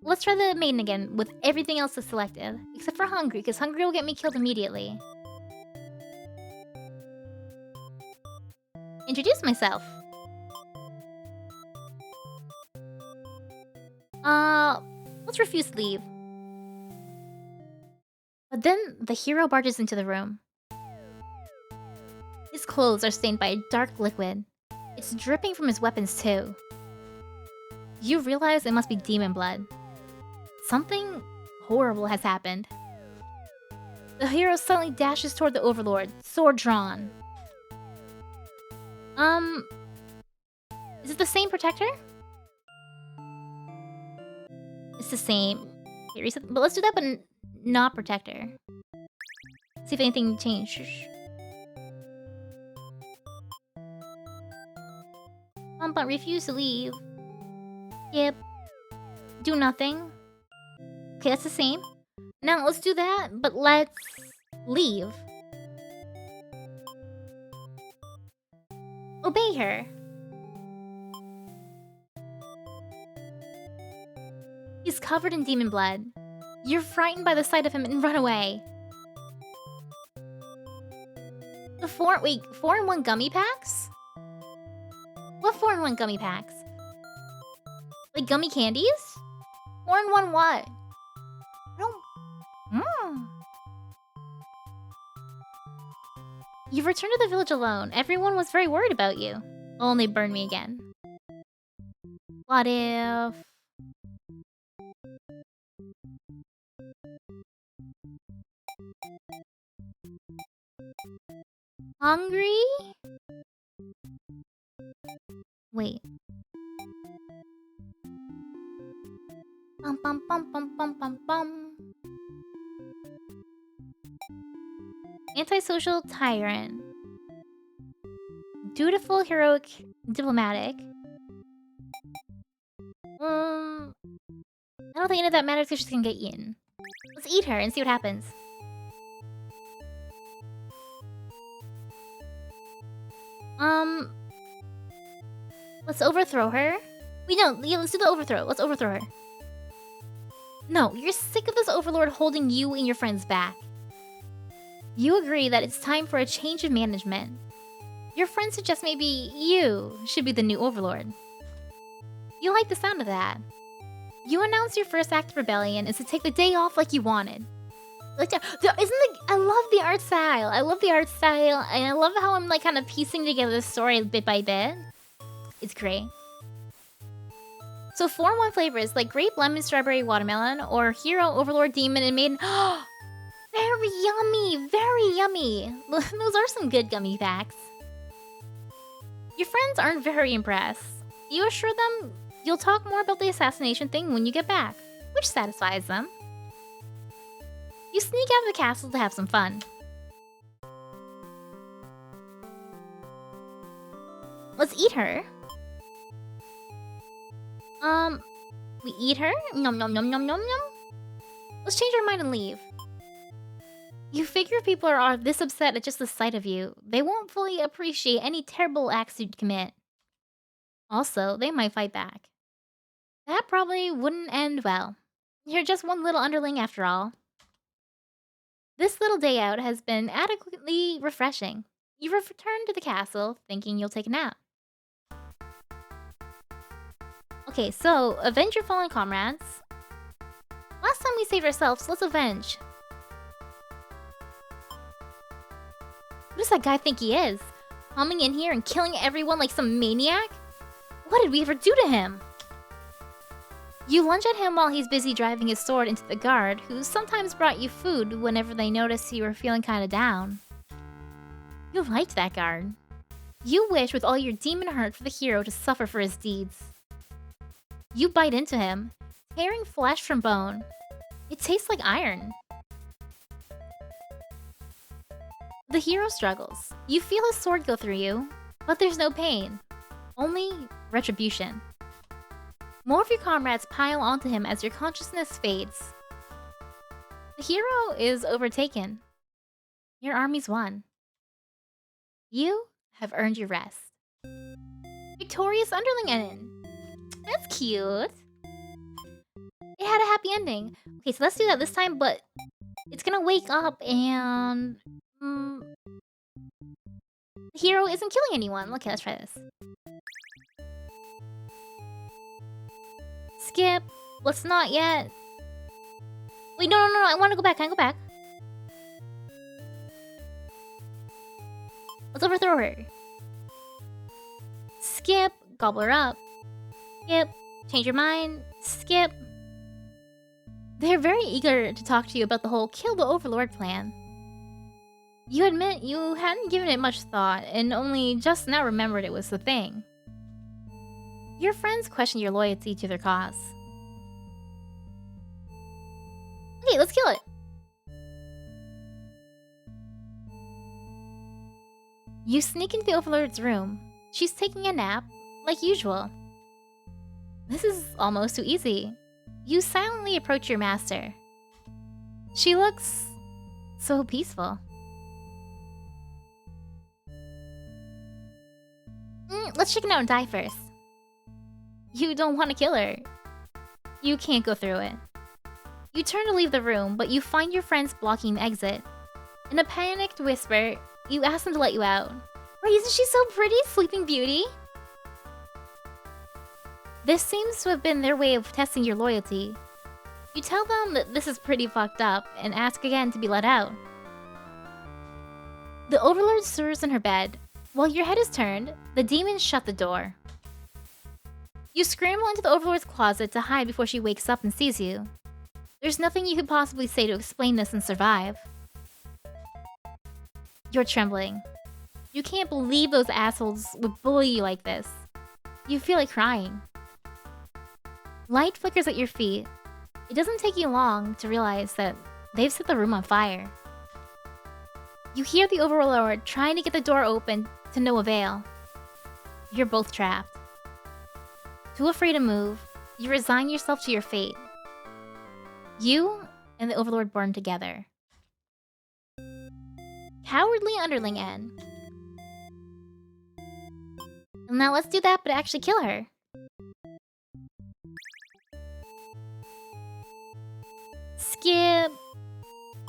Let's try the maiden again with everything else selected. Except for hungry, because hungry will get me killed immediately. Introduce myself. Let's refuse to leave. But then the hero barges into the room. His clothes are stained by a dark liquid. It's dripping from his weapons too. You realize it must be demon blood. Something horrible has happened. The hero suddenly dashes toward the overlord, sword drawn. Is it the same protector? It's the same. Okay, reset, but let's do that, but not protector. See if anything changes. But refuse to leave. Yep. Do nothing. Okay, that's the same. Now let's do that, but let's leave. Obey her. He's covered in demon blood. You're frightened by the sight of him and run away. The 4-in-1 gummy packs? What 4-in-1 gummy packs? Like gummy candies? 4-in-1 what? I don't... You've returned to the village alone. Everyone was very worried about you. Oh, they burned me again. What if... Hungry? Wait. Bum bum bum bum bum bum bum. Antisocial tyrant. Dutiful, heroic, diplomatic. I don't think any of that matters because she's gonna get eaten. Let's eat her and see what happens. Let's overthrow her. Wait, no, yeah, let's do the overthrow. Let's overthrow her. No, you're sick of this overlord holding you and your friends back. You agree that it's time for a change of management. Your friends suggest maybe you should be the new overlord. You like the sound of that. You announce your first act of rebellion is to take the day off like you wanted. Like, I love the art style. I love the art style, and I love how I'm like kind of piecing together the story bit by bit. It's great. So 4-in-1 flavors like grape, lemon, strawberry, watermelon, or hero, overlord, demon, and maiden. Very yummy, very yummy. Those are some good gummy packs. Your friends aren't very impressed. You assure them you'll talk more about the assassination thing when you get back, which satisfies them. You sneak out of the castle to have some fun. Let's eat her. We eat her? Nom nom nom nom nom nom. Let's change our mind and leave. You figure people are this upset at just the sight of you. They won't fully appreciate any terrible acts you'd commit. Also, they might fight back. That probably wouldn't end well. You're just one little underling after all. This little day out has been adequately refreshing. You've returned to the castle, thinking you'll take a nap. Okay, so, avenge your fallen comrades. Last time we saved ourselves, let's avenge. Who does that guy think he is? Coming in here and killing everyone like some maniac? What did we ever do to him? You lunge at him while he's busy driving his sword into the guard, who sometimes brought you food whenever they noticed you were feeling kinda down. You liked that guard. You wish with all your demon heart for the hero to suffer for his deeds. You bite into him, tearing flesh from bone. It tastes like iron. The hero struggles. You feel his sword go through you, but there's no pain. Only retribution. More of your comrades pile onto him as your consciousness fades. The hero is overtaken. Your army's won. You have earned your rest. Victorious underling ending. That's cute. It had a happy ending. Okay, so let's do that this time, but it's gonna wake up and... the hero isn't killing anyone. Okay, let's try this. Skip. Let's not yet. Wait, no. I want to go back. Can I go back? Let's overthrow her. Skip. Gobble her up. Skip. Change your mind. Skip. They're very eager to talk to you about the whole kill the Overlord plan. You admit you hadn't given it much thought and only just now remembered it was the thing. Your friends question your loyalty to their cause. Okay, let's kill it. You sneak into the Overlord's room. She's taking a nap, like usual. This is almost too easy. You silently approach your master. She looks so peaceful. Let's chicken out and die first. You don't want to kill her. You can't go through it. You turn to leave the room, but you find your friends blocking the exit. In a panicked whisper, you ask them to let you out. Wait, isn't she so pretty, Sleeping Beauty? This seems to have been their way of testing your loyalty. You tell them that this is pretty fucked up and ask again to be let out. The Overlord stirs in her bed. While your head is turned, the demons shut the door. You scramble into the Overlord's closet to hide before she wakes up and sees you. There's nothing you could possibly say to explain this and survive. You're trembling. You can't believe those assholes would bully you like this. You feel like crying. Light flickers at your feet. It doesn't take you long to realize that they've set the room on fire. You hear the Overlord trying to get the door open to no avail. You're both trapped. Too afraid to move, you resign yourself to your fate. You and the Overlord burn together. Cowardly underling N. Now let's do that, but actually kill her. Skip.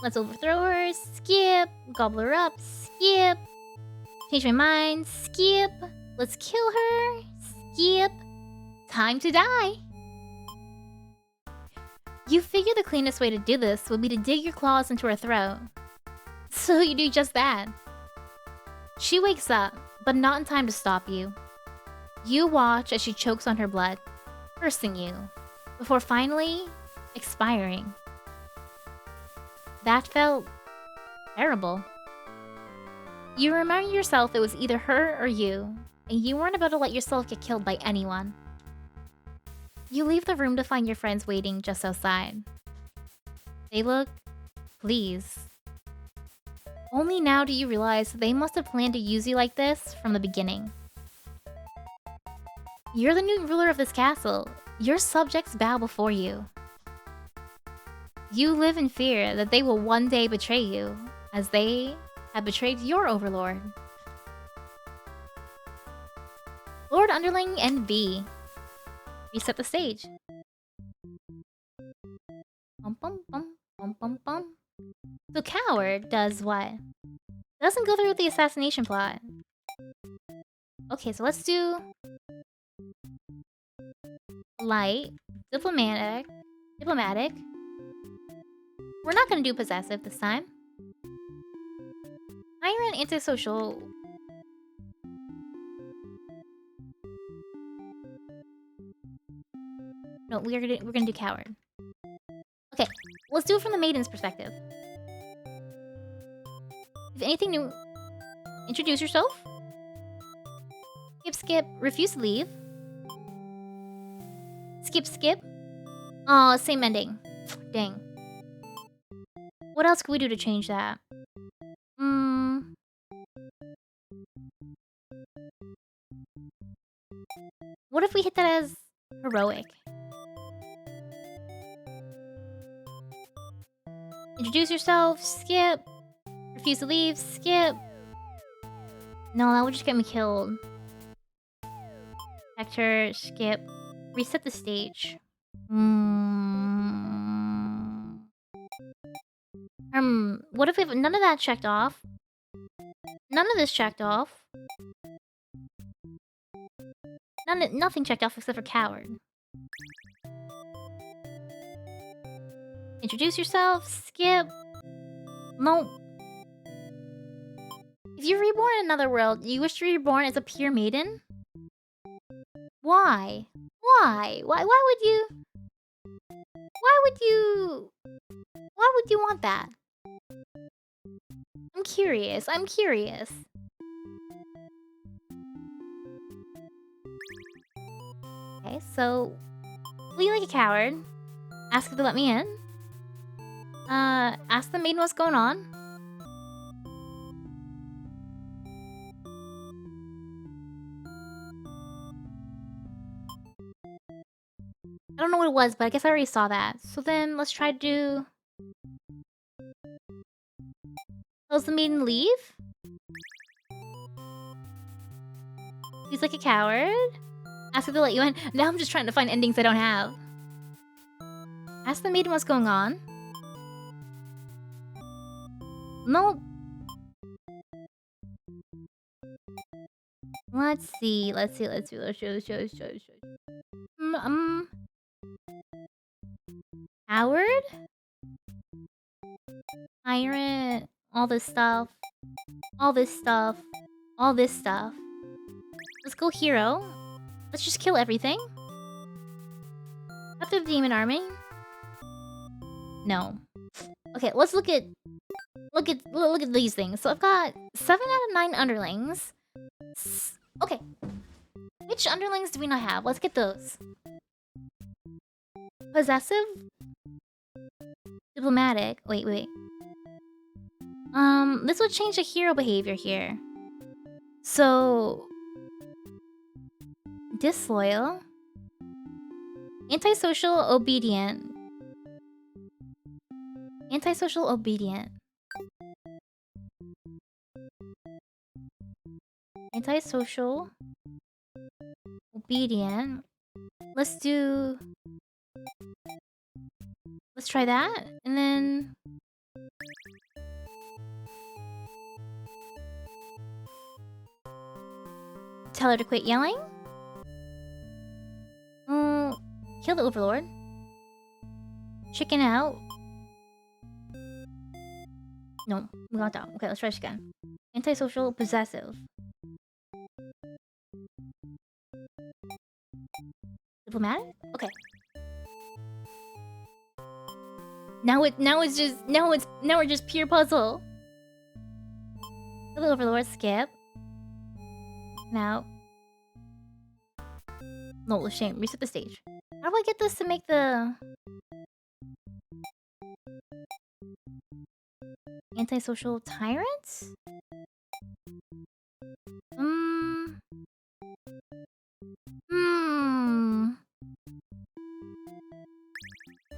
Let's overthrow her. Skip. Gobble her up. Skip. Change my mind. Skip. Let's kill her. Skip. Time to die. You figure the cleanest way to do this would be to dig your claws into her throat. So you do just that. She wakes up, but not in time to stop you. You watch as she chokes on her blood, cursing you, before finally expiring. That felt terrible. You remind yourself it was either her or you, and you weren't about to let yourself get killed by anyone. You leave the room to find your friends waiting just outside. They look pleased. Only now do you realize they must have planned to use you like this from the beginning. You're the new ruler of this castle. Your subjects bow before you. You live in fear that they will one day betray you, as they have betrayed your overlord. Lord Underling and V. Reset the stage. Bum bum bum bum bum bum. So Coward does what? Doesn't go through with the assassination plot. Okay, so let's do light, diplomatic. We're not gonna do possessive this time. Tyrant, antisocial. No, we're gonna do coward. Okay, let's do it from the maiden's perspective. If anything new, introduce yourself. Skip, refuse to leave. Skip. Oh, same ending. Dang. What else could we do to change that? What if we hit that as heroic? Introduce yourself, skip. Refuse to leave, skip. No, that would just get me killed. Vector, skip. Reset the stage. What if we have none of that checked off? None of this checked off. Nothing checked off except for coward. Introduce yourself, skip. No. If you're reborn in another world, you wish to be reborn as a pure maiden? Why? Why? Why would you... Why would you want that? I'm curious. Okay, so... Flee like a coward. Ask if they let me in. Ask the maiden what's going on. I don't know what it was, but I guess I already saw that. So then, let's try to do... Does the maiden leave? He's like a coward. Ask if they'll let you in. Now I'm just trying to find endings I don't have. Ask the maiden what's going on. Nope. Let's see. Howard? Tyrant. All this stuff. Let's go hero. Let's just kill everything. After the demon army. No. Okay, let's look at these things. So I've got 7 out of 9 underlings. Okay. Which underlings do we not have? Let's get those. Possessive? Diplomatic. Wait. This would change the hero behavior here. So... Disloyal. Antisocial, obedient. Antisocial, obedient. Antisocial. Obedient. Let's try that. And then... Tell her to quit yelling. Kill the overlord. Chicken out. No, we got that. Okay, let's try this again. Antisocial, possessive. Diplomatic? Okay. Now we're just pure puzzle. Kill the overlord, skip. Now. No, shame. Reset the stage. How do I get this to make the... Antisocial tyrants?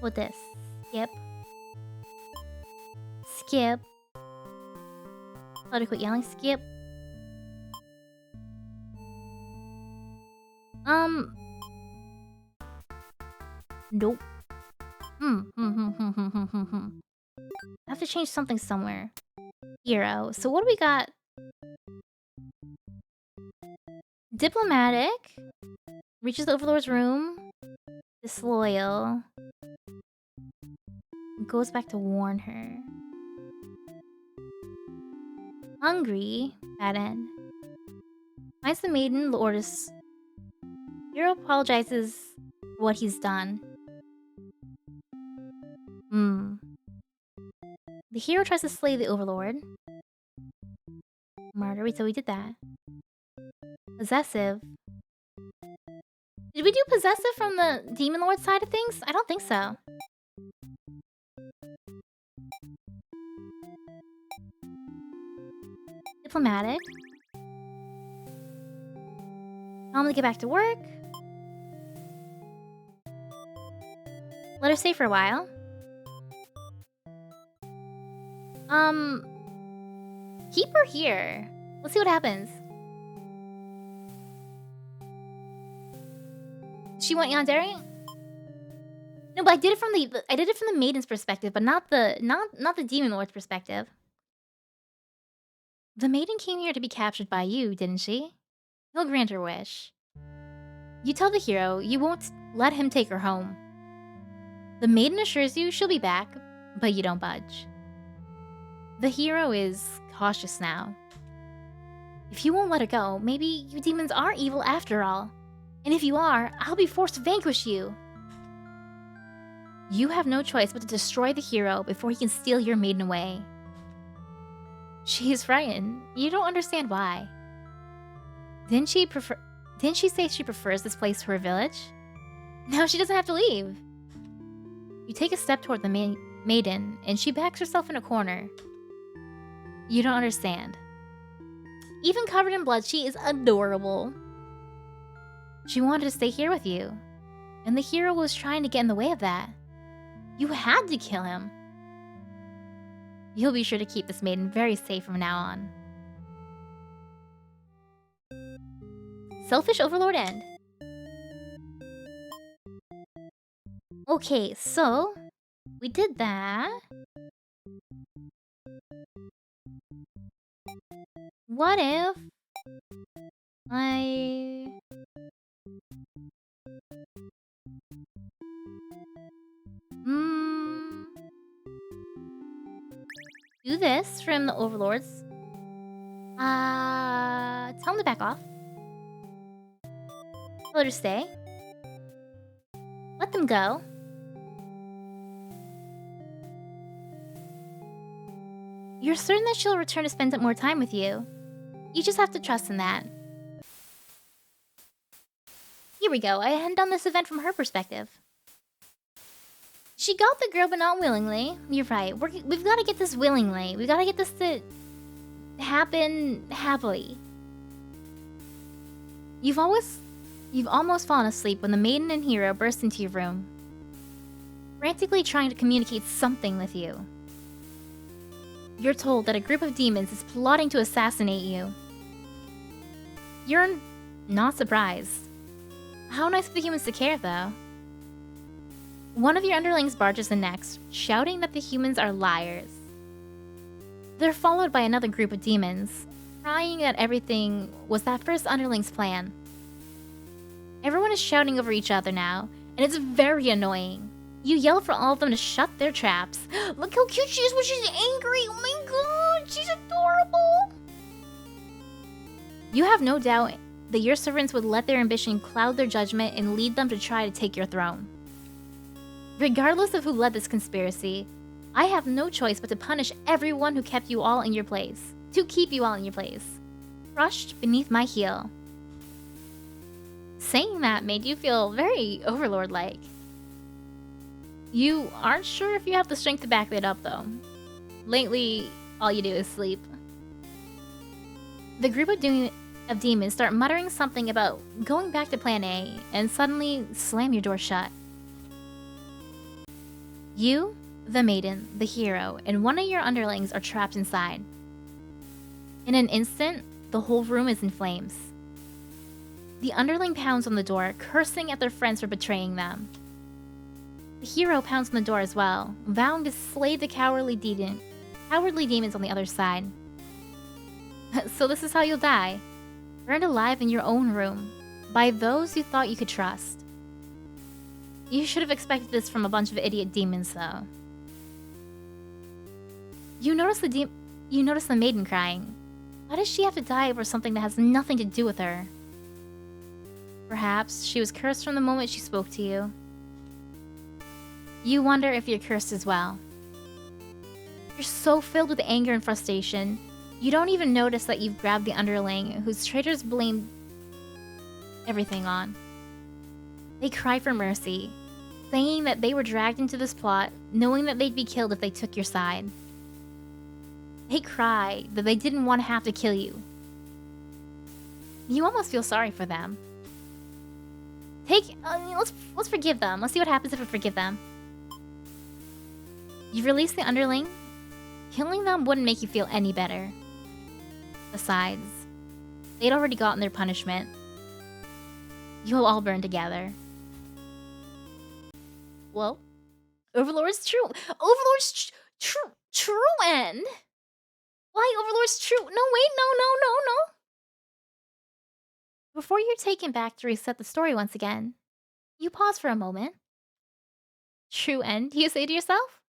What this? Skip. Skip. Let her quit yelling. Skip. Nope. I have to change something somewhere. Hero. So what do we got? Diplomatic. Reaches the overlord's room. Disloyal. Goes back to warn her. Hungry. Bad end. Finds the maiden, the orders. Hero apologizes for what he's done. The hero tries to slay the overlord. Murder. So we did that. Possessive. Did we do possessive from the demon lord side of things? I don't think so. Diplomatic. Tell him to get back to work. Let her stay for a while. Keep her here. Let's see what happens. She went yandere? No, but I did it from the maiden's perspective, but not the demon lord's perspective. The maiden came here to be captured by you, didn't she? He'll grant her wish. You tell the hero you won't let him take her home. The maiden assures you she'll be back, but you don't budge. The hero is cautious now. If you won't let her go, maybe you demons are evil after all. And if you are, I'll be forced to vanquish you. You have no choice but to destroy the hero before he can steal your maiden away. She is frightened. You don't understand why. Didn't she say she prefers this place to her village? Now she doesn't have to leave. You take a step toward the maiden, and she backs herself in a corner. You don't understand. Even covered in blood, she is adorable. She wanted to stay here with you, and the hero was trying to get in the way of that. You had to kill him. You'll be sure to keep this maiden very safe from now on. Selfish Overlord End. Okay, so we did that. What if I... do this from the overlords. Tell them to back off. Tell her to stay. Let them go. You're certain that she'll return to spend more time with you. You just have to trust in that. Here we go. I hadn't done this event from her perspective. She got the girl, but not willingly. You're right. We've got to get this willingly. We've got to get this to happen happily. You've almost fallen asleep when the maiden and hero burst into your room, frantically trying to communicate something with you. You're told that a group of demons is plotting to assassinate you. You're not surprised. How nice of the humans to care, though. One of your underlings barges in next, shouting that the humans are liars. They're followed by another group of demons, crying that everything was that first underling's plan. Everyone is shouting over each other now, and it's very annoying. You yell for all of them to shut their traps. Look how cute she is when she's angry! Oh my god, she's adorable! You have no doubt that your servants would let their ambition cloud their judgment and lead them to try to take your throne. Regardless of who led this conspiracy, I have no choice but to punish everyone who kept you all in your place. To keep you all in your place. Crushed beneath my heel. Saying that made you feel very Overlord-like. You aren't sure if you have the strength to back that up, though. Lately, all you do is sleep. The group of demons start muttering something about going back to Plan A, and suddenly slam your door shut. You, the maiden, the hero, and one of your underlings are trapped inside. In an instant, the whole room is in flames. The underling pounds on the door, cursing at their friends for betraying them. The hero pounds on the door as well, vowing to slay the cowardly demons on the other side. So this is how you'll die. Burned alive in your own room, by those you thought you could trust. You should have expected this from a bunch of idiot demons, though. You notice the maiden crying. Why does she have to die over something that has nothing to do with her? Perhaps she was cursed from the moment she spoke to you. You wonder if you're cursed as well. You're so filled with anger and frustration, you don't even notice that you've grabbed the underling whose traitors blame everything on. They cry for mercy, saying that they were dragged into this plot, knowing that they'd be killed if they took your side. They cry that they didn't want to have to kill you. You almost feel sorry for them. Let's forgive them. Let's see what happens if we forgive them. You release the underling. Killing them wouldn't make you feel any better. Besides, they'd already gotten their punishment. You'll all burn together. Well, Overlord's true. Overlord's true end. Why Overlord's true? No, wait, no. Before you're taken back to reset the story once again, you pause for a moment. True end, you say to yourself?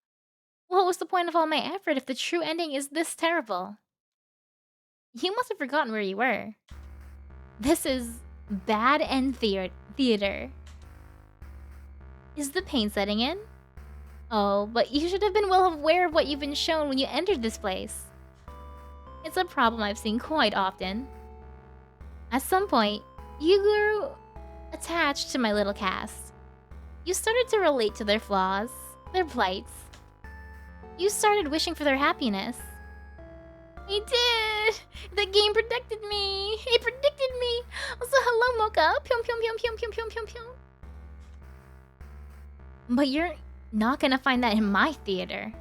What was the point of all my effort if the true ending is this terrible? You must have forgotten where you were. This is bad end theater. Is the pain setting in? Oh, but you should have been well aware of what you've been shown when you entered this place. It's a problem I've seen quite often. At some point, you grew attached to my little cast. You started to relate to their flaws, their plights. You started wishing for their happiness. I did! The game protected me! It predicted me! So hello, Mocha! Pyum pyum pyum pyum pyum pyum pyum pyum. But you're not gonna find that in my theater.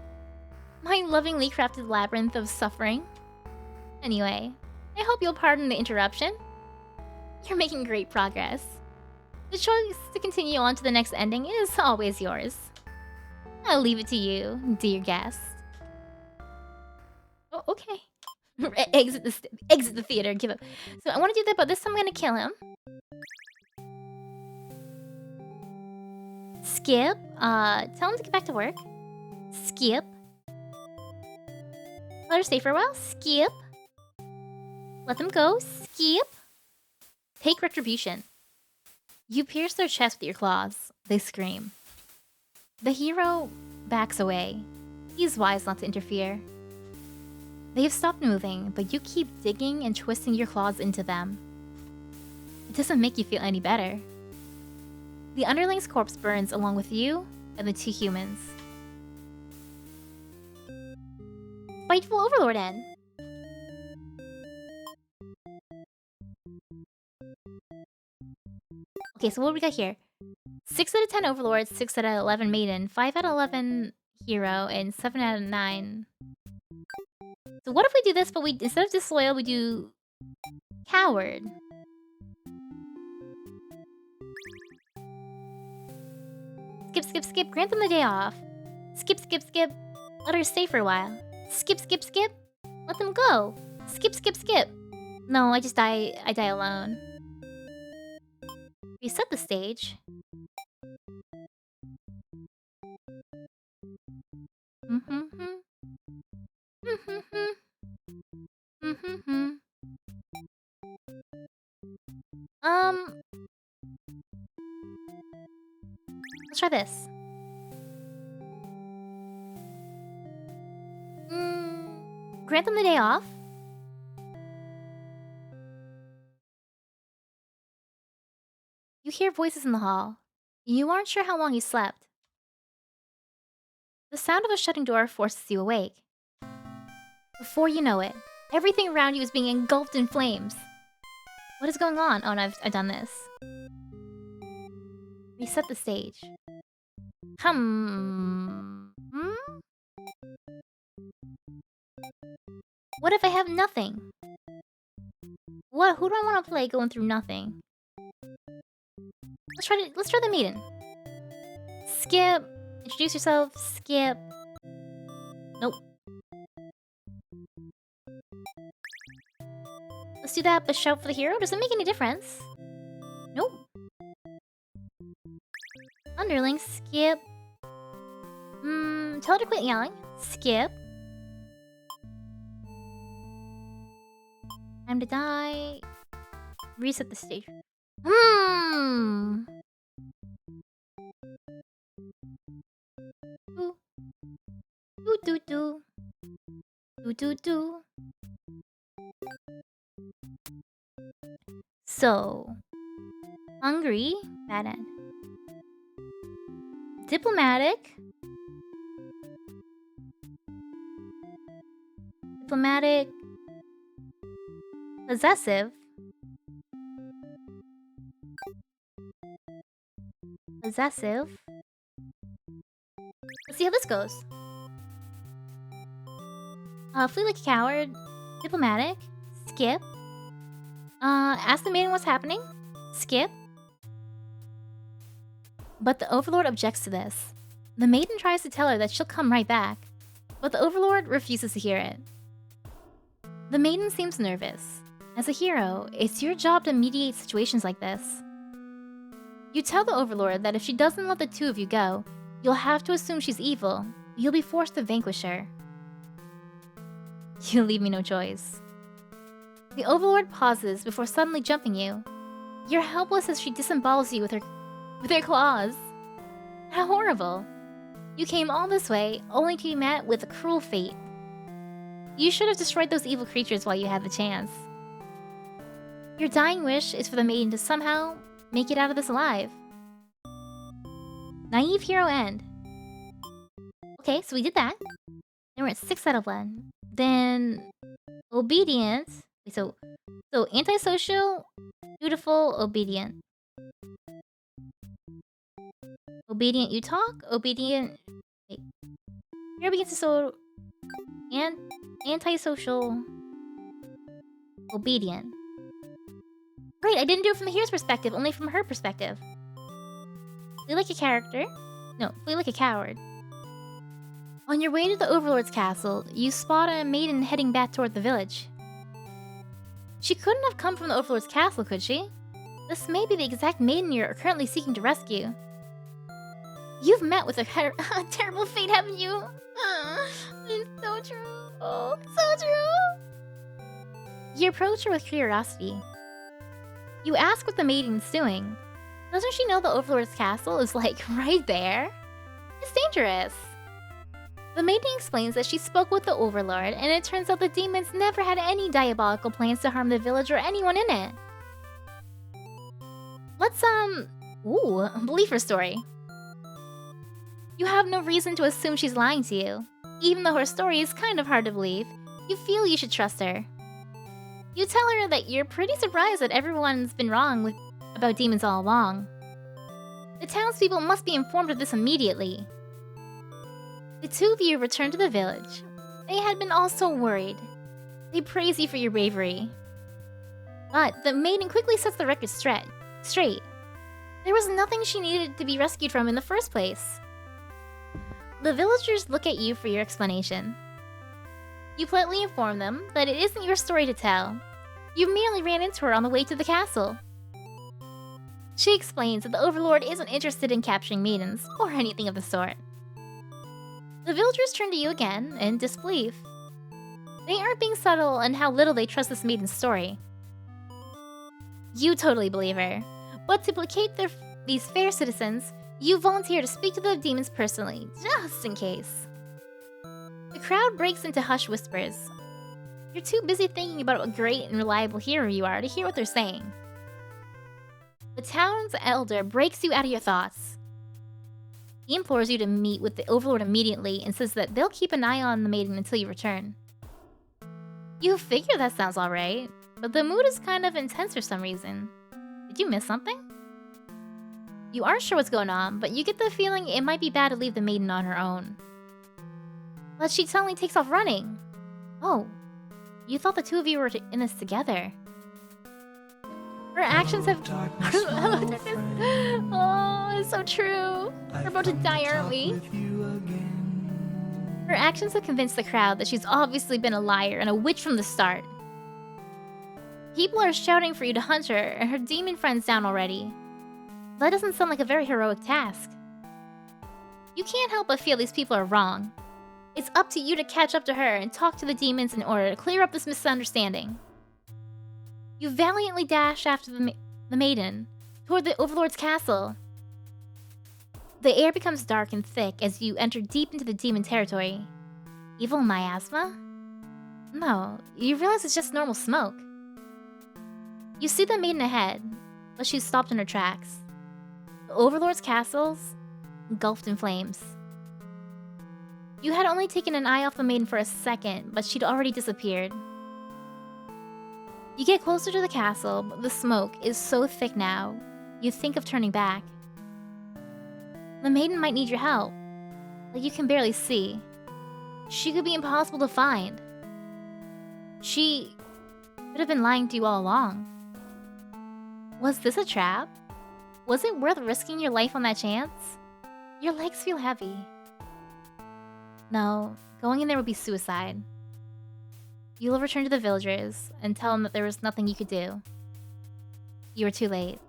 My lovingly crafted labyrinth of suffering. Anyway, I hope you'll pardon the interruption. You're making great progress. The choice to continue on to the next ending is always yours. I'll leave it to you, dear guest. Oh, okay. exit the theater. Give up. So I want to do that, but this time I'm gonna kill him. Skip. Tell him to get back to work. Skip. Let her stay for a while. Skip. Let them go. Skip. Take retribution. You pierce their chest with your claws. They scream. The hero backs away. He's wise not to interfere. They have stopped moving, but you keep digging and twisting your claws into them. It doesn't make you feel any better. The underling's corpse burns along with you and the two humans. Spiteful Overlord end. Okay, so what do we got here? 6 out of 10 Overlords, 6 out of 11 Maiden, 5 out of 11 Hero, and 7 out of 9. So what if we do this, but we instead of Disloyal, we do Coward? Skip, skip, skip. Grant them the day off. Skip, skip, skip. Let her stay for a while. Skip, skip, skip. Let them go. Skip, skip, skip. No, I just die. I die alone. Reset the stage. Let's try this. Grant them the day off. You hear voices in the hall. You aren't sure how long you slept. The sound of a shutting door forces you awake. Before you know it, everything around you is being engulfed in flames. What is going on? Oh, no, I've done this. Reset the stage. What if I have nothing? Who do I want to play going through nothing? Let's try the maiden. Skip. Introduce yourself. Skip. Nope. Let's do that, but shout for the hero. Does it make any difference? Nope. Underling. Skip. Tell her to quit yelling. Skip. Time to die. Reset the stage. Do. So, hungry, bad end. Diplomatic. Possessive. Let's see how this goes. Flee like a coward. Diplomatic. Skip. Ask the maiden what's happening. Skip. But the Overlord objects to this. The maiden tries to tell her that she'll come right back, but the Overlord refuses to hear it. The maiden seems nervous. As a hero, it's your job to mediate situations like this. You tell the Overlord that if she doesn't let the two of you go, you'll have to assume she's evil. You'll be forced to vanquish her. You leave me no choice. The Overlord pauses before suddenly jumping you. You're helpless as she disembowels you with her claws. How horrible. You came all this way, only to be met with a cruel fate. You should have destroyed those evil creatures while you had the chance. Your dying wish is for the maiden to somehow make it out of this alive. Naive hero end. Okay, so we did that. Then we're at 6 out of 1. Then obedient. So antisocial, dutiful, obedient. Obedient you talk, obedient. Wait. Hero begins to so antisocial, obedient. Great, I didn't do it from the hero's perspective, only from her perspective. Feel like a character. No, feel like a coward. On your way to the Overlord's castle, you spot a maiden heading back toward the village. She couldn't have come from the Overlord's castle, could she? This may be the exact maiden you're currently seeking to rescue. You've met with a terrible fate, haven't you? It's so true. Oh, so true. You approach her with curiosity. You ask what the maiden's doing. Doesn't she know the Overlord's castle is like right there? It's dangerous. The maiden explains that she spoke with the Overlord, and it turns out the demons never had any diabolical plans to harm the village or anyone in it. Let's, believe her story. You have no reason to assume she's lying to you. Even though her story is kind of hard to believe, you feel you should trust her. You tell her that you're pretty surprised that everyone's been wrong about demons all along. The townspeople must be informed of this immediately. The two of you return to the village. They had been all so worried. They praise you for your bravery. But the maiden quickly sets the record straight. There was nothing she needed to be rescued from in the first place. The villagers look at you for your explanation. You politely inform them that it isn't your story to tell. You merely ran into her on the way to the castle. She explains that the Overlord isn't interested in capturing maidens, or anything of the sort. The villagers turn to you again, in disbelief. They aren't being subtle in how little they trust this maiden's story. You totally believe her, but to placate these fair citizens, you volunteer to speak to the demons personally, just in case. The crowd breaks into hushed whispers. You're too busy thinking about what a great and reliable hero you are to hear what they're saying. The town's elder breaks you out of your thoughts. He implores you to meet with the Overlord immediately and says that they'll keep an eye on the maiden until you return. You figure that sounds alright, but the mood is kind of intense for some reason. Did you miss something? You aren't sure what's going on, but you get the feeling it might be bad to leave the maiden on her own. But she suddenly takes off running. Oh, you thought the two of you were in this together. Her actions have... Oh, it's so true. We're about to die, aren't we? Her actions have convinced the crowd that she's obviously been a liar and a witch from the start. People are shouting for you to hunt her, and her demon friend's down already. That doesn't sound like a very heroic task. You can't help but feel these people are wrong. It's up to you to catch up to her and talk to the demons in order to clear up this misunderstanding. You valiantly dash after the maiden, toward the Overlord's castle. The air becomes dark and thick as you enter deep into the demon territory. Evil miasma? No, you realize it's just normal smoke. You see the maiden ahead, but she's stopped in her tracks. The Overlord's castle's engulfed in flames. You had only taken an eye off the maiden for a second, but she'd already disappeared. You get closer to the castle, but the smoke is so thick now, you think of turning back. The maiden might need your help, but you can barely see. She could be impossible to find. She could have been lying to you all along. Was this a trap? Was it worth risking your life on that chance? Your legs feel heavy. No, going in there would be suicide. You'll return to the villagers and tell them that there was nothing you could do. You were too late.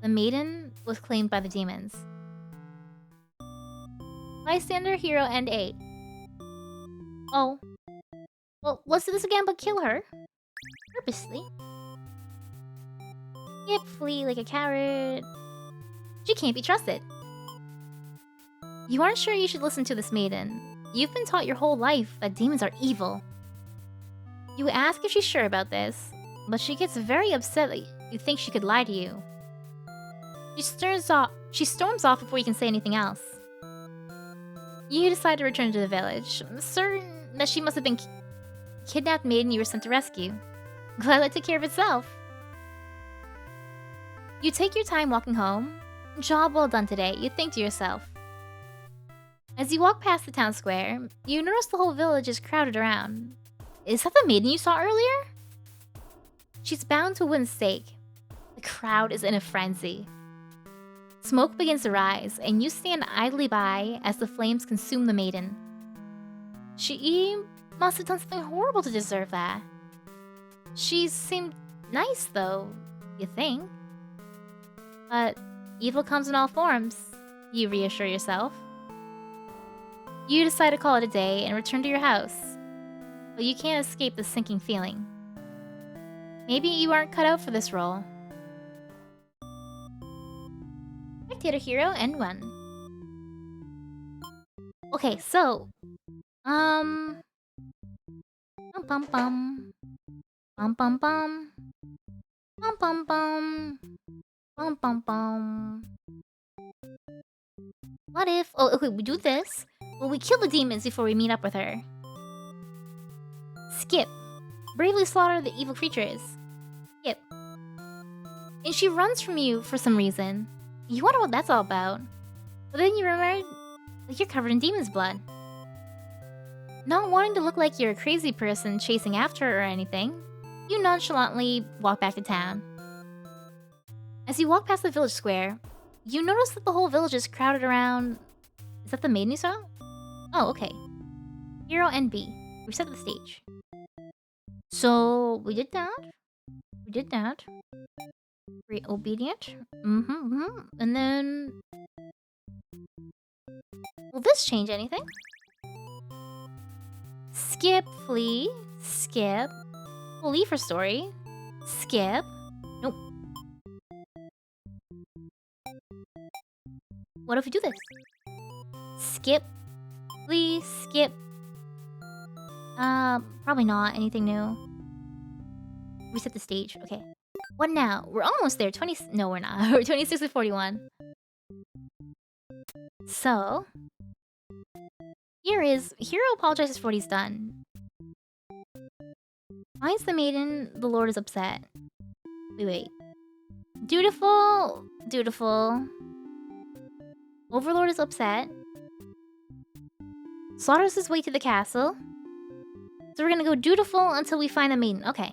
The maiden was claimed by the demons. Bystander, hero, and 8. Oh. Well, let's do this again, but kill her. Purposely. Skip, flee like a coward. She can't be trusted. You aren't sure you should listen to this maiden. You've been taught your whole life that demons are evil. You ask if she's sure about this, but she gets very upset that you think she could lie to you. She storms off before you can say anything else. You decide to return to the village, certain that she must have been kidnapped maiden you were sent to rescue. Glad that took care of itself. You take your time walking home. Job well done today, you think to yourself. As you walk past the town square, you notice the whole village is crowded around. Is that the maiden you saw earlier? She's bound to a wooden stake. The crowd is in a frenzy. Smoke begins to rise, and you stand idly by as the flames consume the maiden. She must have done something horrible to deserve that. She seemed nice, though, you think. But evil comes in all forms, you reassure yourself. You decide to call it a day and return to your house. But you can't escape the sinking feeling. Maybe you aren't cut out for this role. Spectator hero and 1. Okay, so bum bum bum bum bum bum bum bum bum bum bum bum. What if okay, we do this, but we kill the demons before we meet up with her. Skip. Bravely slaughter the evil creatures. Skip. And she runs from you for some reason. You wonder what that's all about. But then you remember that you're covered in demon's blood. Not wanting to look like you're a crazy person chasing after her or anything, you nonchalantly walk back to town. As you walk past the village square, you notice that the whole village is crowded around... Is that the maiden you saw? Oh, okay. Hero and B. Reset the stage. So, we did that. We did that. Very obedient. And then... Will this change anything? Skip, flee. Skip. Flee for story. Skip. Nope. What if we do this? Skip. Flee. Skip. Probably not anything new. Reset the stage. Okay. What now? We're almost there. No, we're not. We're 26 to 41. So, here is... Hero apologizes for what he's done. Finds the maiden, the lord is upset. Wait. Dutiful. Dutiful. Overlord is upset. Slaughters his way to the castle. So we're gonna go dutiful until we find the maiden. Okay.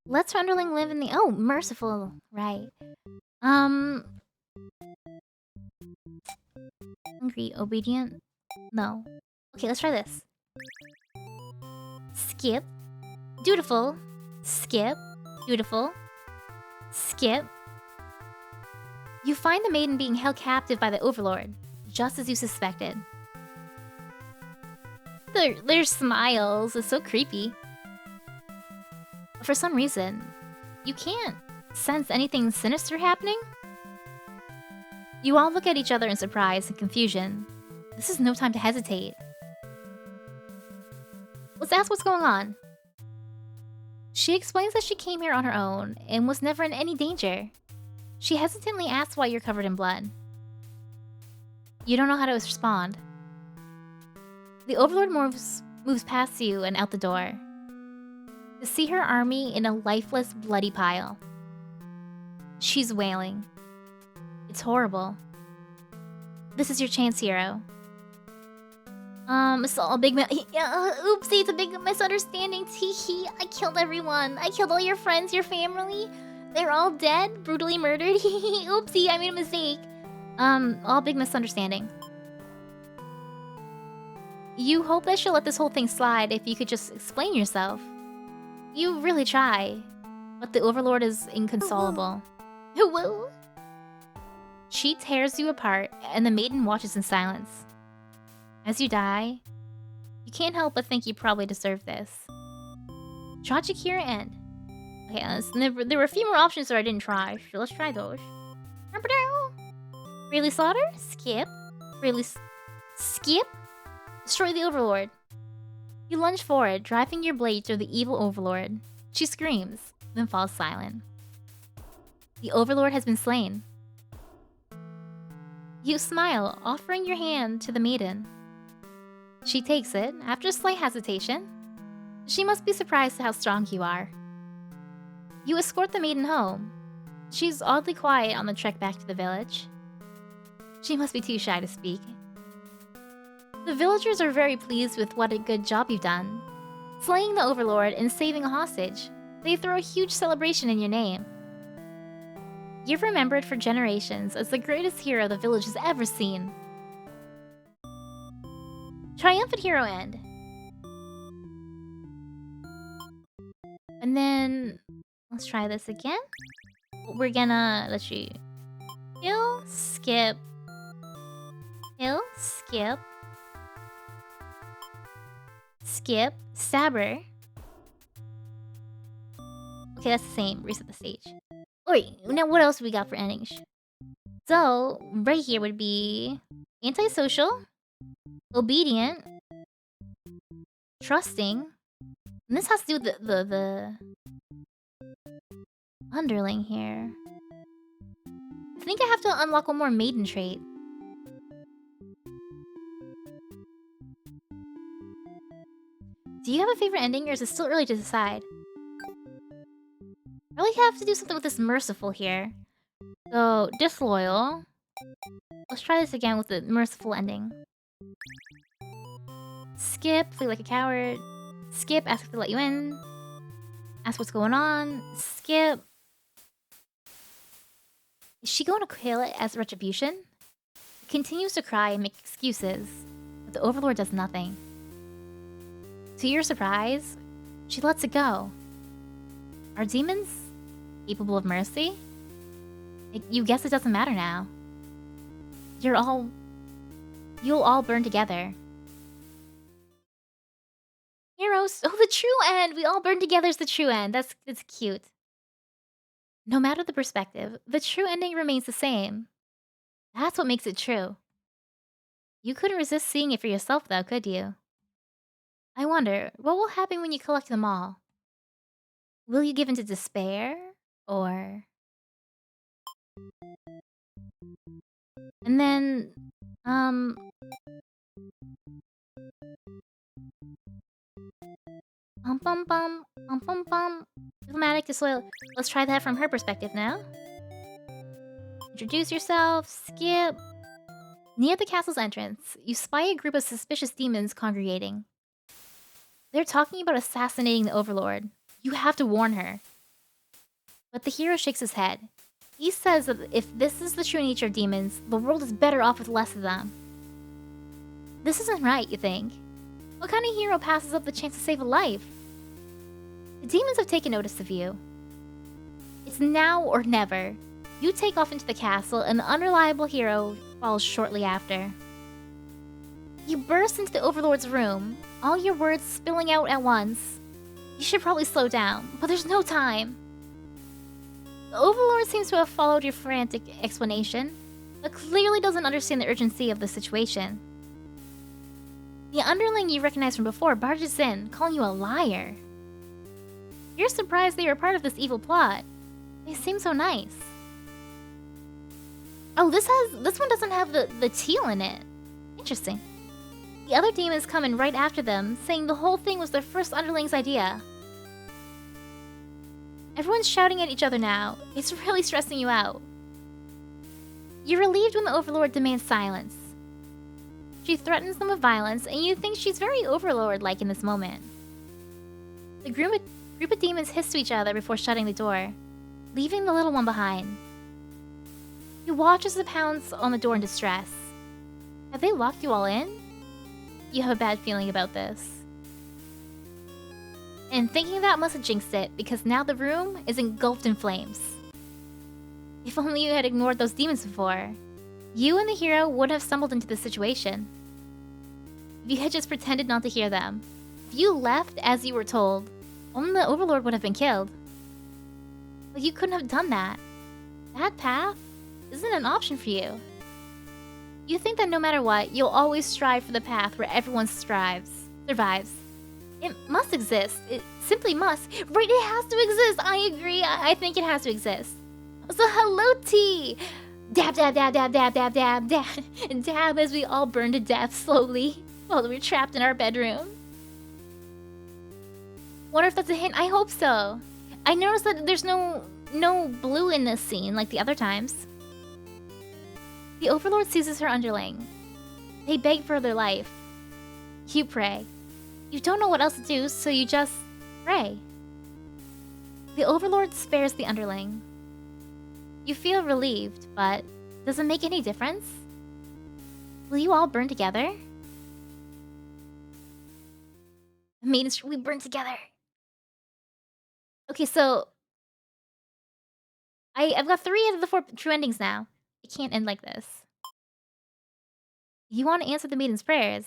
Let's underling live in the... Oh, merciful. Right. Hungry, obedient? No. Okay, let's try this. Skip. Dutiful. Skip. Dutiful. Skip. You find the maiden being held captive by the overlord, just as you suspected. Their smiles is so creepy. But for some reason, you can't sense anything sinister happening. You all look at each other in surprise and confusion. This is no time to hesitate. Let's ask what's going on. She explains that she came here on her own and was never in any danger. She hesitantly asks why you're covered in blood. You don't know how to respond. The Overlord moves past you and out the door. To see her army in a lifeless, bloody pile. She's wailing. It's horrible. This is your chance, hero. It's all a big oopsie, it's a big misunderstanding. Teehee, I killed everyone. I killed all your friends, your family. They're all dead, brutally murdered. Oopsie, I made a mistake. All big misunderstanding. You hope that she'll let this whole thing slide if you could just explain yourself. You really try, but the Overlord is inconsolable. Whoa. She tears you apart, and the maiden watches in silence. As you die, you can't help but think you probably deserve this. Tragic hero end. Okay, there were a few more options that I didn't try, so let's try those. Freely slaughter? Skip. Skip? Destroy the Overlord. You lunge forward, driving your blade through the evil Overlord. She screams, then falls silent. The Overlord has been slain. You smile, offering your hand to the maiden. She takes it, after a slight hesitation. She must be surprised at how strong you are. You escort the maiden home. She's oddly quiet on the trek back to the village. She must be too shy to speak. The villagers are very pleased with what a good job you've done. Slaying the Overlord and saving a hostage. They throw a huge celebration in your name. You're remembered for generations as the greatest hero the village has ever seen. Triumphant hero end. And then let's try this again. We're gonna let's see. Kill, skip. Kill, skip. Skip, stabber. Okay, that's the same. Reset the stage. Wait, now what else we got for endings? So, right here would be antisocial, obedient, trusting, and this has to do with the underling here. I think I have to unlock one more maiden trait. Do you have a favorite ending, or is it still early to decide? I really have to do something with this merciful here. So, disloyal. Let's try this again with the merciful ending. Skip, flee like a coward. Skip, ask if they let you in. Ask what's going on. Skip. Is she going to kill it as retribution? It continues to cry and make excuses, but the Overlord does nothing. To your surprise, she lets it go. Are demons capable of mercy? You guess it doesn't matter now. You'll all burn together. Heroes, oh, the true end! We all burn together is the true end. That's cute. No matter the perspective, the true ending remains the same. That's what makes it true. You couldn't resist seeing it for yourself, though, could you? I wonder, what will happen when you collect them all? Will you give in to despair, or... And then, Pum pum pum, pum pum pum. Diplomatic disloyal. Let's try that from her perspective now. Introduce yourself, skip. Near the castle's entrance, you spy a group of suspicious demons congregating. They're talking about assassinating the Overlord. You have to warn her. But the hero shakes his head. He says that if this is the true nature of demons, the world is better off with less of them. This isn't right, you think. What kind of hero passes up the chance to save a life? The demons have taken notice of you. It's now or never. You take off into the castle, and the unreliable hero follows shortly after. You burst into the Overlord's room, all your words spilling out at once. You should probably slow down, but there's no time. The Overlord seems to have followed your frantic explanation, but clearly doesn't understand the urgency of the situation. The underling you recognize from before barges in, calling you a liar. You're surprised they were part of this evil plot. They seem so nice. Oh, this one doesn't have the teal in it. Interesting. The other demons come in right after them, saying the whole thing was their first underling's idea. Everyone's shouting at each other now. It's really stressing you out. You're relieved when the Overlord demands silence. She threatens them with violence, and you think she's very overlord-like in this moment. The group of demons hiss to each other before shutting the door, leaving the little one behind. You watch as it pounds on the door in distress. Have they locked you all in? You have a bad feeling about this. And thinking that must have jinxed it, because now the room is engulfed in flames. If only you had ignored those demons before, you and the hero would have stumbled into this situation. If you had just pretended not to hear them, if you left as you were told, only the Overlord would have been killed. But you couldn't have done that. That path isn't an option for you. You think that no matter what, you'll always strive for the path where everyone survives. It must exist. It simply must. Right, it has to exist. I agree. I think it has to exist. So hello, T! Dab, dab, dab, dab, dab, dab, dab, dab. And dab as we all burn to death slowly while we're trapped in our bedroom. Wonder if that's a hint. I hope so. I noticed that there's no blue in this scene like the other times. The Overlord seizes her underling. They beg for their life. You pray. You don't know what else to do, so you just pray. The Overlord spares the underling. You feel relieved, but does it make any difference? Will you all burn together? We burn together. Okay, so I've got 3 out of the 4 true endings now. It can't end like this. You want to answer the maiden's prayers.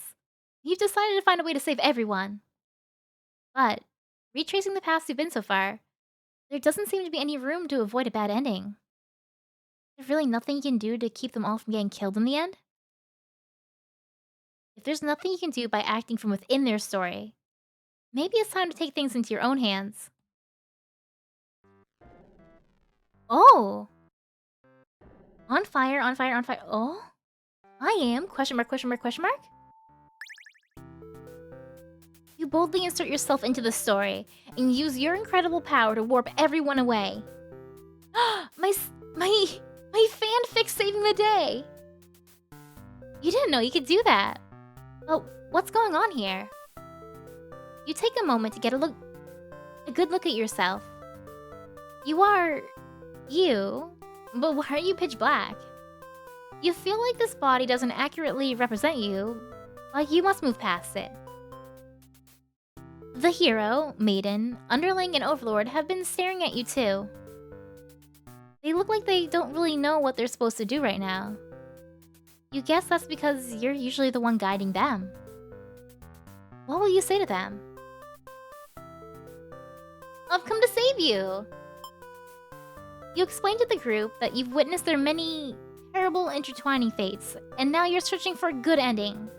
You've decided to find a way to save everyone. But, retracing the paths you've been so far, there doesn't seem to be any room to avoid a bad ending. There's really nothing you can do to keep them all from getting killed in the end? If there's nothing you can do by acting from within their story, maybe it's time to take things into your own hands. Oh! On fire, on fire, on fire. Oh? I am? Question mark, question mark, question mark? You boldly insert yourself into the story and use your incredible power to warp everyone away. my fanfic saving the day! You didn't know you could do that. Well, what's going on here? You take a moment to get a good look at yourself. You are you, but why are you pitch black? You feel like this body doesn't accurately represent you, but you must move past it. The hero, maiden, underling, and overlord have been staring at you too. They look like they don't really know what they're supposed to do right now. You guess that's because you're usually the one guiding them. What will you say to them? I've come to save you! You explain to the group that you've witnessed their many terrible intertwining fates, and now you're searching for a good ending.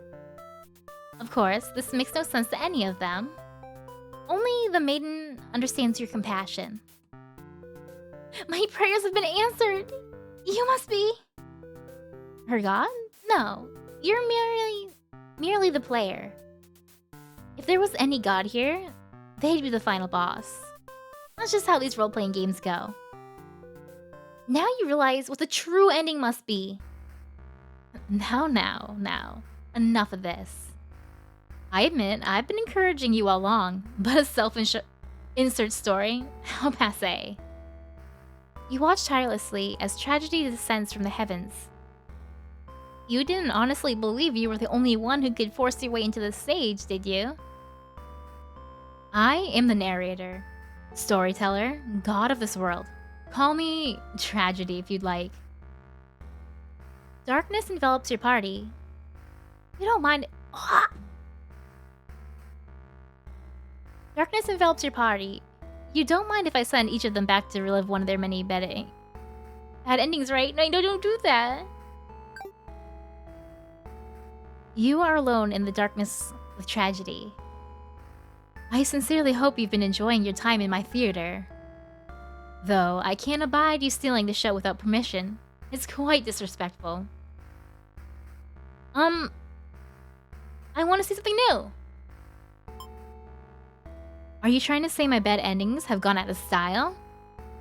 Of course, this makes no sense to any of them. Only the maiden understands your compassion. My prayers have been answered! You must be... her god? No, you're merely the player. If there was any god here, they'd be the final boss. That's just how these role-playing games go. Now you realize what the true ending must be. Now. Enough of this. I admit, I've been encouraging you all along, but a self-insert story? How passé. You watch tirelessly as tragedy descends from the heavens. You didn't honestly believe you were the only one who could force your way into the stage, did you? I am the narrator, storyteller, god of this world. Call me tragedy if you'd like. Darkness envelops your party. You don't mind... Darkness envelops your party. You don't mind if I send each of them back to relive one of their many bad endings, right? No, don't do that. You are alone in the darkness with tragedy. I sincerely hope you've been enjoying your time in my theater. Though, I can't abide you stealing the show without permission. It's quite disrespectful. I want to see something new. Are you trying to say my bad endings have gone out of style?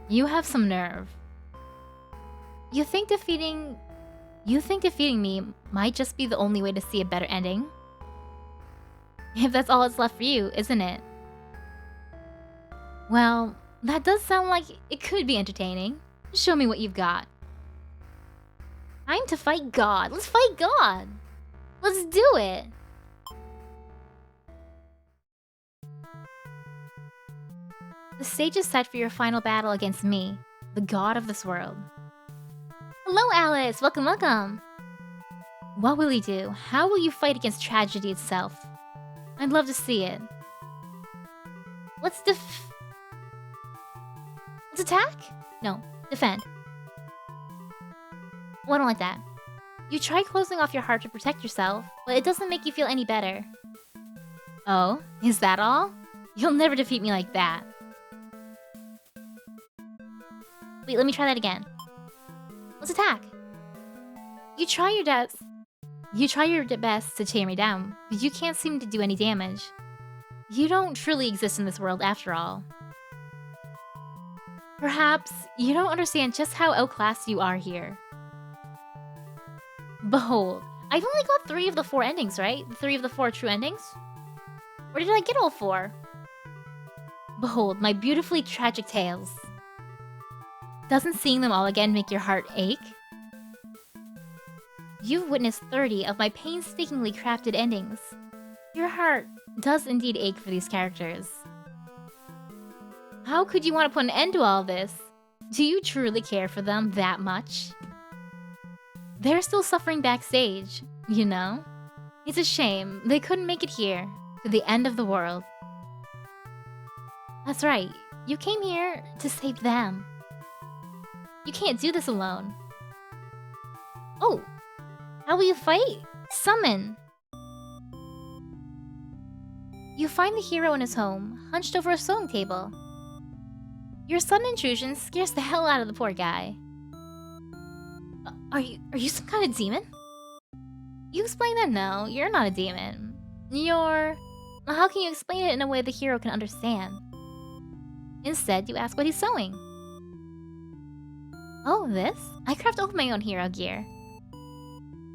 You have some nerve. You think defeating You think defeating me might just be the only way to see a better ending? If that's all that's left for you, isn't it? Well, that does sound like it could be entertaining. Show me what you've got. Time to fight God. Let's fight God. Let's do it. The stage is set for your final battle against me, the god of this world. Hello, Alice. Welcome, welcome. What will you do? How will you fight against tragedy itself? I'd love to see it. Let's attack? No, defend. Well, I don't like that. You try closing off your heart to protect yourself, but it doesn't make you feel any better. Oh, is that all? You'll never defeat me like that. Wait, let me try that again. Let's attack. You try your best to tear me down, but you can't seem to do any damage. You don't truly exist in this world after all. Perhaps you don't understand just how outclassed you are here. Behold, I've only got 3 of the 4 endings, right? 3 of the 4 true endings? Where did I get all 4? Behold, my beautifully tragic tales. Doesn't seeing them all again make your heart ache? You've witnessed 30 of my painstakingly crafted endings. Your heart does indeed ache for these characters. How could you want to put an end to all this? Do you truly care for them that much? They're still suffering backstage, you know? It's a shame they couldn't make it here, to the end of the world. That's right, you came here to save them. You can't do this alone. Oh, how will you fight? Summon! You find the hero in his home, hunched over a sewing table. Your sudden intrusion scares the hell out of the poor guy. Are you some kind of demon? You explain that no, you're not a demon. How can you explain it in a way the hero can understand? Instead, you ask what he's sewing. Oh, this? I craft all my own hero gear.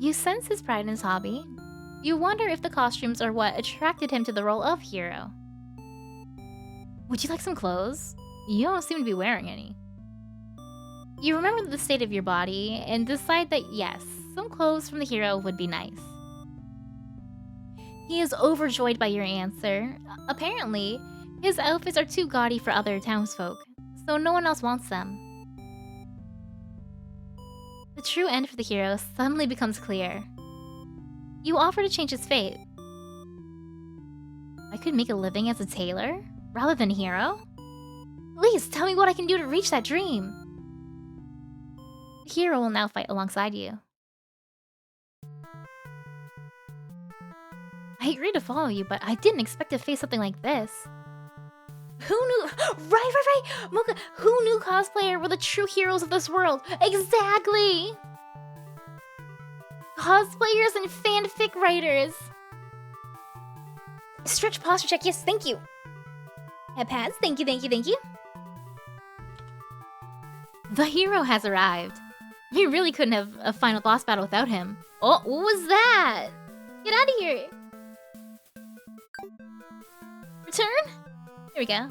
You sense his pride in his hobby. You wonder if the costumes are what attracted him to the role of hero. Would you like some clothes? You don't seem to be wearing any. You remember the state of your body and decide that yes, some clothes from the hero would be nice. He is overjoyed by your answer. Apparently, his outfits are too gaudy for other townsfolk, so no one else wants them. The true end for the hero suddenly becomes clear. You offer to change his fate. I could make a living as a tailor, rather than hero? Please tell me what I can do to reach that dream. The hero will now fight alongside you. I agreed to follow you, but I didn't expect to face something like this. Who knew? Right! Mocha, who knew cosplayer were the true heroes of this world? Exactly! Cosplayers and fanfic writers. Stretch posture check, yes, thank you. Head pads, thank you. The hero has arrived. We really couldn't have a final boss battle without him. Oh, what was that? Get out of here! Return? Here we go.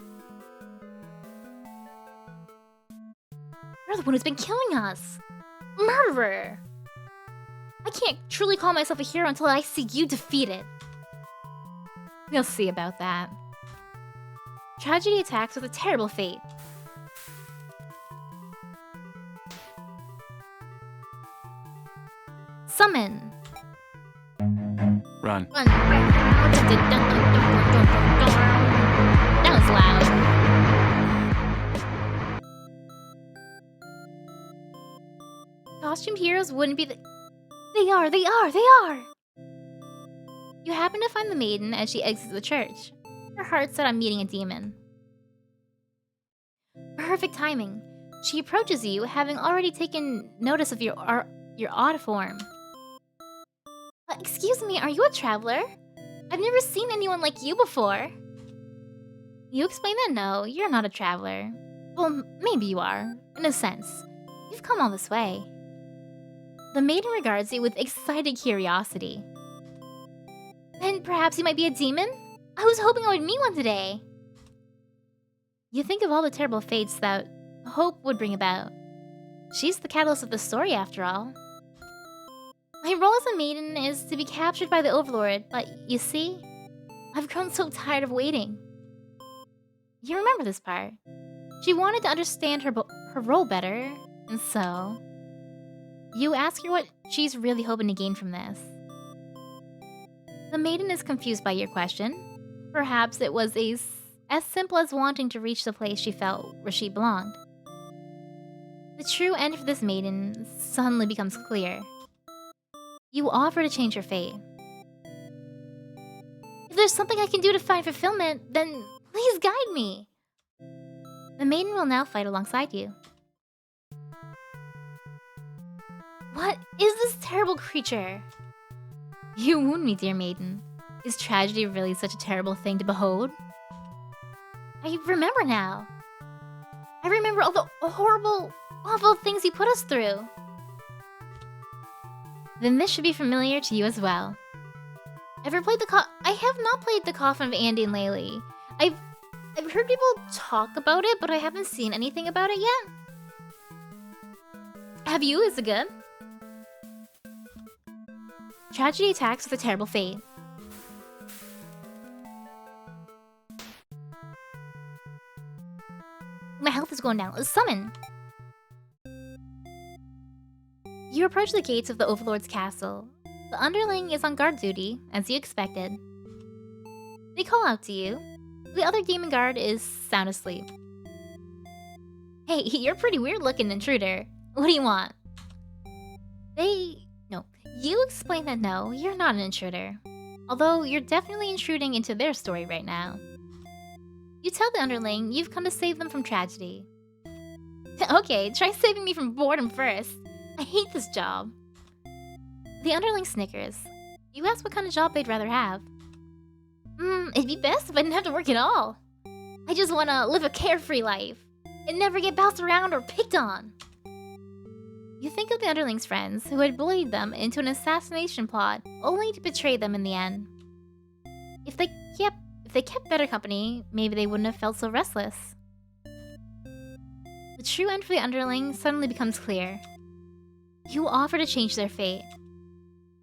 You're the one who's been killing us! Murderer! I can't truly call myself a hero until I see you defeated. We'll see about that. Tragedy attacks with a terrible fate. Summon! Run. Run. That was loud. Costumed heroes wouldn't be the... They are! You happen to find the maiden as she exits the church. Her heart set on meeting a demon. Perfect timing. She approaches you, having already taken notice of your odd form. Excuse me, are you a traveler? I've never seen anyone like you before. You explain that no, you're not a traveler. Well, maybe you are, in a sense. You've come all this way. The maiden regards you with excited curiosity. And perhaps you might be a demon? I was hoping I would meet one today. You think of all the terrible fates that hope would bring about. She's the catalyst of the story, after all. My role as a maiden is to be captured by the Overlord, but you see, I've grown so tired of waiting. You remember this part. She wanted to understand her role better, and so... You ask her what she's really hoping to gain from this. The maiden is confused by your question. Perhaps it was as simple as wanting to reach the place she felt where she belonged. The true end for this maiden suddenly becomes clear. You offer to change her fate. If there's something I can do to find fulfillment, then please guide me. The maiden will now fight alongside you. What is this terrible creature? You wound me, dear maiden. Is tragedy really such a terrible thing to behold? I remember now. I remember all the horrible, awful things you put us through. Then this should be familiar to you as well. Ever played I have not played the Coffin of Andy and Laylee. I've heard people talk about it, but I haven't seen anything about it yet. Have you? Is it good? Tragedy attacks with a terrible fate. My health is going down. Let's summon. You approach the gates of the Overlord's castle. The underling is on guard duty, as you expected. They call out to you. The other demon guard is sound asleep. Hey, you're a pretty weird looking intruder. What do you want? No. You explain that no, you're not an intruder. Although you're definitely intruding into their story right now. You tell the underling you've come to save them from tragedy. Okay, try saving me from boredom first. I hate this job. The underling snickers. You ask what kind of job they'd rather have. It'd be best if I didn't have to work at all. I just want to live a carefree life and never get bounced around or picked on. You think of the underling's friends who had bullied them into an assassination plot only to betray them in the end. If they kept better company, maybe they wouldn't have felt so restless. The true end for the underling suddenly becomes clear. You offer to change their fate.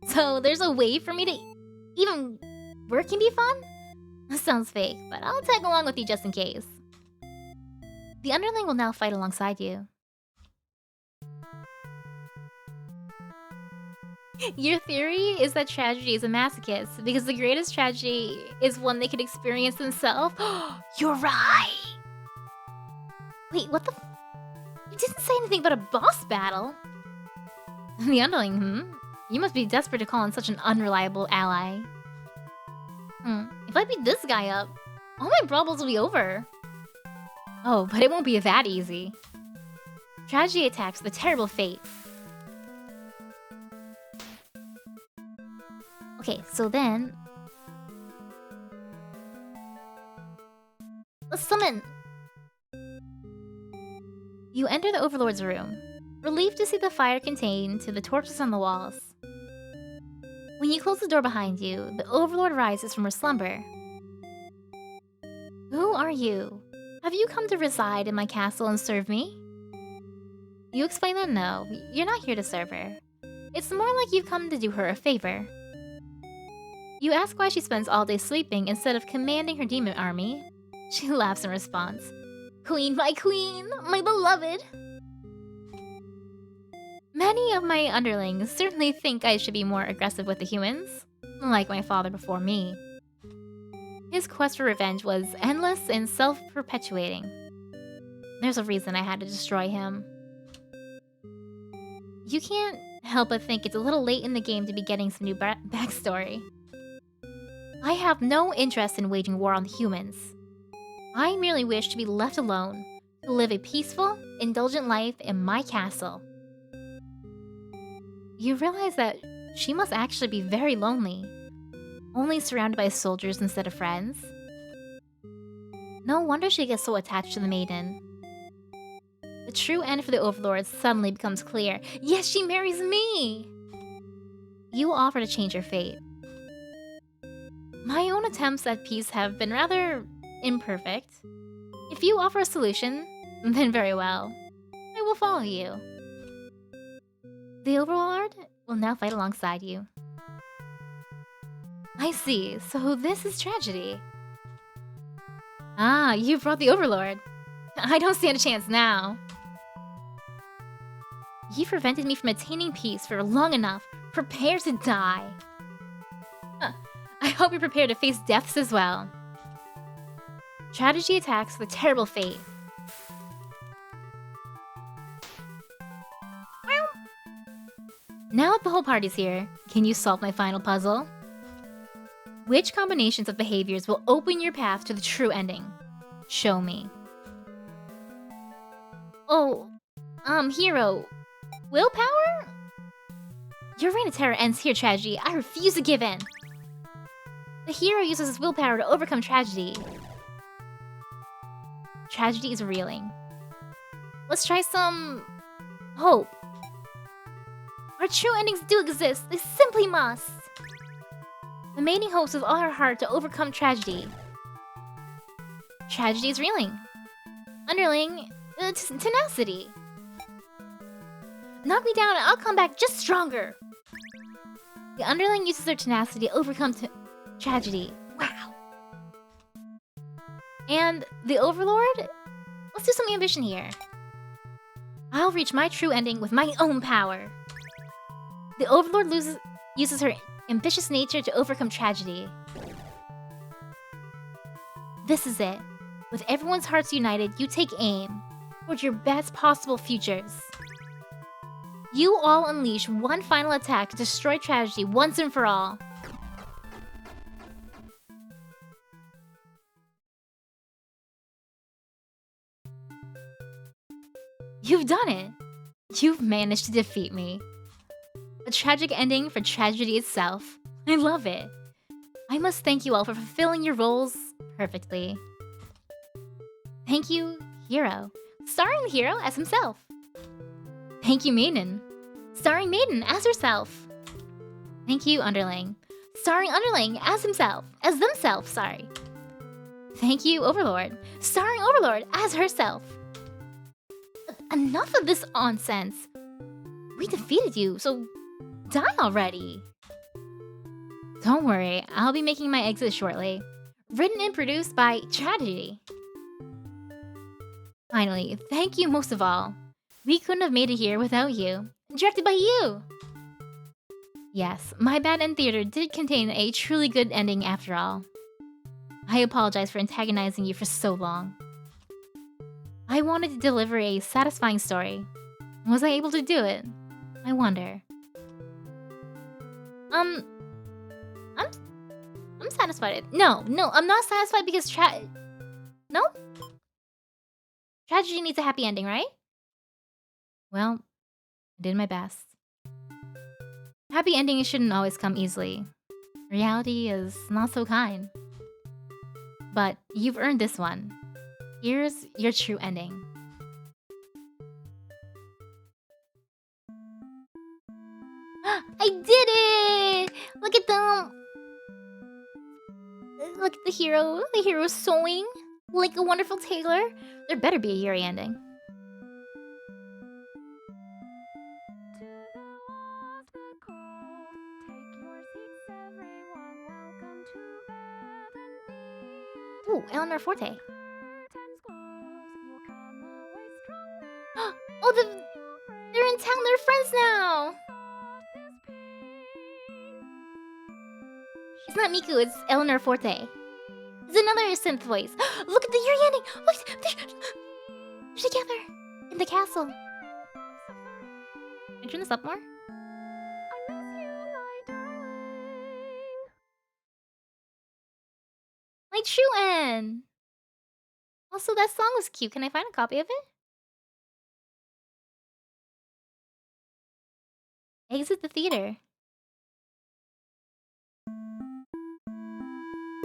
So there's a way for me to even work can be fun? That sounds fake, but I'll tag along with you just in case. The underling will now fight alongside you. Your theory is that tragedy is a masochist because the greatest tragedy is one they could experience themselves. You're right! Wait, what the You didn't say anything about a boss battle! The underling, You must be desperate to call on such an unreliable ally. If I beat this guy up, all my problems will be over. Oh, but it won't be that easy. Tragedy attacks with a terrible fate. Okay, so then... Let's summon! You enter the Overlord's room, relieved to see the fire contained to the torches on the walls. When you close the door behind you, the Overlord rises from her slumber. Who are you? Have you come to reside in my castle and serve me? You explain that no, you're not here to serve her. It's more like you've come to do her a favor. You ask why she spends all day sleeping instead of commanding her demon army. She laughs in response. Queen, my beloved! Many of my underlings certainly think I should be more aggressive with the humans, like my father before me. His quest for revenge was endless and self-perpetuating. There's a reason I had to destroy him. You can't help but think it's a little late in the game to be getting some new backstory. I have no interest in waging war on the humans. I merely wish to be left alone, to live a peaceful, indulgent life in my castle. You realize that she must actually be very lonely, only surrounded by soldiers instead of friends. No wonder she gets so attached to the maiden. The true end for the Overlord suddenly becomes clear. Yes, she marries me! You offer to change your fate. My own attempts at peace have been rather imperfect. If you offer a solution, then very well. I will follow you. The Overlord will now fight alongside you. I see, so this is tragedy. Ah, you brought the Overlord. I don't stand a chance now. You prevented me from attaining peace for long enough. Prepare to die. Huh. I hope you're prepared to face deaths as well. Tragedy attacks with a terrible fate. Now that the whole party's here, can you solve my final puzzle? Which combinations of behaviors will open your path to the true ending? Show me. Oh, hero. Willpower? Your reign of terror ends here, tragedy. I refuse to give in. The hero uses his willpower to overcome tragedy. Tragedy is reeling. Let's try some hope. Our true endings do exist. They simply must. The maiden hopes with all her heart to overcome tragedy. Tragedy is reeling. Underling, tenacity. Knock me down and I'll come back just stronger. The underling uses their tenacity to overcome tragedy. Wow. And the Overlord? Let's do some ambition here. I'll reach my true ending with my own power. The Overlord uses her ambitious nature to overcome tragedy. This is it. With everyone's hearts united, you take aim toward your best possible futures. You all unleash one final attack to destroy tragedy once and for all. You've done it! You've managed to defeat me. A tragic ending for tragedy itself. I love it. I must thank you all for fulfilling your roles perfectly. Thank you, Hero, starring the hero as himself. Thank you, Maiden, starring Maiden as herself. Thank you, Underling, starring Underling as themselves, sorry. Thank you, Overlord, starring Overlord as herself. Enough of this nonsense. We defeated you, so die already. Don't worry, I'll be making my exit shortly. Written and produced by Tragedy. Finally, thank you most of all. We couldn't have made it here without you. Directed by you! Yes, my bad end theater did contain a truly good ending after all. I apologize for antagonizing you for so long. I wanted to deliver a satisfying story. Was I able to do it? I wonder. I'm satisfied. No, I'm not satisfied because No? Tragedy needs a happy ending, right? Well, I did my best. Happy endings shouldn't always come easily. Reality is not so kind. But you've earned this one. Here's your true ending. I did it! Look at them! Look at the hero. The hero's sewing like a wonderful tailor. There better be a Yuri ending. Ooh, Eleanor Forte. Oh, they're in town. They're friends now. It's not Miku. It's Eleanor Forte. It's another synth voice. Look at the Yuri ending. Look, they're together in the castle. Can I turn this up more? My true end. Also, that song was cute. Can I find a copy of it? Exit the theater.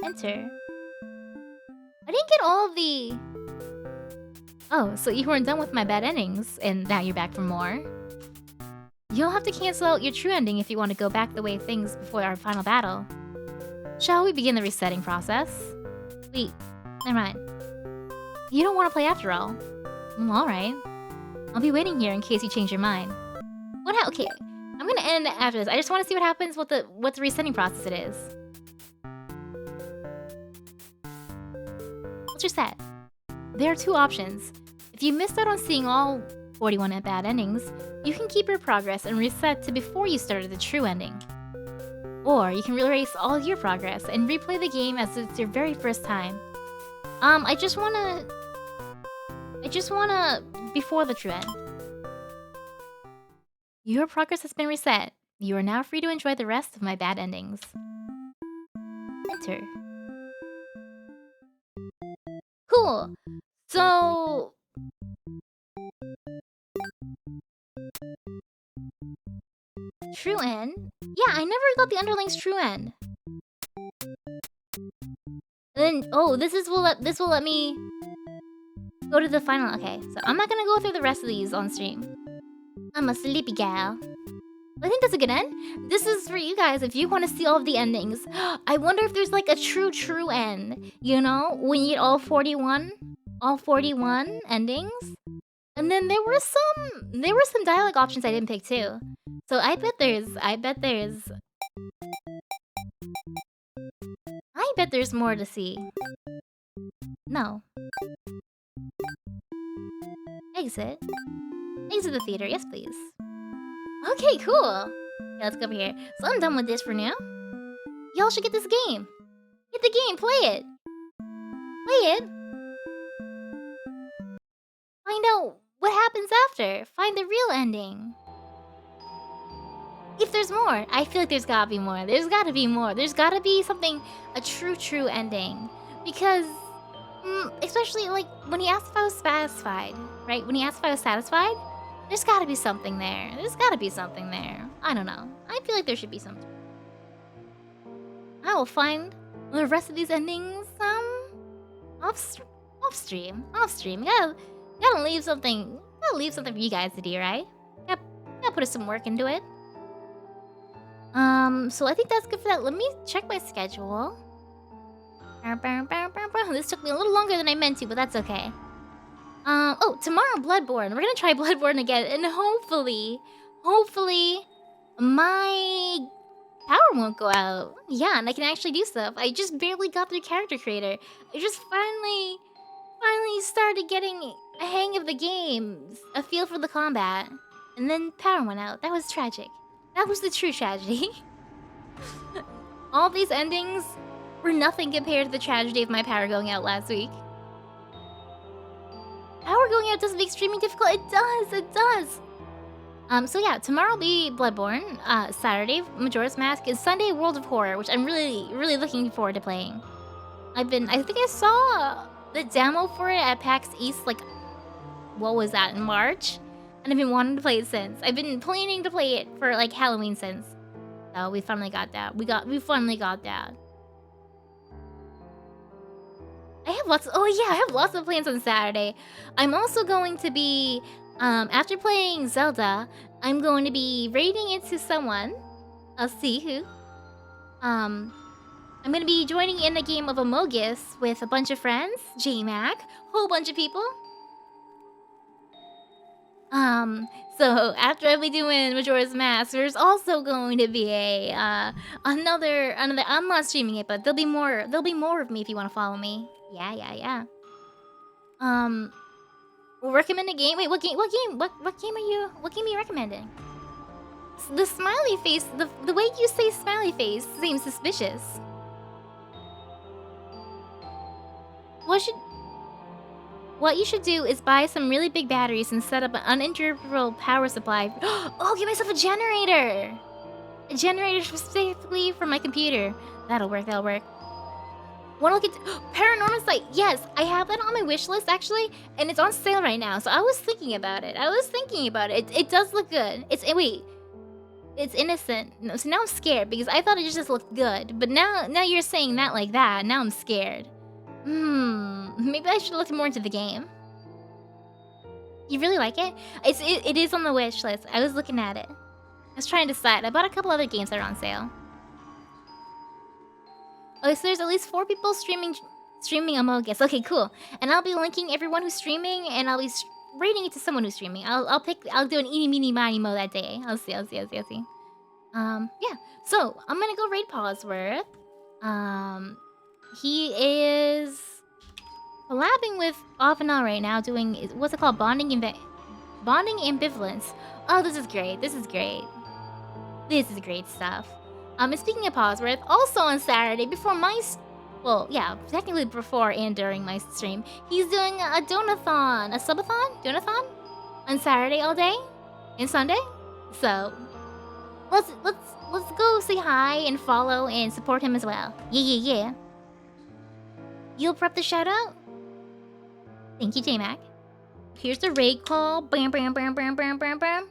Enter. I didn't get all of the... Oh, so you weren't done with my bad endings, and now you're back for more? You'll have to cancel out your true ending if you want to go back the way things before our final battle. Shall we begin the resetting process? Wait, never mind. You don't want to play after all. Well, alright. I'll be waiting here in case you change your mind. Okay, I'm gonna end after this. I just want to see what happens with the resetting process it is. Let's reset. There are two options. If you missed out on seeing all 41 bad endings, you can keep your progress and reset to before you started the true ending. Or you can erase all your progress and replay the game as it's your very first time. I just wanna before the true end. Your progress has been reset. You are now free to enjoy the rest of my bad endings. Enter. Cool. So... True end? Yeah, I never got the underling's true end. And then, oh, this will let me go to the final. Okay, so I'm not gonna go through the rest of these on stream. I'm a sleepy gal. I think that's a good end. This is for you guys if you want to see all of the endings. I wonder if there's like a true end. You know, when you get all 41 endings. And then there were some dialogue options I didn't pick too. So I bet there's more to see. No. Exit the theater, yes please. Okay, cool. Yeah, let's go over here. So I'm done with this for now. Y'all should get this game. Get the game, play it. Find out what happens after. Find the real ending. If there's more, I feel like there's gotta be more. There's gotta be more. There's gotta be something, a true ending. Because, especially like when he asked if I was satisfied, right? When he asked if I was satisfied, there's gotta be something there. I don't know. I feel like there should be something. I will find the rest of these endings, off stream. Gotta leave something for you guys to do, right? Gotta put some work into it. So I think that's good for that. Let me check my schedule. This took me a little longer than I meant to, but that's okay. Oh, tomorrow Bloodborne. We're gonna try Bloodborne again, and hopefully, my power won't go out. Yeah, and I can actually do stuff. I just barely got through character creator. I just finally started getting a hang of the game, a feel for the combat, and then power went out. That was tragic. That was the true tragedy. All these endings were nothing compared to the tragedy of my power going out last week. Power going out doesn't make streaming difficult. It does. So yeah, tomorrow will be Bloodborne. Saturday, Majora's Mask, and Sunday, World of Horror, which I'm really looking forward to playing. I think I saw the demo for it at PAX East, like, what was that, in March? And I've been wanting to play it since. I've been planning to play it for, like, Halloween since. So we finally got that. We finally got that. I have lots of plans on Saturday. I'm also going to be, after playing Zelda, I'm going to be raiding into someone. I'll see who. I'm gonna be joining in a game of Amogus with a bunch of friends. J-Mac, whole bunch of people. So after I'll be doing Majora's Mask, there's also going to be a another. I'm not streaming it, but there'll be more of me if you want to follow me. Yeah. We'll recommend a game. Wait, what game are you recommending? The smiley face. The way you say smiley face seems suspicious. What you should do is buy some really big batteries and set up an uninterruptible power supply. Oh, get myself a generator! A generator specifically for my computer. That'll work. Wanna look at Paranormal Site? Yes, I have that on my wish list actually, and it's on sale right now. So I was thinking about it. It does look good. It's innocent. No, so now I'm scared because I thought it just looked good, but now you're saying that like that. Now I'm scared. Maybe I should look more into the game. You really like it? It is on the wish list. I was looking at it. I was trying to decide. I bought a couple other games that are on sale. Okay, so there's at least 4 people streaming Among Us. Okay, cool. And I'll be linking everyone who's streaming, and I'll be rating it to someone who's streaming. I'll do an eeny meeny miny mo that day. I'll see. Yeah. So I'm gonna go raid Pawsworth. He is collabing with Avanel right now, doing what's it called? Bonding ambivalence. Oh, this is great. This is great stuff. And speaking of Pawsworth, also on Saturday before my well, yeah, technically before and during my stream, he's doing a donathon, a donathon on Saturday all day and Sunday. So let's go say hi and follow and support him as well. Yeah. You'll prep the shout out? Thank you, J-Mac. Here's the raid call. Bam. Paranormal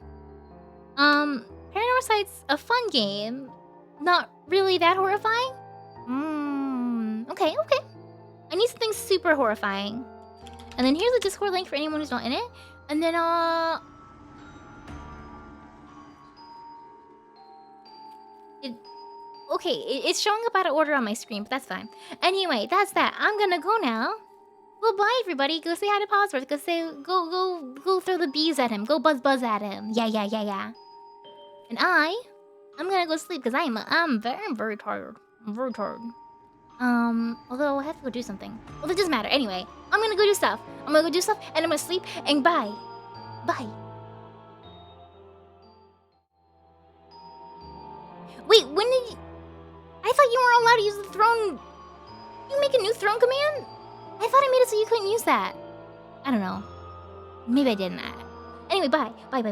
Sight's a fun game. Not really that horrifying? Okay. I need something super horrifying. And then here's the Discord link for anyone who's not in it. And then, it's showing up out of order on my screen, but that's fine. Anyway, that's that. I'm gonna go now. Well, bye, everybody. Go say hi to Pawsworth. Go throw the bees at him. Go buzz at him. Yeah. And I'm gonna go sleep because I'm very tired. I'm very tired. Although I have to go do something. Well, it doesn't matter. Anyway, I'm gonna go do stuff. And I'm gonna sleep, and bye. Wait, when did you... I thought you weren't allowed to use the throne... You make a new throne command? I thought I made it so you couldn't use that. I don't know. Maybe I didn't. Anyway, bye. Bye.